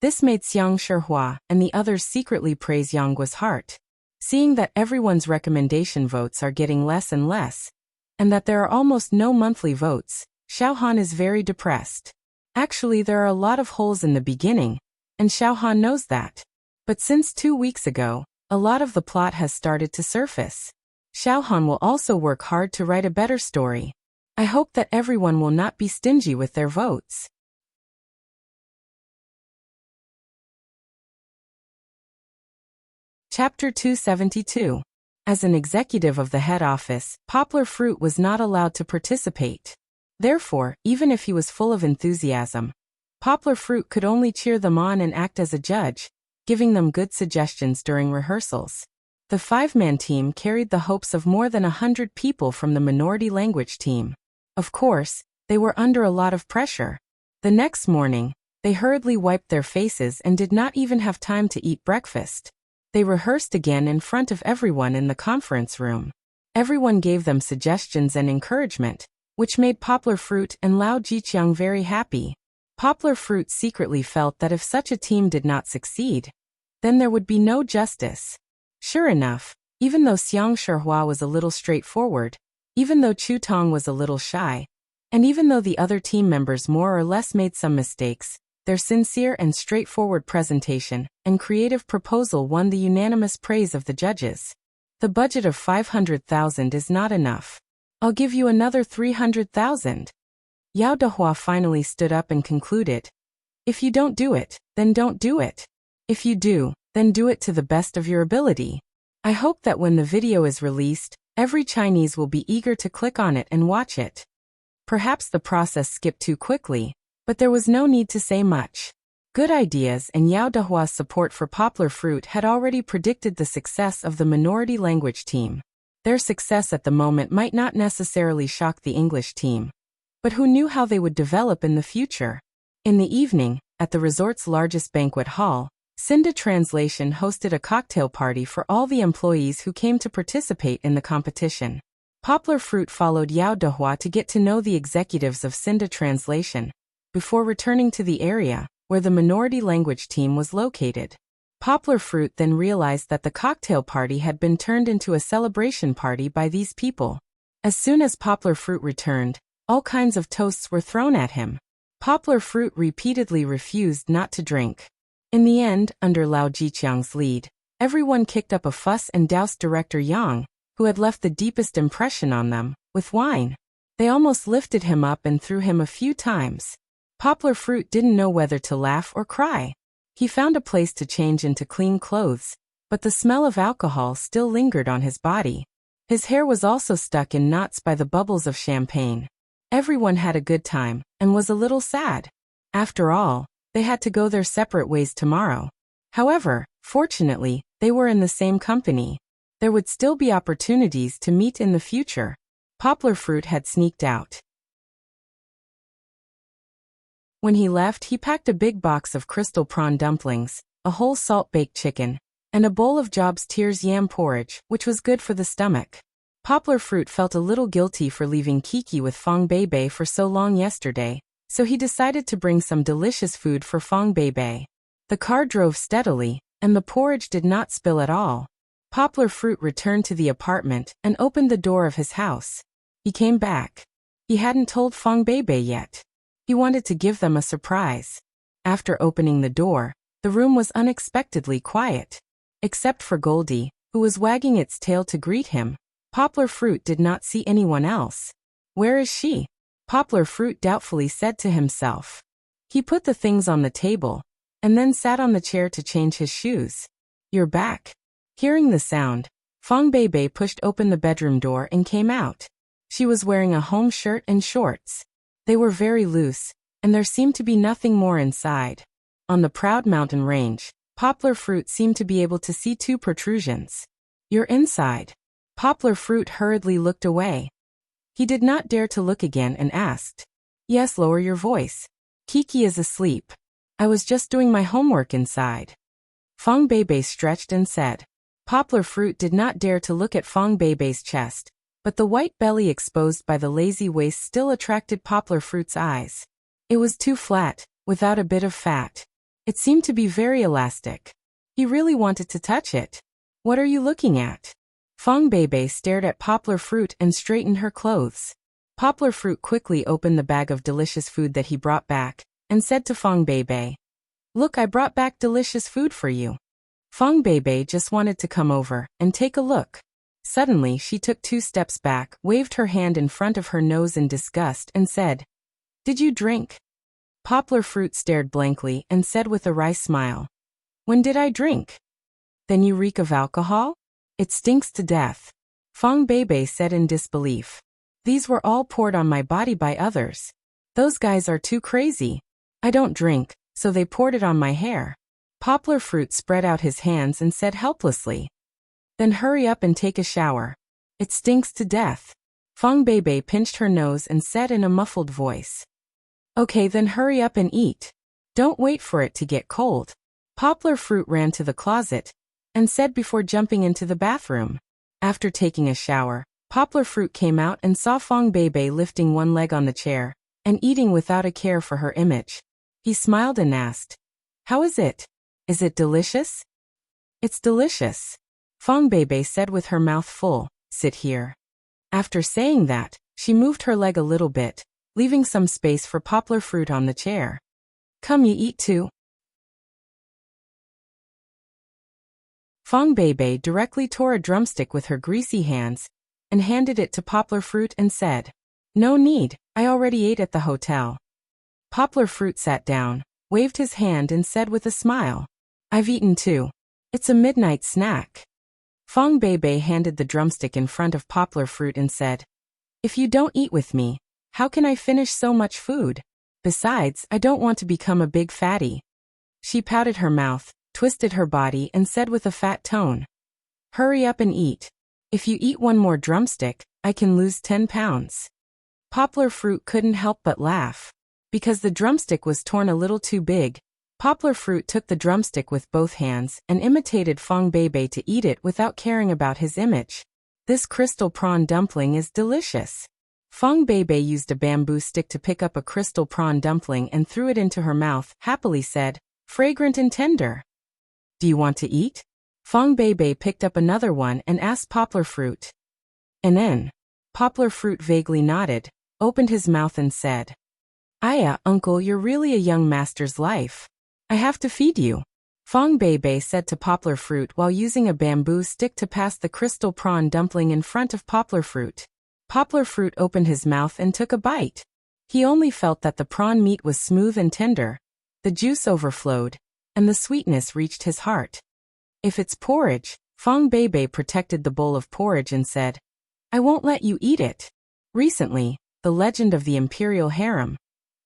this made Xiang Shihua and the others secretly praise Yang Guo's heart. Seeing that everyone's recommendation votes are getting less and less, and that there are almost no monthly votes, Xiao Han is very depressed. Actually, there are a lot of holes in the beginning, and Xiao Han knows that. But since 2 weeks ago, a lot of the plot has started to surface. Xiao Han will also work hard to write a better story. I hope that everyone will not be stingy with their votes. Chapter 272. As an executive of the head office, Poplar Fruit was not allowed to participate. Therefore, even if he was full of enthusiasm, Poplar Fruit could only cheer them on and act as a judge, giving them good suggestions during rehearsals. The 5-man team carried the hopes of more than 100 people from the minority language team. Of course, they were under a lot of pressure. The next morning, they hurriedly wiped their faces and did not even have time to eat breakfast. They rehearsed again in front of everyone in the conference room. Everyone gave them suggestions and encouragement, which made Poplar Fruit and Lao Jiqiang very happy. Poplar Fruit secretly felt that if such a team did not succeed, then there would be no justice. Sure enough, even though Xiang Shihua was a little straightforward, even though Chu Tong was a little shy, and even though the other team members more or less made some mistakes, their sincere and straightforward presentation and creative proposal won the unanimous praise of the judges. The budget of 500,000 is not enough. I'll give you another 300,000. Yao Dehua finally stood up and concluded. If you don't do it, then don't do it. If you do, then do it to the best of your ability. I hope that when the video is released, every Chinese will be eager to click on it and watch it. Perhaps the process skipped too quickly, but there was no need to say much. Good ideas and Yao Dehua's support for Poplar Fruit had already predicted the success of the minority language team. Their success at the moment might not necessarily shock the English team, but who knew how they would develop in the future? In the evening, at the resort's largest banquet hall, Xinda Translation hosted a cocktail party for all the employees who came to participate in the competition. Poplar Fruit followed Yao Dehua to get to know the executives of Xinda Translation, before returning to the area where the minority language team was located. Poplar Fruit then realized that the cocktail party had been turned into a celebration party by these people. As soon as Poplar Fruit returned, all kinds of toasts were thrown at him. Poplar Fruit repeatedly refused not to drink. In the end, under Lao Jiqiang's lead, everyone kicked up a fuss and doused director Yang, who had left the deepest impression on them, with wine. They almost lifted him up and threw him a few times. Poplar Fruit didn't know whether to laugh or cry. He found a place to change into clean clothes, but the smell of alcohol still lingered on his body. His hair was also stuck in knots by the bubbles of champagne. Everyone had a good time, and was a little sad. After all, they had to go their separate ways tomorrow. However, fortunately, they were in the same company. There would still be opportunities to meet in the future. Poplar Fruit had sneaked out. When he left, he packed a big box of crystal prawn dumplings, a whole salt-baked chicken, and a bowl of Job's Tears yam porridge, which was good for the stomach. Poplar Fruit felt a little guilty for leaving Kiki with Fang Beibei for so long yesterday, so he decided to bring some delicious food for Fang Beibei. The car drove steadily, and the porridge did not spill at all. Poplar Fruit returned to the apartment and opened the door of his house. He came back. He hadn't told Fong Beibei yet. He wanted to give them a surprise. After opening the door, the room was unexpectedly quiet. Except for Goldie, who was wagging its tail to greet him, Poplar Fruit did not see anyone else. Where is she? Poplar Fruit doubtfully said to himself. He put the things on the table, and then sat on the chair to change his shoes. You're back. Hearing the sound, Fong Beibei pushed open the bedroom door and came out. She was wearing a home shirt and shorts. They were very loose, and there seemed to be nothing more inside. On the proud mountain range, Poplar Fruit seemed to be able to see two protrusions. You're inside. Poplar Fruit hurriedly looked away. He did not dare to look again and asked. Yes, lower your voice. Kiki is asleep. I was just doing my homework inside. Fong Beibei stretched and said. Poplar Fruit did not dare to look at Fong Beibei's chest, but the white belly exposed by the lazy waist still attracted Poplar Fruit's eyes. It was too flat, without a bit of fat. It seemed to be very elastic. He really wanted to touch it. What are you looking at? Fong Beibei stared at Poplar Fruit and straightened her clothes. Poplar Fruit quickly opened the bag of delicious food that he brought back, and said to Fong Beibei, Look, I brought back delicious food for you. Fong Beibei just wanted to come over and take a look. Suddenly she took 2 steps back, waved her hand in front of her nose in disgust and said, Did you drink? Poplar Fruit stared blankly and said with a wry smile, When did I drink? Then you reek of alcohol? It stinks to death. Fong Beibei said in disbelief. These were all poured on my body by others. Those guys are too crazy. I don't drink, so they poured it on my hair. Poplar Fruit spread out his hands and said helplessly. Then hurry up and take a shower. It stinks to death. Fong Beibei pinched her nose and said in a muffled voice. Okay, then hurry up and eat. Don't wait for it to get cold. Poplar Fruit ran to the closet and said before jumping into the bathroom. After taking a shower, Poplar Fruit came out and saw Fong Beibei lifting one leg on the chair and eating without a care for her image. He smiled and asked, How is it? Is it delicious? It's delicious. Fong Beibei said with her mouth full, Sit here. After saying that, she moved her leg a little bit, leaving some space for Poplar Fruit on the chair. Come, you eat too. Fong Beibei directly tore a drumstick with her greasy hands and handed it to Poplar Fruit and said, No need, I already ate at the hotel. Poplar Fruit sat down, waved his hand and said with a smile, I've eaten too. It's a midnight snack. Fong Beibei handed the drumstick in front of Poplar Fruit and said, If you don't eat with me, how can I finish so much food? Besides, I don't want to become a big fatty. She pouted her mouth, twisted her body and said with a fat tone, Hurry up and eat. If you eat one more drumstick, I can lose 10 pounds. Poplar Fruit couldn't help but laugh. Because the drumstick was torn a little too big, Poplar Fruit took the drumstick with both hands and imitated Fong Beibei to eat it without caring about his image. This crystal prawn dumpling is delicious. Fong Beibei used a bamboo stick to pick up a crystal prawn dumpling and threw it into her mouth, happily said, Fragrant and tender. Do you want to eat? Fong Beibei picked up another one and asked Poplar Fruit. And then, Poplar Fruit vaguely nodded, opened his mouth and said, Aya, uncle, you're really a young master's life. I have to feed you. Fong Beibei said to Poplar Fruit while using a bamboo stick to pass the crystal prawn dumpling in front of Poplar Fruit. Poplar Fruit opened his mouth and took a bite. He only felt that the prawn meat was smooth and tender. The juice overflowed, and the sweetness reached his heart. If it's porridge, Fong Beibei protected the bowl of porridge and said, I won't let you eat it. Recently, the legend of the Imperial Harem,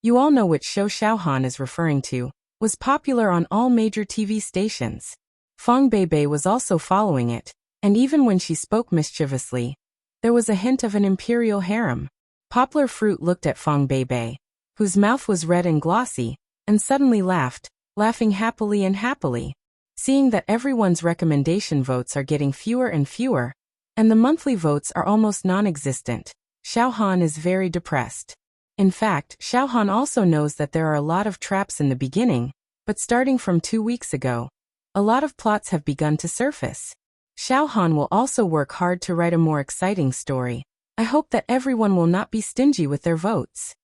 you all know which show Xiaohan is referring to, was popular on all major TV stations. Fong Beibei was also following it, and even when she spoke mischievously, there was a hint of an Imperial Harem. Poplar Fruit looked at Fong Beibei, whose mouth was red and glossy, and suddenly laughed, laughing happily and happily. Seeing that everyone's recommendation votes are getting fewer and fewer, and the monthly votes are almost non-existent, Xiaohan is very depressed. In fact, Xiaohan also knows that there are a lot of traps in the beginning, but starting from 2 weeks ago, a lot of plots have begun to surface. Xiaohan will also work hard to write a more exciting story. I hope that everyone will not be stingy with their votes.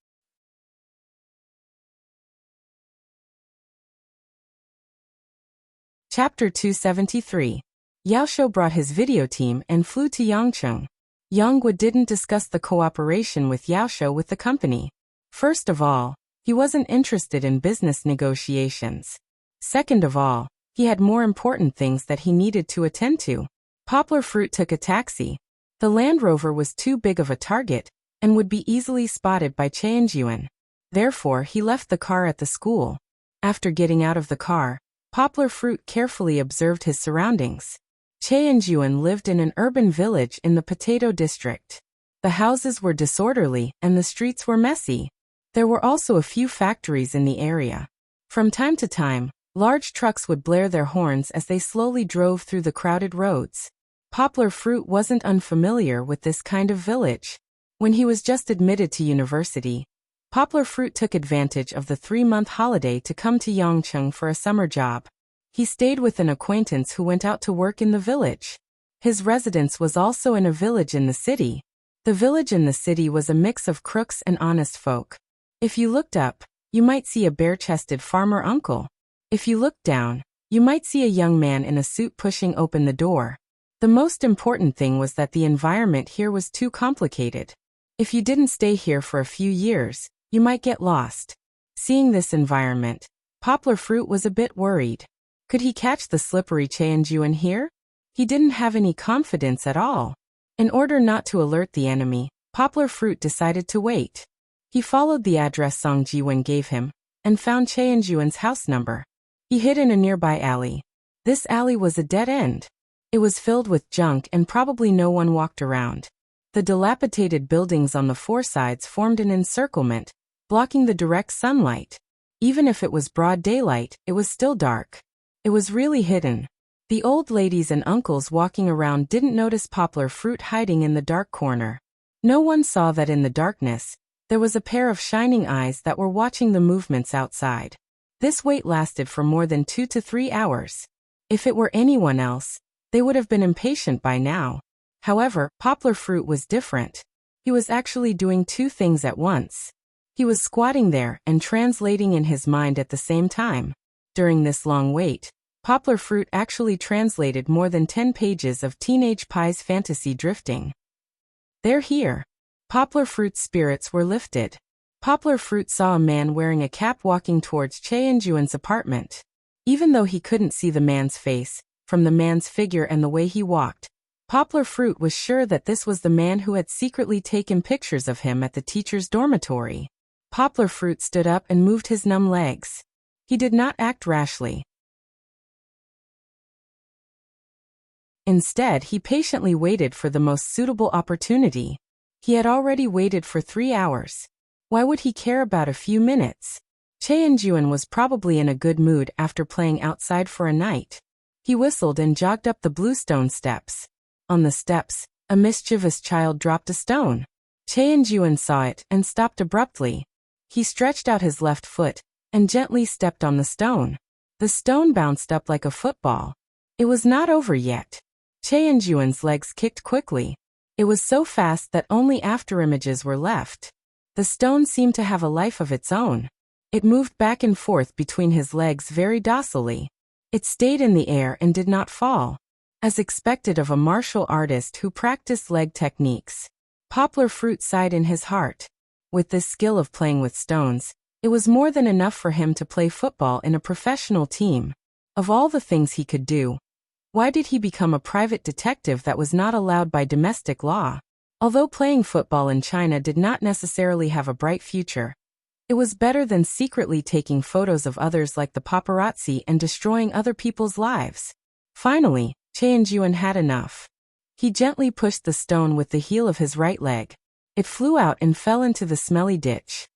Chapter 273. Yaoshou brought his video team and flew to Yangcheng. Yangwu didn't discuss the cooperation with Yaoshou with the company. First of all, he wasn't interested in business negotiations. Second of all, he had more important things that he needed to attend to. Poplar Fruit took a taxi. The Land Rover was too big of a target and would be easily spotted by Qianyuan. Therefore, he left the car at the school. After getting out of the car, Poplar Fruit carefully observed his surroundings. Qianyuan lived in an urban village in the potato district. The houses were disorderly and the streets were messy. There were also a few factories in the area. From time to time, large trucks would blare their horns as they slowly drove through the crowded roads. Poplar Fruit wasn't unfamiliar with this kind of village. When he was just admitted to university, Poplar Fruit took advantage of the 3-month holiday to come to Yangcheng for a summer job. He stayed with an acquaintance who went out to work in the village. His residence was also in a village in the city. The village in the city was a mix of crooks and honest folk. If you looked up, you might see a bare-chested farmer uncle. If you looked down, you might see a young man in a suit pushing open the door. The most important thing was that the environment here was too complicated. If you didn't stay here for a few years, you might get lost. Seeing this environment, Poplar Fruit was a bit worried. Could he catch the slippery Qianyuan here? He didn't have any confidence at all. In order not to alert the enemy, Poplar Fruit decided to wait. He followed the address Song Jiwen gave him and found Qianyuan's house number. He hid in a nearby alley. This alley was a dead end. It was filled with junk and probably no one walked around. The dilapidated buildings on the 4 sides formed an encirclement, blocking the direct sunlight. Even if it was broad daylight, it was still dark. It was really hidden. The old ladies and uncles walking around didn't notice Poplar Fruit hiding in the dark corner. No one saw that in the darkness, there was a pair of shining eyes that were watching the movements outside. This wait lasted for more than 2 to 3 hours. If it were anyone else, they would have been impatient by now. However, Poplar Fruit was different. He was actually doing 2 things at once. He was squatting there and translating in his mind at the same time. During this long wait, Poplar Fruit actually translated more than 10 pages of Teenage Pie's fantasy drifting. They're here. Poplar Fruit's spirits were lifted. Poplar Fruit saw a man wearing a cap walking towards Qianyuan's apartment. Even though he couldn't see the man's face, from the man's figure and the way he walked, Poplar Fruit was sure that this was the man who had secretly taken pictures of him at the teacher's dormitory. Poplar Fruit stood up and moved his numb legs. He did not act rashly. Instead, he patiently waited for the most suitable opportunity. He had already waited for 3 hours. Why would he care about a few minutes? Qianyuan was probably in a good mood after playing outside for a night. He whistled and jogged up the bluestone steps. On the steps, a mischievous child dropped a stone. Qianyuan saw it and stopped abruptly. He stretched out his left foot and gently stepped on the stone. The stone bounced up like a football. It was not over yet. Qianyuan's legs kicked quickly. It was so fast that only afterimages were left. The stone seemed to have a life of its own. It moved back and forth between his legs very docilely. It stayed in the air and did not fall. As expected of a martial artist who practiced leg techniques, Poplar Fruit sighed in his heart. With this skill of playing with stones, it was more than enough for him to play football in a professional team. Of all the things he could do, why did he become a private detective that was not allowed by domestic law? Although playing football in China did not necessarily have a bright future, it was better than secretly taking photos of others like the paparazzi and destroying other people's lives. Finally, Qianyuan had enough. He gently pushed the stone with the heel of his right leg. It flew out and fell into the smelly ditch.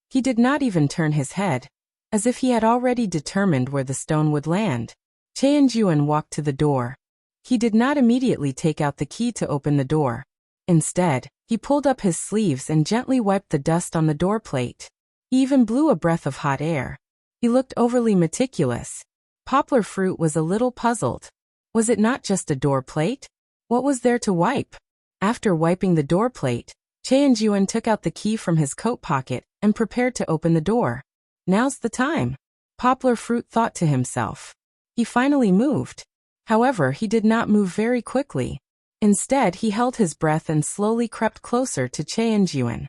He did not even turn his head, as if he had already determined where the stone would land. Qianyuan walked to the door. He did not immediately take out the key to open the door. Instead, he pulled up his sleeves and gently wiped the dust on the door plate. He even blew a breath of hot air. He looked overly meticulous. Poplar Fruit was a little puzzled. Was it not just a door plate? What was there to wipe? After wiping the door plate, Yuan took out the key from his coat pocket and prepared to open the door. Now's the time. Poplar Fruit thought to himself. He finally moved. However, he did not move very quickly. Instead, he held his breath and slowly crept closer to Yuan.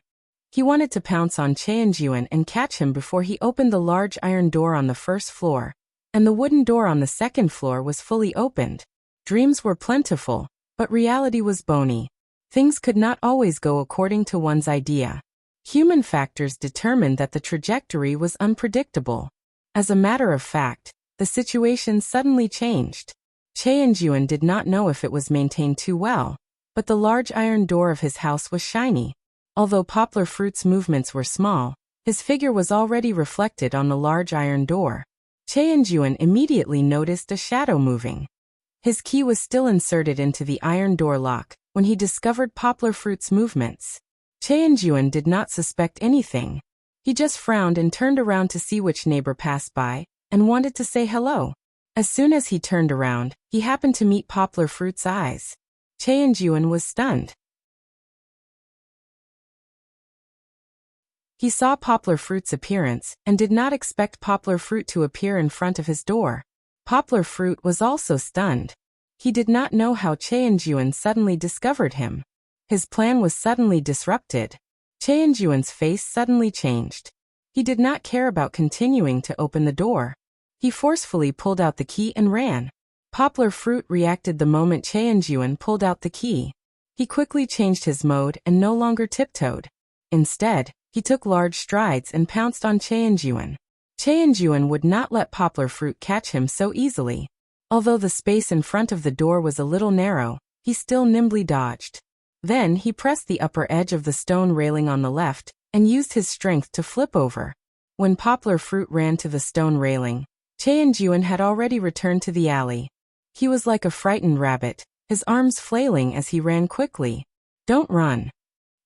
He wanted to pounce on Yuan and catch him before he opened the large iron door on the first floor, and the wooden door on the second floor was fully opened. Dreams were plentiful, but reality was bony. Things could not always go according to one's idea. Human factors determined that the trajectory was unpredictable. As a matter of fact, the situation suddenly changed. Yuan did not know if it was maintained too well, but the large iron door of his house was shiny. Although Poplar Fruit's movements were small, his figure was already reflected on the large iron door. Yuan immediately noticed a shadow moving. His key was still inserted into the iron door lock when he discovered Poplar Fruit's movements. Yuan did not suspect anything. He just frowned and turned around to see which neighbor passed by and wanted to say hello. As soon as he turned around, he happened to meet Poplar Fruit's eyes. Yuan was stunned. He saw Poplar Fruit's appearance and did not expect Poplar Fruit to appear in front of his door. Poplar Fruit was also stunned. He did not know how Yuan suddenly discovered him. His plan was suddenly disrupted. Yuan's face suddenly changed. He did not care about continuing to open the door. He forcefully pulled out the key and ran. Poplar Fruit reacted the moment Yuan pulled out the key. He quickly changed his mode and no longer tiptoed. Instead, he took large strides and pounced on Yuan. Yuan would not let Poplar Fruit catch him so easily. Although the space in front of the door was a little narrow, he still nimbly dodged. Then he pressed the upper edge of the stone railing on the left and used his strength to flip over. When Poplar Fruit ran to the stone railing, Yuan had already returned to the alley. He was like a frightened rabbit, his arms flailing as he ran quickly. "Don't run!"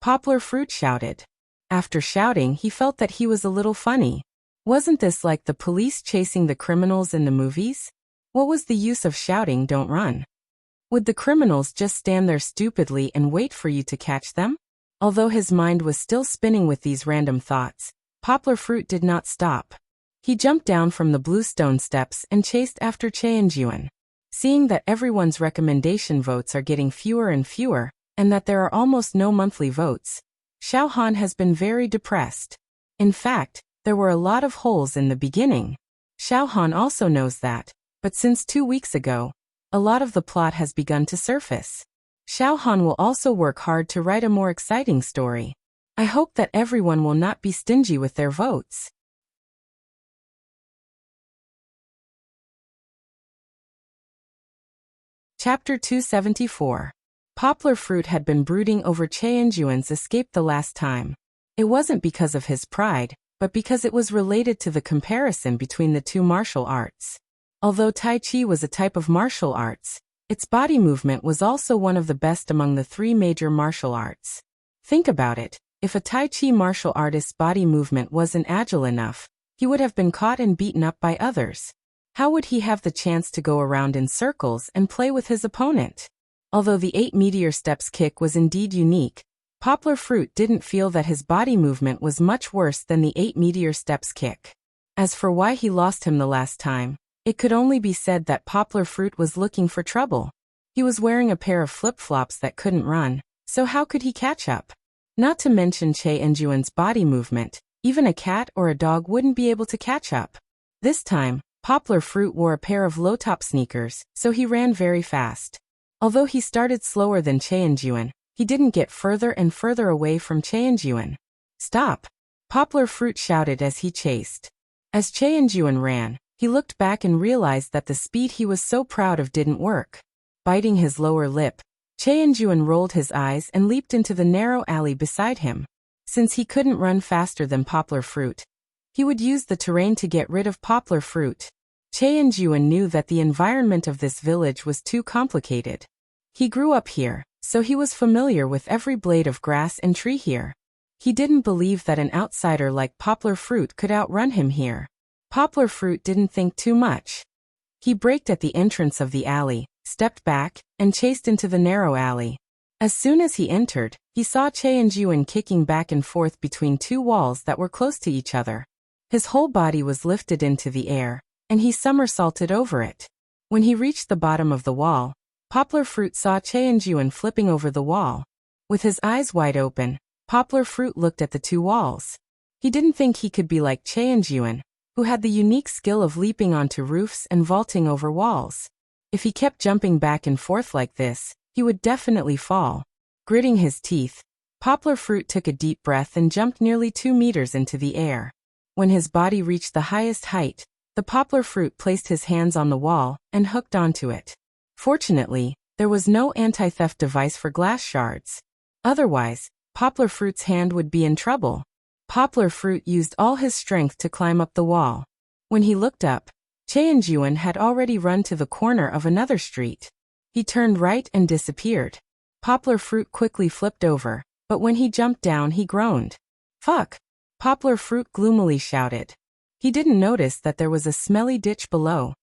Poplar Fruit shouted. After shouting, he felt that he was a little funny. Wasn't this like the police chasing the criminals in the movies? What was the use of shouting, "Don't run"? Would the criminals just stand there stupidly and wait for you to catch them? Although his mind was still spinning with these random thoughts, Poplar Fruit did not stop. He jumped down from the blue stone steps and chased after Yuan. Seeing that everyone's recommendation votes are getting fewer and fewer, and that there are almost no monthly votes, Xiao Han has been very depressed. In fact, there were a lot of holes in the beginning. Xiao Han also knows that, but since 2 weeks ago, a lot of the plot has begun to surface. Xiao Han will also work hard to write a more exciting story. I hope that everyone will not be stingy with their votes. Chapter 274. Poplar Fruit had been brooding over Yuan's escape the last time. It wasn't because of his pride, but because it was related to the comparison between the two martial arts. Although Tai Chi was a type of martial arts, its body movement was also one of the best among the 3 major martial arts. Think about it, if a Tai Chi martial artist's body movement wasn't agile enough, he would have been caught and beaten up by others. How would he have the chance to go around in circles and play with his opponent? Although the 8 meteor steps kick was indeed unique, Poplar Fruit didn't feel that his body movement was much worse than the 8 meteor steps kick. As for why he lost him the last time, it could only be said that Poplar Fruit was looking for trouble. He was wearing a pair of flip-flops that couldn't run, so how could he catch up? Not to mention Yuan's body movement, even a cat or a dog wouldn't be able to catch up. This time, Poplar Fruit wore a pair of low-top sneakers, so he ran very fast. Although he started slower than Yuan, he didn't get further and further away from Yuan. "Stop!" Poplar Fruit shouted as he chased. As Yuan ran, he looked back and realized that the speed he was so proud of didn't work. Biting his lower lip, Yuan rolled his eyes and leaped into the narrow alley beside him. Since he couldn't run faster than Poplar Fruit, he would use the terrain to get rid of Poplar Fruit. Yuan knew that the environment of this village was too complicated. He grew up here, so he was familiar with every blade of grass and tree here. He didn't believe that an outsider like Poplar Fruit could outrun him here. Poplar Fruit didn't think too much. He braked at the entrance of the alley, stepped back, and chased into the narrow alley. As soon as he entered, he saw Cheon-juan kicking back and forth between two walls that were close to each other. His whole body was lifted into the air, and he somersaulted over it. When he reached the bottom of the wall, Poplar Fruit saw Cheon-juan flipping over the wall. With his eyes wide open, Poplar Fruit looked at the two walls. He didn't think he could be like Cheon-juan, who had the unique skill of leaping onto roofs and vaulting over walls. If he kept jumping back and forth like this, he would definitely fall. Gritting his teeth, Poplar Fruit took a deep breath and jumped nearly 2 meters into the air. When his body reached the highest height, the Poplar Fruit placed his hands on the wall and hooked onto it. Fortunately, there was no anti-theft device for glass shards. Otherwise, Poplar Fruit's hand would be in trouble. Poplar Fruit used all his strength to climb up the wall. When he looked up, Cheon-juan had already run to the corner of another street. He turned right and disappeared. Poplar Fruit quickly flipped over, but when he jumped down he groaned. "Fuck!" Poplar Fruit gloomily shouted. He didn't notice that there was a smelly ditch below.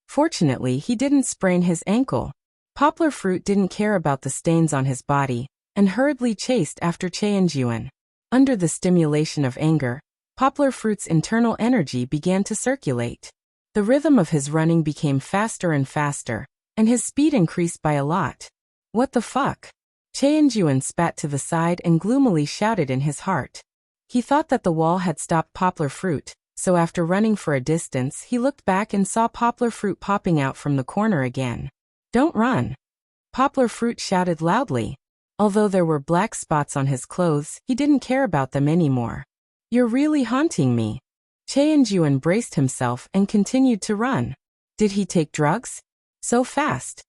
Fortunately, he didn't sprain his ankle. Poplar Fruit didn't care about the stains on his body, and hurriedly chased after Cheon-juan. Under the stimulation of anger, Poplar Fruit's internal energy began to circulate. The rhythm of his running became faster and faster, and his speed increased by a lot. "What the fuck?" Cheon-juan spat to the side and gloomily shouted in his heart. He thought that the wall had stopped Poplar Fruit, so after running for a distance he looked back and saw Poplar Fruit popping out from the corner again. "Don't run!" Poplar Fruit shouted loudly. Although there were black spots on his clothes, he didn't care about them anymore. "You're really haunting me." Cheon-juan braced himself and continued to run. Did he take drugs? So fast.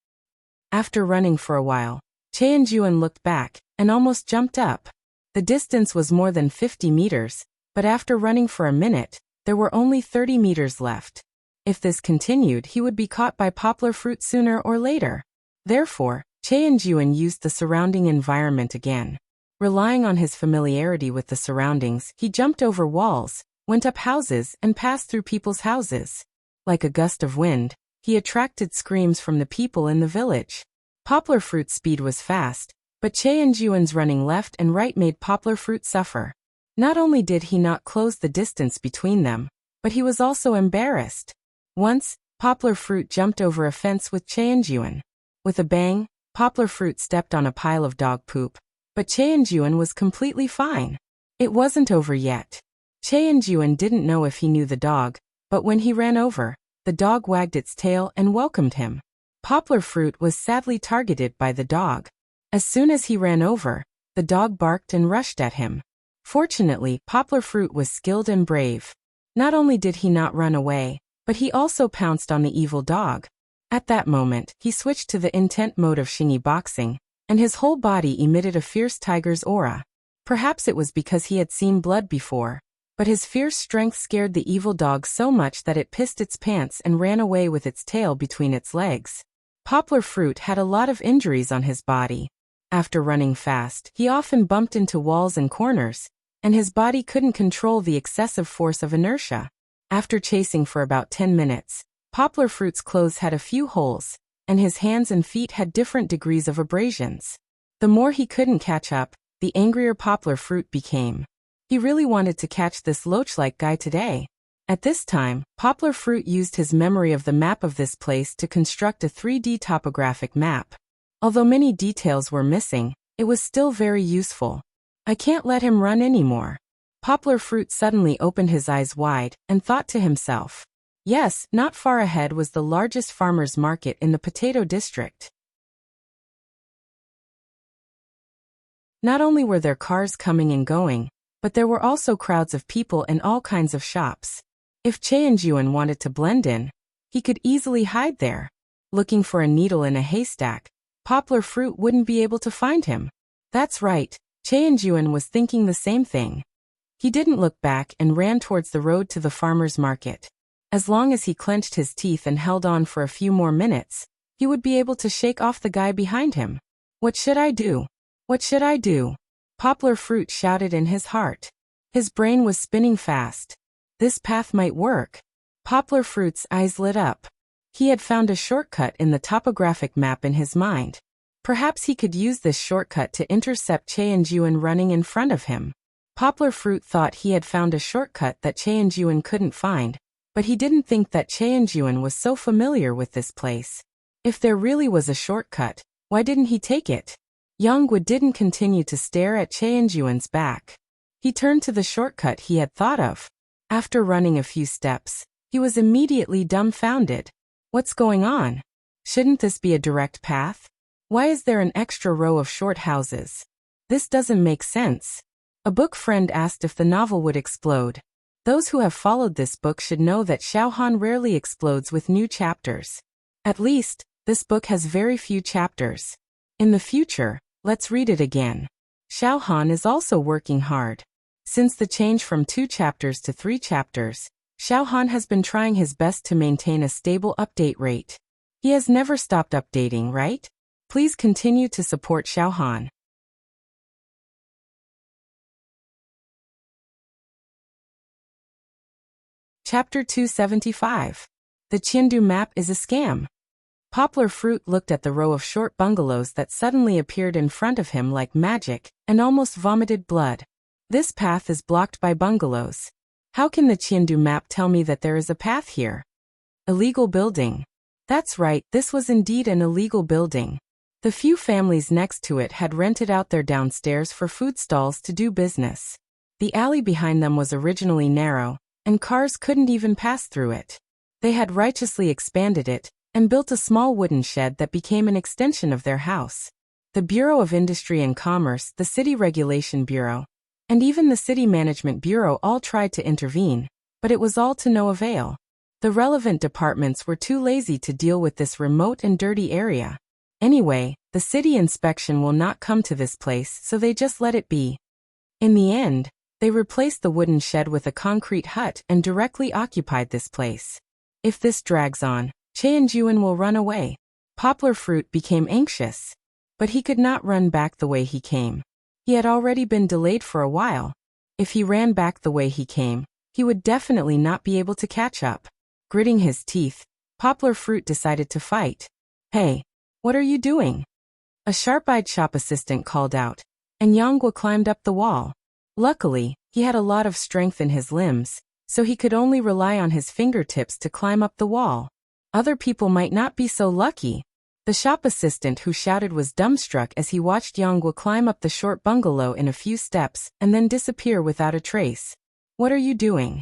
After running for a while, Cheon-juan looked back and almost jumped up. The distance was more than 50 meters, but after running for a minute, there were only 30 meters left. If this continued, he would be caught by Poplar Fruit sooner or later. Therefore, Cheon-juan used the surrounding environment again. Relying on his familiarity with the surroundings, he jumped over walls, went up houses, and passed through people's houses. Like a gust of wind, he attracted screams from the people in the village. Poplar Fruit's speed was fast, but Cheon-juan's running left and right made Poplar Fruit suffer. Not only did he not close the distance between them, but he was also embarrassed. Once, Poplar Fruit jumped over a fence with Cheon-juan. With a bang, Poplar Fruit stepped on a pile of dog poop, but Cheon-juan was completely fine. It wasn't over yet. Cheon-juan didn't know if he knew the dog, but when he ran over, the dog wagged its tail and welcomed him. Poplar Fruit was sadly targeted by the dog. As soon as he ran over, the dog barked and rushed at him. Fortunately, Poplar Fruit was skilled and brave. Not only did he not run away, but he also pounced on the evil dog. At that moment, he switched to the intent mode of shingi boxing, and his whole body emitted a fierce tiger's aura. Perhaps it was because he had seen blood before, but his fierce strength scared the evil dog so much that it pissed its pants and ran away with its tail between its legs. Poplar Fruit had a lot of injuries on his body. After running fast, he often bumped into walls and corners, and his body couldn't control the excessive force of inertia. After chasing for about 10 minutes, Poplar Fruit's clothes had a few holes, and his hands and feet had different degrees of abrasions. The more he couldn't catch up, the angrier Poplar Fruit became. He really wanted to catch this loach-like guy today. At this time, Poplar Fruit used his memory of the map of this place to construct a 3D topographic map. Although many details were missing, it was still very useful. I can't let him run anymore. Poplar Fruit suddenly opened his eyes wide and thought to himself. Yes, not far ahead was the largest farmer's market in the potato district. Not only were there cars coming and going, but there were also crowds of people and all kinds of shops. If Cheon-juan wanted to blend in, he could easily hide there. Looking for a needle in a haystack, Poplar Fruit wouldn't be able to find him. That's right, Cheon-juan was thinking the same thing. He didn't look back and ran towards the road to the farmer's market. As long as he clenched his teeth and held on for a few more minutes, he would be able to shake off the guy behind him. What should I do? What should I do? Poplar Fruit shouted in his heart. His brain was spinning fast. This path might work. Poplar Fruit's eyes lit up. He had found a shortcut in the topographic map in his mind. Perhaps he could use this shortcut to intercept Chang-Yuan running in front of him. Poplar Fruit thought he had found a shortcut that Chang-Yuan couldn't find, but he didn't think that Chang-Yuan was so familiar with this place. If there really was a shortcut, why didn't he take it? Yongwu didn't continue to stare at Chang-Yuan's back. He turned to the shortcut he had thought of. After running a few steps, he was immediately dumbfounded. What's going on? Shouldn't this be a direct path? Why is there an extra row of short houses? This doesn't make sense. A book friend asked if the novel would explode. Those who have followed this book should know that Xiaohan rarely explodes with new chapters. At least, this book has very few chapters. In the future, let's read it again. Xiaohan is also working hard. Since the change from 2 chapters to 3 chapters, Xiaohan has been trying his best to maintain a stable update rate. He has never stopped updating, right? Please continue to support Xiaohan. Chapter 275. The Chindu map is a scam. Poplar Fruit looked at the row of short bungalows that suddenly appeared in front of him like magic, and almost vomited blood. This path is blocked by bungalows. How can the Chindu map tell me that there is a path here? Illegal building. That's right, this was indeed an illegal building. The few families next to it had rented out their downstairs for food stalls to do business. The alley behind them was originally narrow, and cars couldn't even pass through it. They had righteously expanded it, and built a small wooden shed that became an extension of their house. The Bureau of Industry and Commerce, the City Regulation Bureau, and even the City Management Bureau all tried to intervene, but it was all to no avail. The relevant departments were too lazy to deal with this remote and dirty area. Anyway, the city inspection will not come to this place, so they just let it be. In the end, they replaced the wooden shed with a concrete hut and directly occupied this place. If this drags on, Chang-Yuan will run away. Poplar Fruit became anxious. But he could not run back the way he came. He had already been delayed for a while. If he ran back the way he came, he would definitely not be able to catch up. Gritting his teeth, Poplar Fruit decided to fight. Hey, what are you doing? A sharp-eyed shop assistant called out, and Yongwu climbed up the wall. Luckily, he had a lot of strength in his limbs, so he could only rely on his fingertips to climb up the wall. Other people might not be so lucky. The shop assistant who shouted was dumbstruck as he watched Yongwu climb up the short bungalow in a few steps and then disappear without a trace. What are you doing?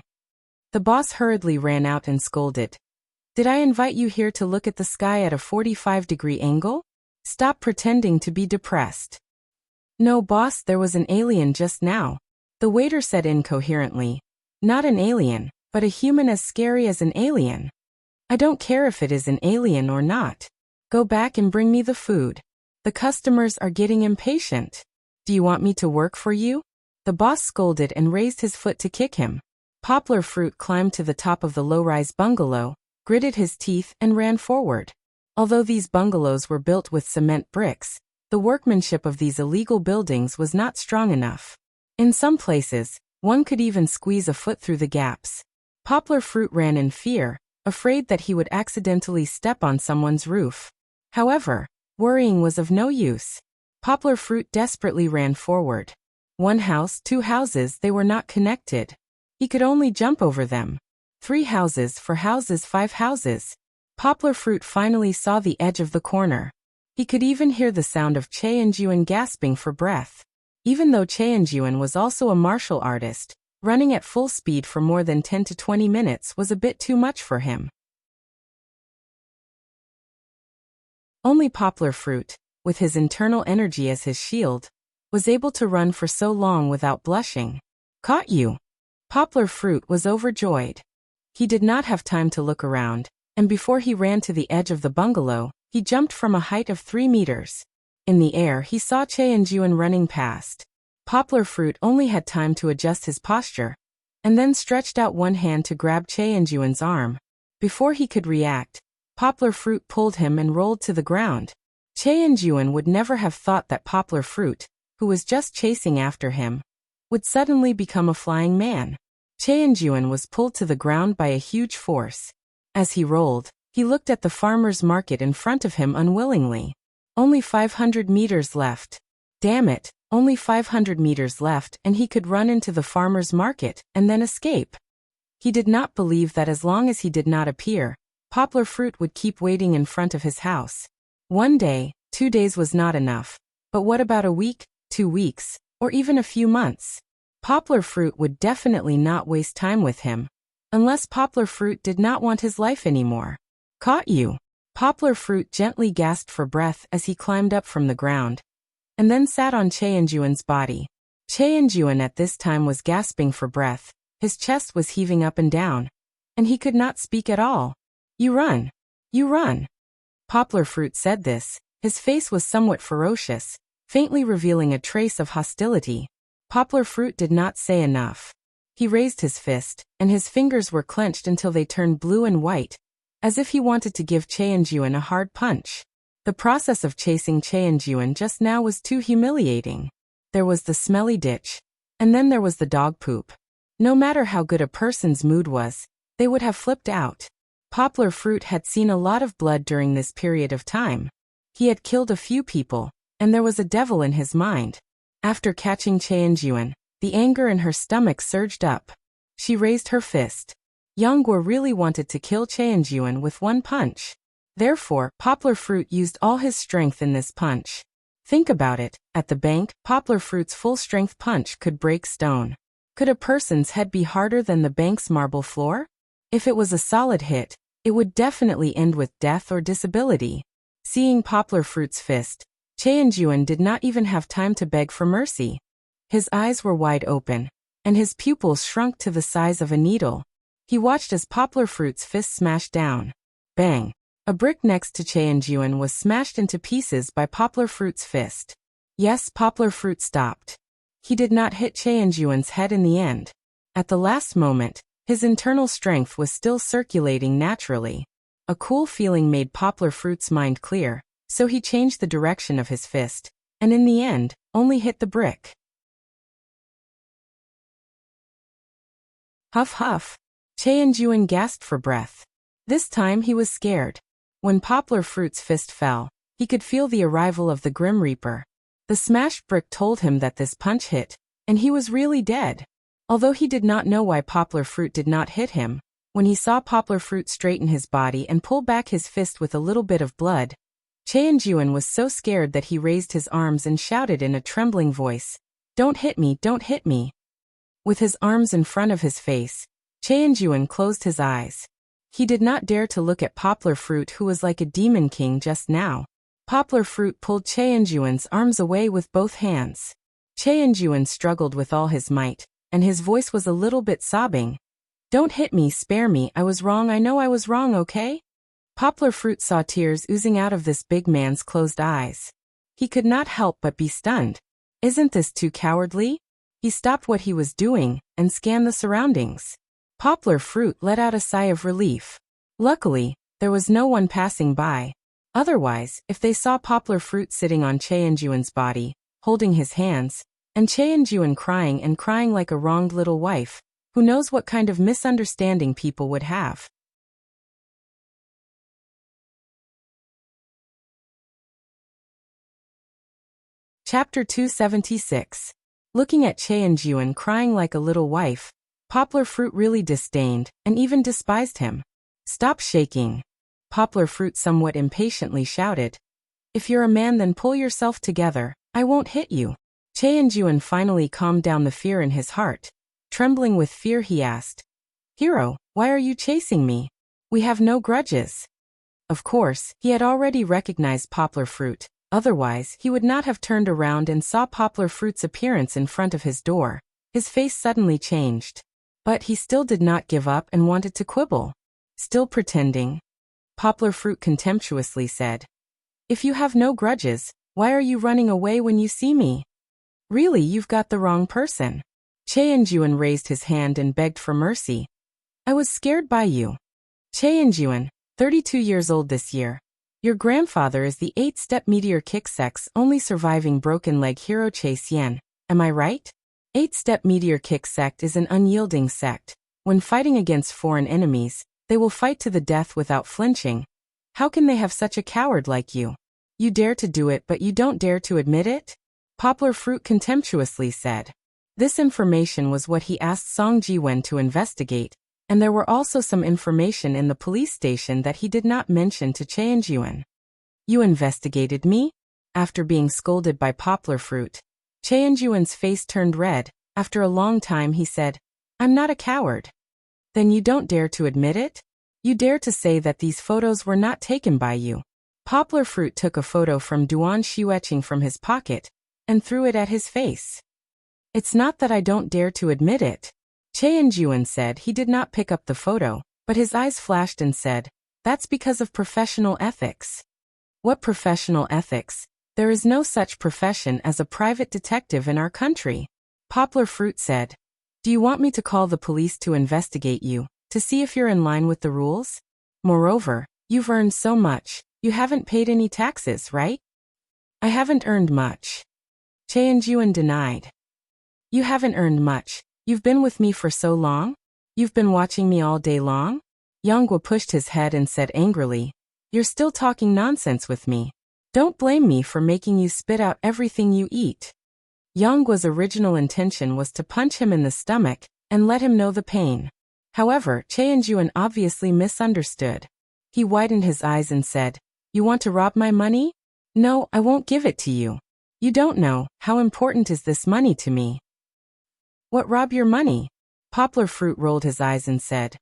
The boss hurriedly ran out and scolded. Did I invite you here to look at the sky at a 45-degree angle? Stop pretending to be depressed. No, boss, there was an alien just now. The waiter said incoherently. Not an alien, but a human as scary as an alien. I don't care if it is an alien or not. Go back and bring me the food. The customers are getting impatient. Do you want me to work for you? The boss scolded and raised his foot to kick him. Poplar Fruit climbed to the top of the low-rise bungalow, gritted his teeth and ran forward. Although these bungalows were built with cement bricks, the workmanship of these illegal buildings was not strong enough. In some places, one could even squeeze a foot through the gaps. Poplar Fruit ran in fear, afraid that he would accidentally step on someone's roof. However, worrying was of no use. Poplar Fruit desperately ran forward. 1 house, 2 houses, they were not connected. He could only jump over them. 3 houses, 4 houses, 5 houses. Poplar Fruit finally saw the edge of the corner. He could even hear the sound of Chang-Yuan gasping for breath. Even though Chang-Yuan was also a martial artist, running at full speed for more than 10 to 20 minutes was a bit too much for him. Only Poplar Fruit, with his internal energy as his shield, was able to run for so long without blushing. Caught you! Poplar Fruit was overjoyed. He did not have time to look around, and before he ran to the edge of the bungalow, he jumped from a height of 3 meters. In the air he saw Chang-Yuan running past. Poplar Fruit only had time to adjust his posture, and then stretched out one hand to grab Chang-Yuan's arm. Before he could react, Poplar Fruit pulled him and rolled to the ground. Chang-Yuan would never have thought that Poplar Fruit, who was just chasing after him, would suddenly become a flying man. Chang-Yuan was pulled to the ground by a huge force. As he rolled, He looked at the farmer's market in front of him unwillingly. Only 500 meters left. Damn it, only 500 meters left and he could run into the farmer's market and then escape. He did not believe that as long as he did not appear, poplar fruit would keep waiting in front of his house. 1 day, 2 days was not enough. But what about a week, 2 weeks, or even a few months? Poplar fruit would definitely not waste time with him. Unless poplar fruit did not want his life anymore. Caught you. Poplar fruit gently gasped for breath as he climbed up from the ground. And then sat on Cheonjuan's body. Cheonjuan at this time was gasping for breath. His chest was heaving up and down. And he could not speak at all. You run. You run. Poplar fruit said this. His face was somewhat ferocious, faintly revealing a trace of hostility. Poplar fruit did not say enough. He raised his fist, and his fingers were clenched until they turned blue and white, as if he wanted to give Cheonjuan a hard punch. The process of chasing Cheonjuan just now was too humiliating. There was the smelly ditch, and then there was the dog poop. No matter how good a person's mood was, they would have flipped out. Poplar fruit had seen a lot of blood during this period of time. He had killed a few people, and there was a devil in his mind. After catching Cheonjuan, the anger in her stomach surged up. She raised her fist. Yongguo really wanted to kill Cheonjuan with one punch. Therefore, poplar fruit used all his strength in this punch. Think about it, at the bank, poplar fruit's full-strength punch could break stone. Could a person's head be harder than the bank's marble floor? If it was a solid hit, it would definitely end with death or disability. Seeing poplar fruit's fist, Cheonjuan did not even have time to beg for mercy. His eyes were wide open, and his pupils shrunk to the size of a needle. He watched as poplar fruit's fist smashed down. Bang! A brick next to Cheonjuan was smashed into pieces by poplar fruit's fist. Yes, poplar fruit stopped. He did not hit Cheonjuan's head in the end. At the last moment, his internal strength was still circulating naturally. A cool feeling made poplar fruit's mind clear, so he changed the direction of his fist, and in the end, only hit the brick. Huff huff. Cheonjuan gasped for breath. This time he was scared. When poplar fruit's fist fell, he could feel the arrival of the Grim Reaper. The smashed brick told him that this punch hit, and he was really dead. Although he did not know why poplar fruit did not hit him, when he saw poplar fruit straighten his body and pull back his fist with a little bit of blood, Cheonjuan was so scared that he raised his arms and shouted in a trembling voice, "Don't hit me, don't hit me." With his arms in front of his face, Cheonjuan closed his eyes. He did not dare to look at poplar fruit, who was like a demon king just now. Poplar fruit pulled Cheonjuan's arms away with both hands. Cheonjuan struggled with all his might, and his voice was a little bit sobbing. "Don't hit me, spare me, I was wrong, I know I was wrong, okay?" Poplar fruit saw tears oozing out of this big man's closed eyes. He could not help but be stunned. Isn't this too cowardly? He stopped what he was doing and scanned the surroundings. Poplar fruit let out a sigh of relief. Luckily, there was no one passing by. Otherwise, if they saw poplar fruit sitting on Cheonjuan's body, holding his hands, and Cheonjuan crying and crying like a wronged little wife, who knows what kind of misunderstanding people would have. Chapter 276. Looking at Cheonjuan crying like a little wife, poplar fruit really disdained and even despised him. "Stop shaking." Poplar fruit somewhat impatiently shouted. "If you're a man, then pull yourself together, I won't hit you." Cheonjuan finally calmed down the fear in his heart. Trembling with fear, he asked, "Hero, why are you chasing me? We have no grudges." Of course, he had already recognized poplar fruit. Otherwise, he would not have turned around and saw poplar fruit's appearance in front of his door. His face suddenly changed. But he still did not give up and wanted to quibble. "Still pretending?" Poplar fruit contemptuously said. "If you have no grudges, why are you running away when you see me? Really, you've got the wrong person." Cheonjuan raised his hand and begged for mercy. "I was scared by you." Cheonjuan, 32 years old this year. Your grandfather is the 8-step meteor kick sect's only surviving broken leg hero Yen. Am I right? 8-step meteor kick sect is an unyielding sect. When fighting against foreign enemies, They will fight to the death without flinching. How can they have such a coward like you? You dare to do it but you don't dare to admit it? Poplar Fruit contemptuously said. This information was what he asked Song Jiwen to investigate, and there were also some information in the police station that he did not mention to Cheon-juan. You investigated me? After being scolded by Poplar Fruit, Cheon-juan's face turned red. After a long time he said, I'm not a coward. Then you don't dare to admit it? You dare to say that these photos were not taken by you. Poplar Fruit took a photo from Duan Xiueqing from his pocket and threw it at his face. It's not that I don't dare to admit it. Cheon-juan said he did not pick up the photo, but his eyes flashed and said, that's because of professional ethics. What professional ethics? There is no such profession as a private detective in our country. Poplar Fruit said, do you want me to call the police to investigate you, to see if you're in line with the rules? Moreover, you've earned so much, you haven't paid any taxes, right? I haven't earned much. Cheon-juan denied. You haven't earned much. You've been with me for so long? You've been watching me all day long? Yonggwa pushed his head and said angrily, you're still talking nonsense with me. Don't blame me for making you spit out everything you eat. Yonggwa's original intention was to punch him in the stomach and let him know the pain. However, Cheon-juan obviously misunderstood. He widened his eyes and said, you want to rob my money? No, I won't give it to you. You don't know, how important is this money to me? What, rob your money? Poplar Fruit rolled his eyes and said,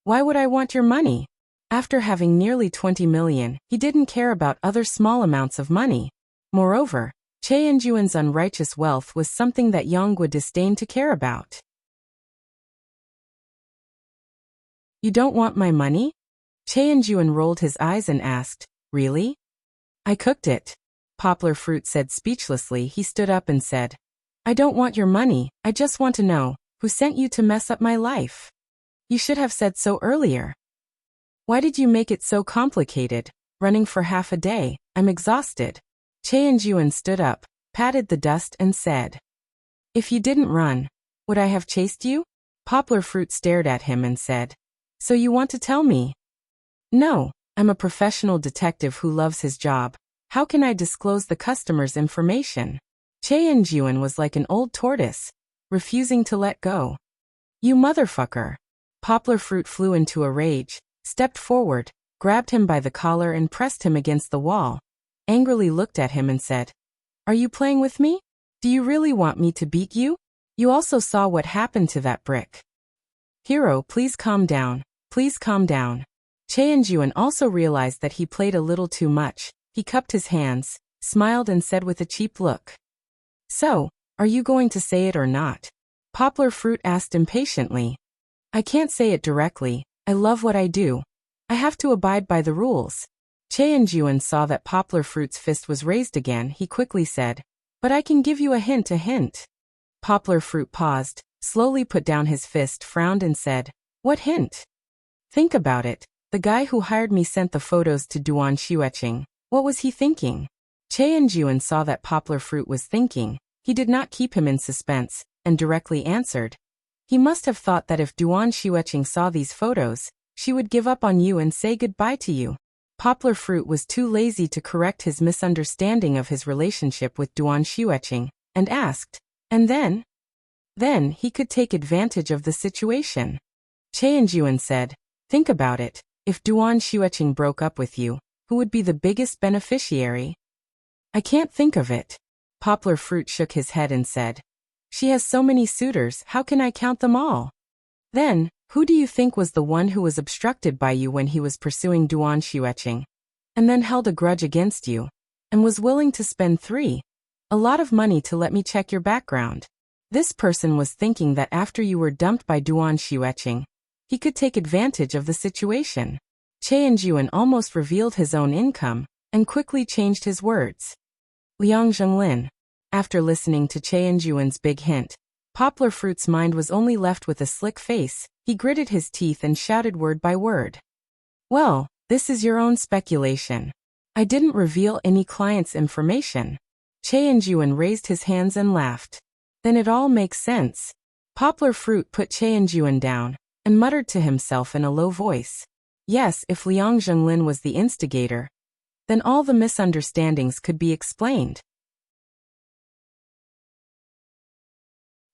why would I want your money? After having nearly 20 million, he didn't care about other small amounts of money. Moreover, Cheon-juan's unrighteous wealth was something that Yonggwa disdained to care about. You don't want my money? Cheon-juan rolled his eyes and asked, really? I cooked it. Poplar Fruit said speechlessly. He stood up and said, I don't want your money, I just want to know, who sent you to mess up my life? You should have said so earlier. Why did you make it so complicated? Running for half a day, I'm exhausted. Cheon-juan stood up, patted the dust and said, if you didn't run, would I have chased you? Poplar Fruit stared at him and said, so you want to tell me? No, I'm a professional detective who loves his job. How can I disclose the customer's information? Cheon-juan was like an old tortoise, refusing to let go. You motherfucker. Poplar Fruit flew into a rage, stepped forward, grabbed him by the collar and pressed him against the wall, angrily looked at him and said, are you playing with me? Do you really want me to beat you? You also saw what happened to that brick. Hero, please calm down. Please calm down. Cheon-juan also realized that he played a little too much. He cupped his hands, smiled and said with a cheap look, so, are you going to say it or not? Poplar Fruit asked impatiently. I can't say it directly. I love what I do. I have to abide by the rules. Cheon-juan saw that Poplar Fruit's fist was raised again. He quickly said, but I can give you a hint. Poplar Fruit paused, slowly put down his fist, frowned and said, what hint? Think about it. The guy who hired me sent the photos to Duan Xiueqing. What was he thinking? Cheon-juan saw that Poplar Fruit was thinking. He did not keep him in suspense, and directly answered. He must have thought that if Duan Xiueqing saw these photos, she would give up on you and say goodbye to you. Poplar Fruit was too lazy to correct his misunderstanding of his relationship with Duan Xiueqing, and asked, and then? Then he could take advantage of the situation. Cheon-juan said, think about it. If Duan Xiueqing broke up with you, who would be the biggest beneficiary? I can't think of it. Poplar Fruit shook his head and said, she has so many suitors, how can I count them all? Then, who do you think was the one who was obstructed by you when he was pursuing Duan Xiueqing, and then held a grudge against you, and was willing to spend a lot of money to let me check your background? This person was thinking that after you were dumped by Duan Xiueqing, he could take advantage of the situation. Cheon-juan almost revealed his own income, and quickly changed his words. Liang Zhenglin. After listening to Cheon-juan's big hint, Poplar Fruit's mind was only left with a slick face. He gritted his teeth and shouted word by word. Well, this is your own speculation. I didn't reveal any client's information. Cheon-juan raised his hands and laughed. Then it all makes sense. Poplar Fruit put Cheon-juan down, and muttered to himself in a low voice. Yes, if Liang Zhenglin was the instigator, then all the misunderstandings could be explained.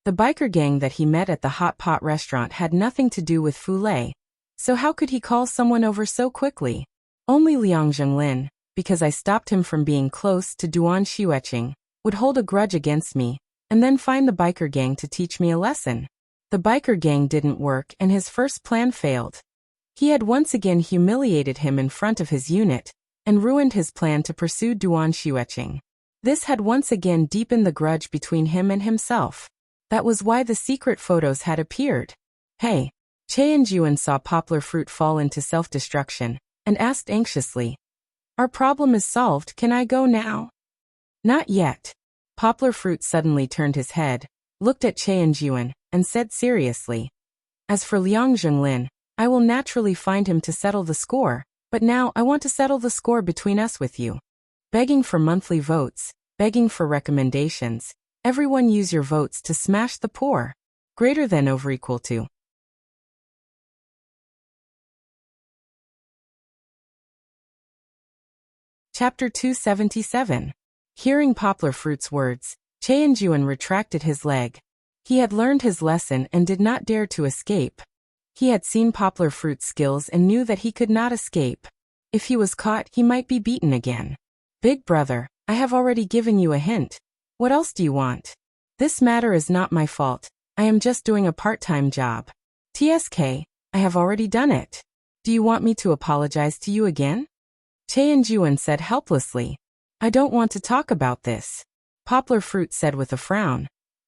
The biker gang that he met at the hot pot restaurant had nothing to do with Fu Lei, so how could he call someone over so quickly? Only Liang Zhenglin, because I stopped him from being close to Duan Xueqing, would hold a grudge against me, and then find the biker gang to teach me a lesson. The biker gang didn't work and his first plan failed. He had once again humiliated him in front of his unit, and ruined his plan to pursue Duan Xueqing. This had once again deepened the grudge between him and himself. That was why the secret photos had appeared. Hey. Chen Juan saw Poplar Fruit fall into self-destruction, and asked anxiously, "Our problem is solved, can I go now?" "Not yet." Poplar Fruit suddenly turned his head, looked at Chen Juan, and said seriously, "As for Liang Zhenglin, I will naturally find him to settle the score, but now I want to settle the score between us with you. Begging for monthly votes, begging for recommendations, everyone use your votes to smash the poor. Greater than over equal to." Chapter 277. Hearing Poplar Fruit's words, Chen Juan retracted his leg. He had learned his lesson and did not dare to escape. He had seen Poplar Fruit's skills and knew that he could not escape. If he was caught, he might be beaten again. "Big brother, I have already given you a hint. What else do you want? This matter is not my fault. I am just doing a part-time job. TSK, I have already done it. Do you want me to apologize to you again?" Chen Juan said helplessly. "I don't want to talk about this." Poplar Fruit said with a frown.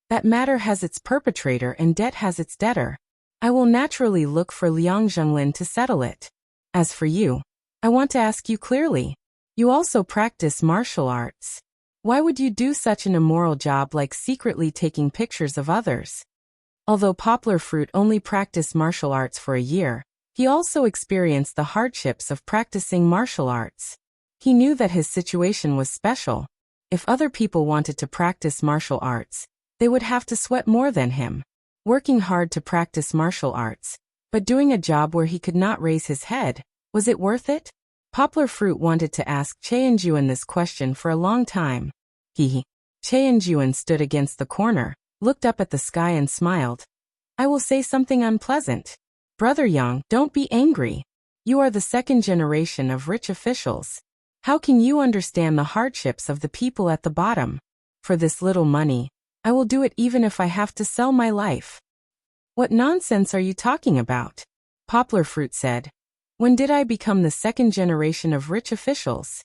"That matter has its perpetrator and debt has its debtor. I will naturally look for Liang Zhenglin to settle it. As for you, I want to ask you clearly. You also practice martial arts. Why would you do such an immoral job like secretly taking pictures of others?" Although Poplar Fruit only practiced martial arts for a year, he also experienced the hardships of practicing martial arts. He knew that his situation was special. If other people wanted to practice martial arts, they would have to sweat more than him. Working hard to practice martial arts, but doing a job where he could not raise his head, was it worth it? Poplar Fruit wanted to ask Chen Juan this question for a long time. Chen Juan stood against the corner, looked up at the sky and smiled. "I will say something unpleasant. Brother Yang, don't be angry. You are the second generation of rich officials. How can you understand the hardships of the people at the bottom? For this little money, I will do it even if I have to sell my life." "What nonsense are you talking about?" Poplar Fruit said. "When did I become the second generation of rich officials?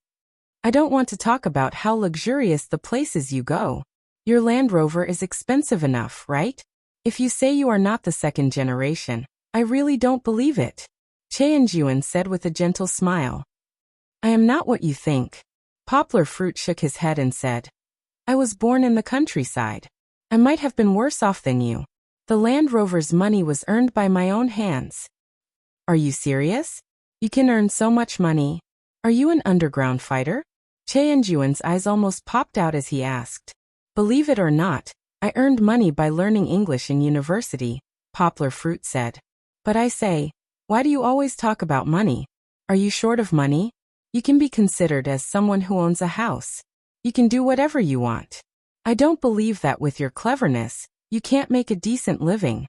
I don't want to talk about how luxurious the places you go. Your Land Rover is expensive enough, right? If you say you are not the second generation, I really don't believe it." Chen Juan said with a gentle smile. "I am not what you think." Poplar Fruit shook his head and said, "I was born in the countryside. I might have been worse off than you. The Land Rover's money was earned by my own hands." "Are you serious? You can earn so much money. Are you an underground fighter?" Chen Juan's eyes almost popped out as he asked. "Believe it or not, I earned money by learning English in university," Poplar Fruit said. "But I say, why do you always talk about money? Are you short of money? You can be considered as someone who owns a house. You can do whatever you want. I don't believe that with your cleverness, you can't make a decent living."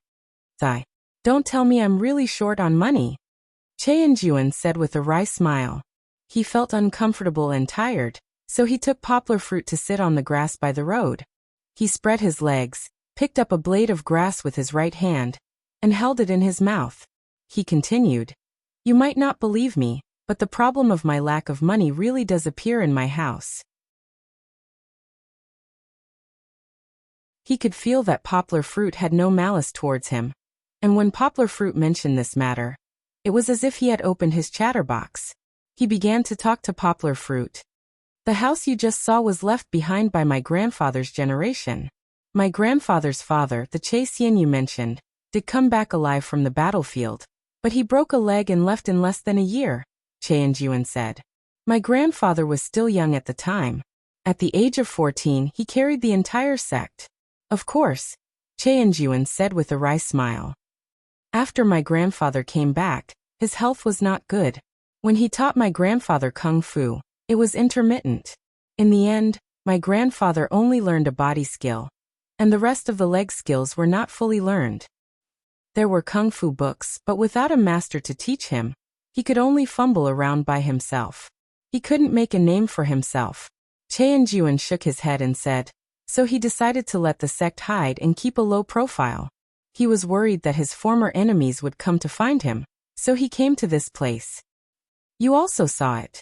Don't tell me I'm really short on money," Chen Juan said with a wry smile. He felt uncomfortable and tired, so he took Poplar Fruit to sit on the grass by the road. He spread his legs, picked up a blade of grass with his right hand, and held it in his mouth. He continued, "You might not believe me, but the problem of my lack of money really does appear in my house." He could feel that Poplar Fruit had no malice towards him, and when Poplar Fruit mentioned this matter, it was as if he had opened his chatterbox. He began to talk to Poplar Fruit. "The house you just saw was left behind by my grandfather's generation. My grandfather's father, the Che Xian you mentioned, did come back alive from the battlefield, but he broke a leg and left in less than a year," Chen Juan said. "My grandfather was still young at the time. At the age of 14, he carried the entire sect." "Of course," Chen Juan said with a wry smile. "After my grandfather came back, His health was not good. When he taught my grandfather kung fu, it was intermittent. In the end, my grandfather only learned a body skill, and the rest of the leg skills were not fully learned. There were kung fu books, but without a master to teach him, he could only fumble around by himself. He couldn't make a name for himself. Cheonjuan shook his head and said, so he decided to let the sect hide and keep a low profile. He was worried that his former enemies would come to find him, so he came to this place. You also saw it,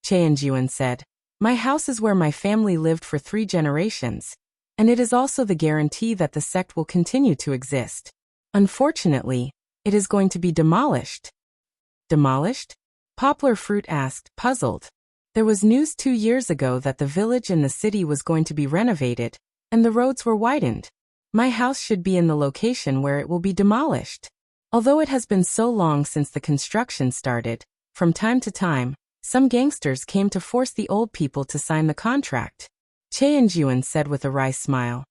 Cheonjuan said. My house is where my family lived for 3 generations, and it is also the guarantee that the sect will continue to exist. Unfortunately, it is going to be demolished. Demolished? Poplar Fruit asked, puzzled. There was news 2 years ago that the village and the city was going to be renovated, and the roads were widened. My house should be in the location where it will be demolished. Although it has been so long since the construction started, from time to time, some gangsters came to force the old people to sign the contract. Cheonjuan said with a wry smile.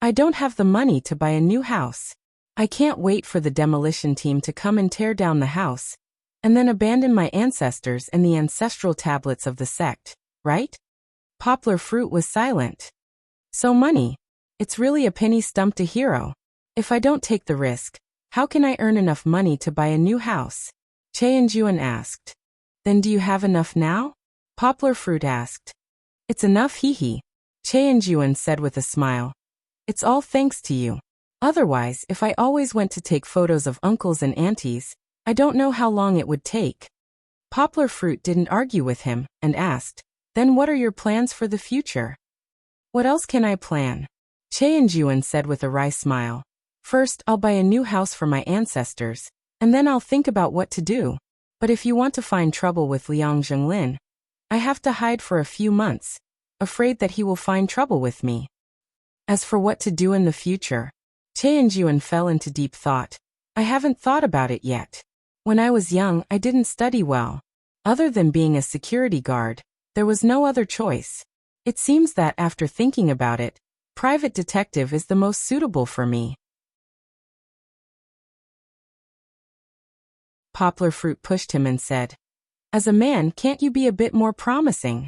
I don't have the money to buy a new house. I can't wait for the demolition team to come and tear down the house, and then abandon my ancestors and the ancestral tablets of the sect, right? Poplar Fruit was silent. So money. It's really a penny stumped a hero. If I don't take the risk, how can I earn enough money to buy a new house? Cheonjuan asked. Then do you have enough now? Poplar Fruit asked. It's enough, hee. Cheonjuan said with a smile. It's all thanks to you. Otherwise, if I always went to take photos of uncles and aunties, I don't know how long it would take. Poplar Fruit didn't argue with him, and asked, then what are your plans for the future? What else can I plan? Cheonjuan said with a wry smile. First, I'll buy a new house for my ancestors, and then I'll think about what to do. But if you want to find trouble with Liang Zhenglin, I have to hide for a few months, afraid that he will find trouble with me. As for what to do in the future, Cheonjuan fell into deep thought. I haven't thought about it yet. When I was young, I didn't study well. Other than being a security guard, there was no other choice. It seems that after thinking about it, private detective is the most suitable for me. Poplar Fruit pushed him and said, as a man, can't you be a bit more promising?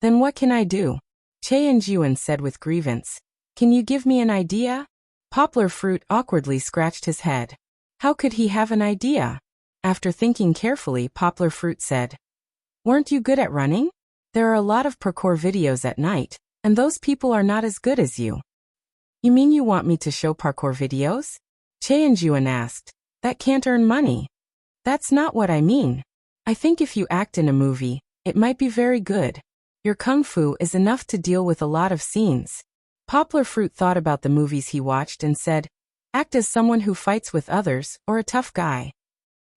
Then what can I do? Cheonjuan said with grievance. Can you give me an idea? Poplar Fruit awkwardly scratched his head. How could he have an idea? After thinking carefully, Poplar Fruit said, weren't you good at running? There are a lot of parkour videos at night, and those people are not as good as you. You mean you want me to show parkour videos? Cheonjuan asked. That can't earn money. That's not what I mean. I think if you act in a movie, it might be very good. Your kung fu is enough to deal with a lot of scenes. Poplar Fruit thought about the movies he watched and said, act as someone who fights with others, or a tough guy.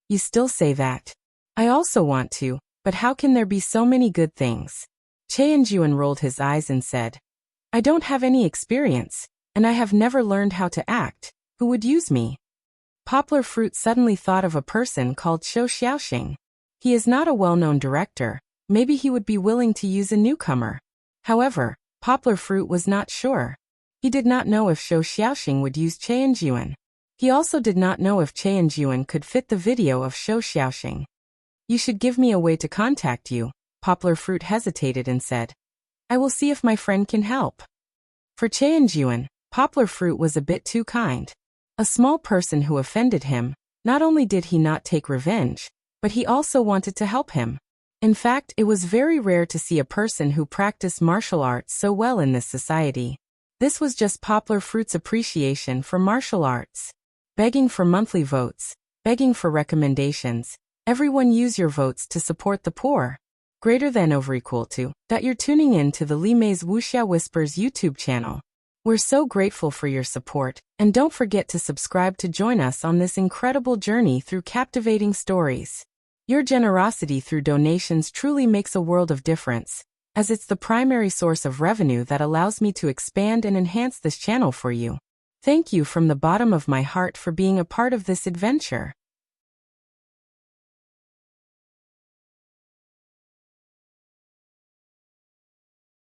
You still say that. I also want to, but how can there be so many good things? Cheonjuan rolled his eyes and said, I don't have any experience, and I have never learned how to act. Who would use me? Poplar Fruit suddenly thought of a person called Shou Xiaoxing. He is not a well-known director. Maybe he would be willing to use a newcomer. However, Poplar Fruit was not sure. He did not know if Shou Xiaoxing would use Cheonjuan. He also did not know if Cheonjuan could fit the video of Shou Xiaoxing. You should give me a way to contact you. Poplar Fruit hesitated and said, I will see if my friend can help. For Cheonjuan, Poplar Fruit was a bit too kind. A small person who offended him, not only did he not take revenge, but he also wanted to help him. In fact, it was very rare to see a person who practiced martial arts so well in this society. This was just Poplar Fruit's appreciation for martial arts. Begging for monthly votes, begging for recommendations. Everyone use your votes to support the poor. Greater than over equal to. You're tuning in to the Li Mei's Wuxia Whispers YouTube channel. We're so grateful for your support, and don't forget to subscribe to join us on this incredible journey through captivating stories. Your generosity through donations truly makes a world of difference, as it's the primary source of revenue that allows me to expand and enhance this channel for you. Thank you from the bottom of my heart for being a part of this adventure.